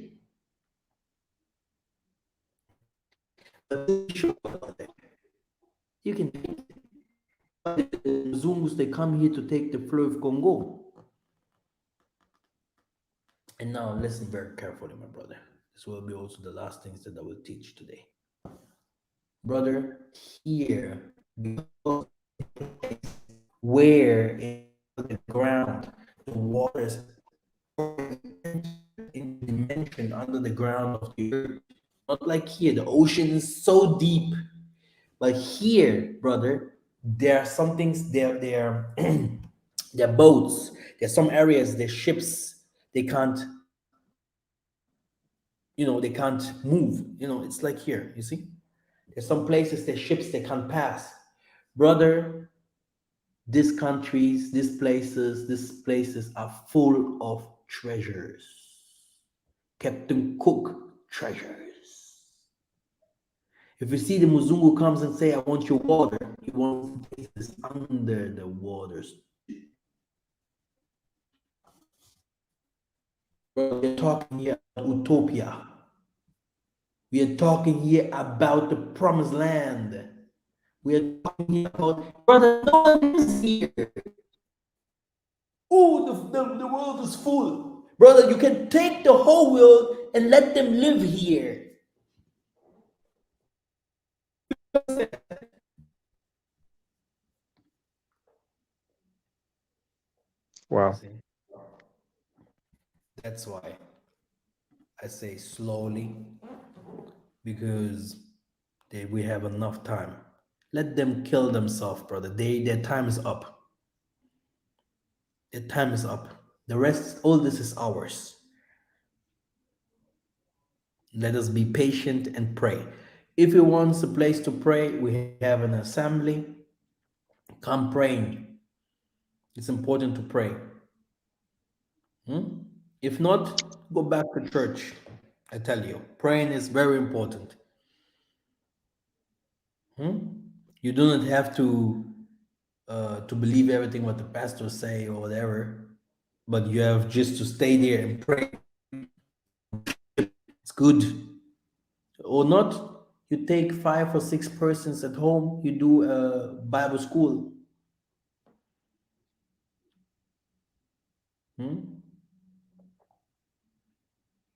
But you can the Zungus they come here to take the Fleuve Congo. And now listen very carefully, my brother. This will be also the last things that I will teach today. Brother, here, where in the ground the waters in dimension under the ground of the earth. Not like here, the ocean is so deep. But here, brother, there are some things there there are boats. There's some areas, there's ships, they can't they can't move. It's like here, you see? There's some places, there's ships they can't pass. Brother, these countries, these places are full of treasures. Captain Cook treasures. If you see the Muzungu comes and say, I want your water, he wants places under the waters. We're talking here about utopia. We are talking here about the promised land. We are talking here about, brother, no one is here. Oh, the world is full. Brother, you can take the whole world and let them live here. Wow. That's why I say slowly, because we have enough time. Let them kill themselves, brother. Their time is up. Their time is up. The rest, all this is ours. Let us be patient and pray. If you want a place to pray, we have an assembly. Come praying. It's important to pray. If not, go back to church. I tell you, praying is very important. You do not have to believe everything what the pastors say or whatever, but you have just to stay there and pray. It's good. Or not, you take 5 or 6 persons at home, you do a Bible school.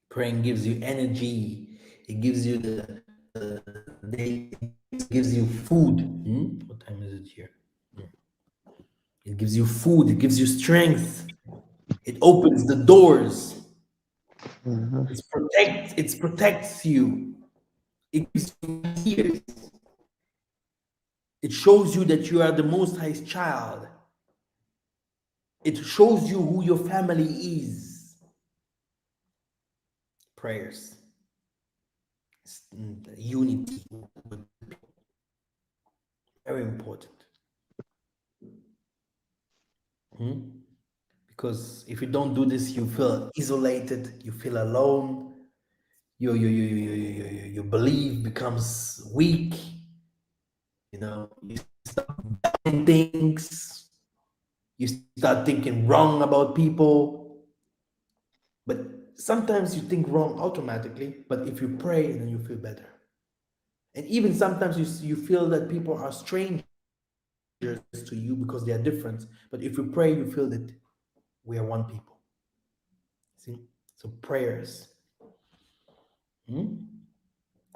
Praying gives you energy. It gives you it gives you food. What time is it here? It gives you food. It gives you strength. It opens the doors. It protects you. It gives you tears. It shows you that you are the Most High's child. It shows you who your family is. Prayers. Unity. Very important. Because if you don't do this, you feel isolated, you feel alone, your belief becomes weak, you start doubting things, you start thinking wrong about people. But sometimes you think wrong automatically, but if you pray, then you feel better. And even sometimes you feel that people are strange to you because they are different. But if you pray, you feel that we are one people. See? So prayers.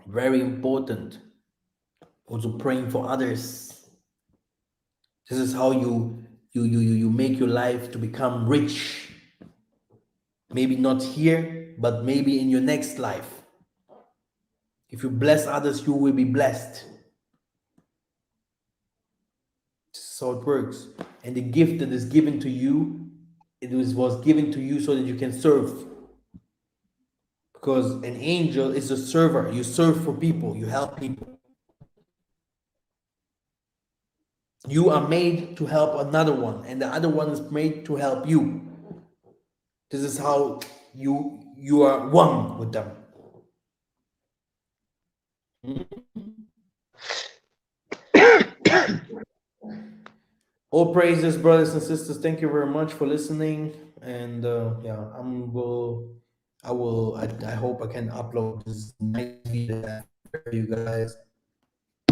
Very important. Also praying for others. This is how you make your life to become rich. Maybe not here, but maybe in your next life. If you bless others, you will be blessed. This is how it works. And the gift that is given to you, was given to you so that you can serve. Because an angel is a server. You serve for people, you help people. You are made to help another one, and the other one is made to help you. This is how you are one with them. All praises, brothers and sisters. Thank you very much for listening. And yeah, I hope I can upload this nice video for you guys.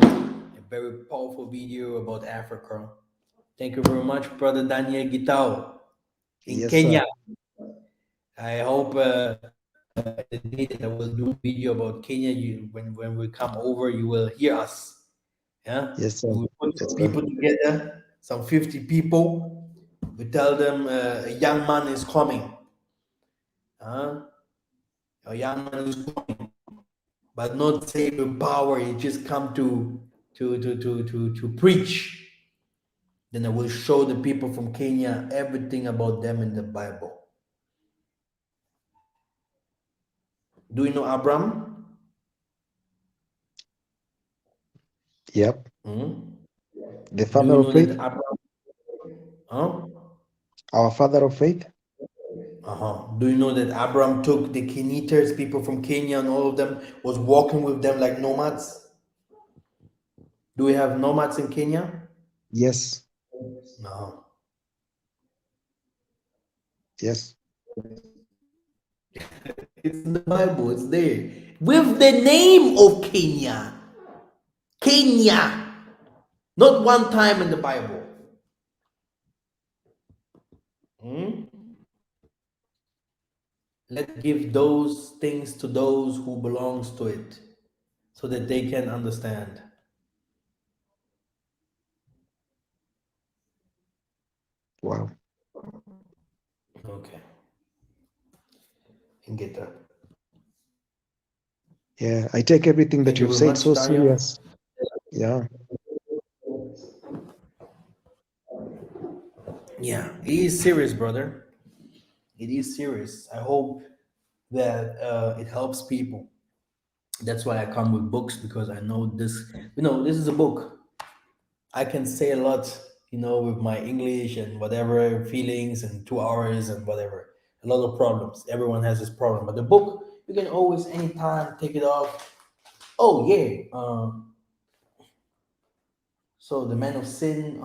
A very powerful video about Africa. Thank you very much, brother Daniel Gitao in Yes, Kenya. sir. I hope the day that I will do a video about Kenya, when we come over, you will hear us. Yeah, Yes, sir. we will put Yes, some sir. people together, some 50 people. We tell them a young man is coming. A young man is coming, but not say with power. He just come to preach. Then I will show the people from Kenya everything about them in the Bible. Do you know Abraham? Yep. The Do father you of know that faith, Abraham? Huh? our father of faith. Do you know that Abraham took the Keniters, people from Kenya, and all of them was walking with them like nomads? Do we have nomads in Kenya? Yes. No. Yes. It's in the Bible, it's there. With the name of Kenya. Kenya. Not one time in the Bible. Let's give those things to those who belongs to it, so that they can understand. Wow. Okay. And get that. Yeah, I take everything that Thank you you've very said much, so Daniel. serious. Yeah. Yeah, it is serious, brother. It is serious. I hope that it helps people. That's why I come with books, because I know this. This is a book. I can say a lot, with my English and whatever feelings and 2 hours and whatever. A lot of problems. Everyone has this problem, but the book you can always, anytime, take it off. Oh yeah. So the man of sin.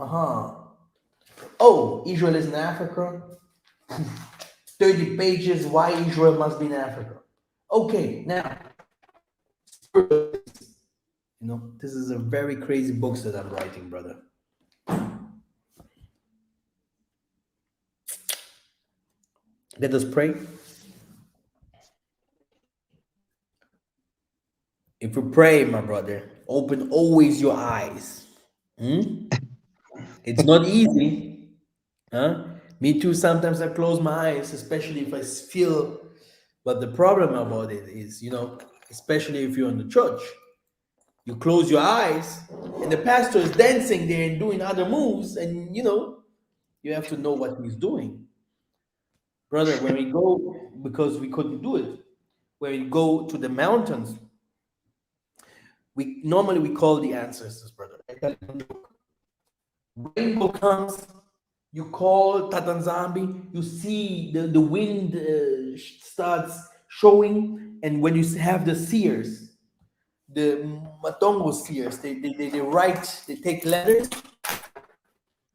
Oh, Israel is in Africa. 30 pages. Why Israel must be in Africa? Okay, now. This is a very crazy book that I'm writing, brother. Let us pray. If you pray, my brother, open always your eyes. It's not easy. Me too, sometimes I close my eyes, especially if I feel. But the problem about it is, especially if you're in the church, you close your eyes and the pastor is dancing there and doing other moves, and you have to know what he's doing. Brother, when we go, because we couldn't do it, when we go to the mountains, we call the ancestors, brother. Rainbow comes, you call Tatanzambi, you see the wind starts showing, and when you have the seers, the Matongo seers, they write, they take letters,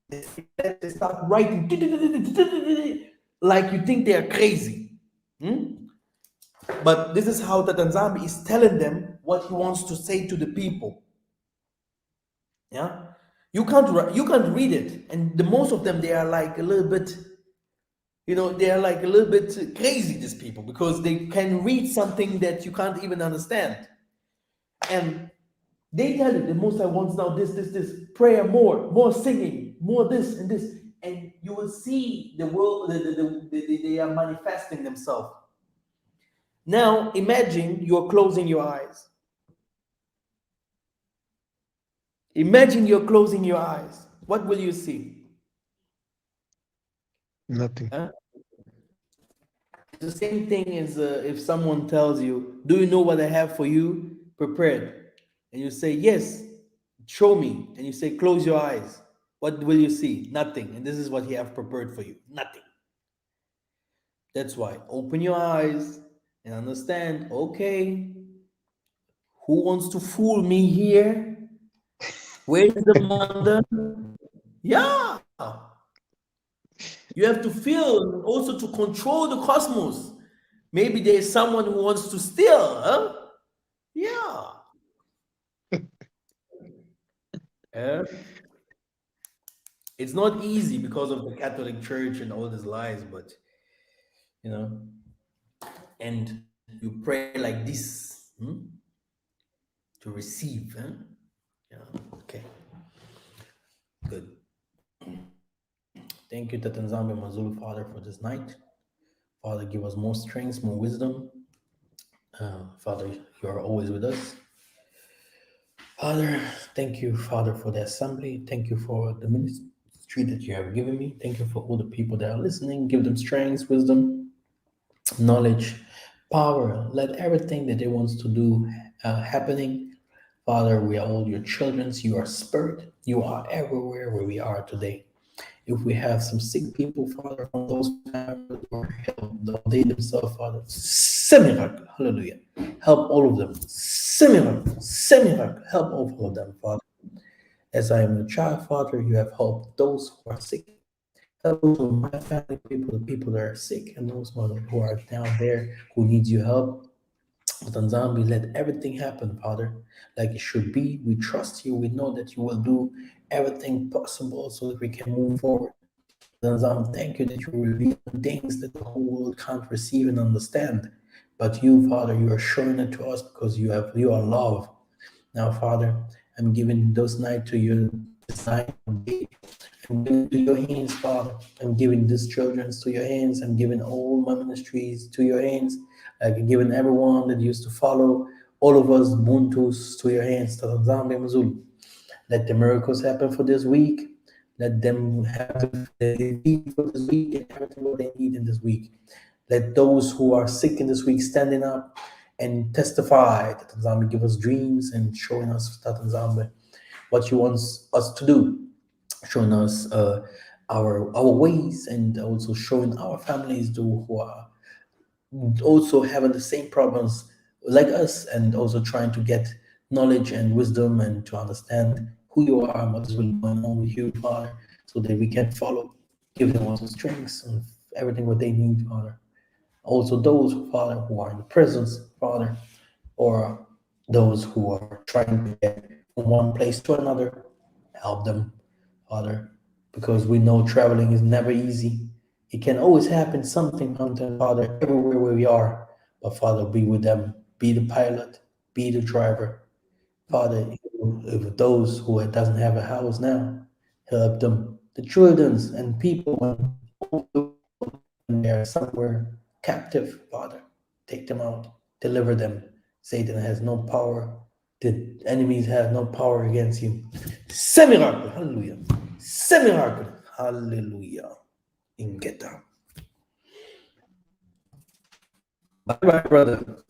they start writing like you think they are crazy. But this is how Tatanzambi is telling them what he wants to say to the people. Yeah, You can't read it, and the most of them, they are like a little bit, they are like a little bit crazy, these people, because they can read something that you can't even understand. And they tell you the Most High wants now this, prayer, more singing, more this and this, and you will see the world, they are manifesting themselves. Now imagine you're closing your eyes. Imagine you're closing your eyes. What will you see? Nothing. Huh? The same thing as if someone tells you, do you know what I have for you prepared? And you say, yes, show me. And you say, close your eyes. What will you see? Nothing. And this is what he have prepared for you. Nothing. That's why open your eyes and understand, okay, who wants to fool me here? Where's the mother? Yeah. You have to feel and also to control the cosmos. Maybe there's someone who wants to steal, huh? Yeah. Yeah. It's not easy because of the Catholic Church and all these lies, but and you pray like this to receive. Huh? Yeah. Okay. Good. Thank you, Tatanzambe Mazulu, Father, for this night. Father, give us more strength, more wisdom. Father, you are always with us. Father, thank you, Father, for the assembly. Thank you for the ministry that you have given me. Thank you for all the people that are listening. Give them strength, wisdom, knowledge, power. Let everything that they want to do happening. Father, we are all your children. You are spirit. You are everywhere where we are today. If we have some sick people, Father, from those families or help they themselves, Father, semi-miracle, hallelujah. Help all of them. Semi-miracle, help all of them, Father. As I am a child, Father, you have helped those who are sick. Help also my family people, the people that are sick, and those who are down there who need your help. Tanzambi, let everything happen, Father, like it should be. We trust you. We know that you will do everything possible so that we can move forward. Tanzam, thank you that you reveal things that the whole world can't receive and understand. But you, Father, you are showing it to us because you are love. Now, Father, I'm giving those nights to you this night. I'm giving to your hands, Father. I'm giving these children to your hands. I'm giving all my ministries to your hands. I'm giving everyone that used to follow, all of us, Buntus, to your hands. Let the miracles happen for this week. Let them have the need for this week and everything what they need in this week. Let those who are sick in this week standing up and testify that Tanzania give us dreams and showing us Tanzania what you want us to do, showing us our ways, and also showing our families who are also having the same problems like us, and also trying to get knowledge and wisdom and to understand who you are and what is really going on with you, Father, so that we can follow. Give them also strengths and everything what they need, Father. Also those, Father, who are in the prisons, Father, or those who are trying to get from one place to another, help them, Father, because we know traveling is never easy. It can always happen something, Father, everywhere where we are. But Father, be with them, be the pilot, be the driver. Father, if those who doesn't have a house now, help them. The children and people when they are somewhere captive, Father, take them out, deliver them. Satan has no power. The enemies have no power against you. Miracle, hallelujah. Miracle, hallelujah. In Geta. Bye bye, brother.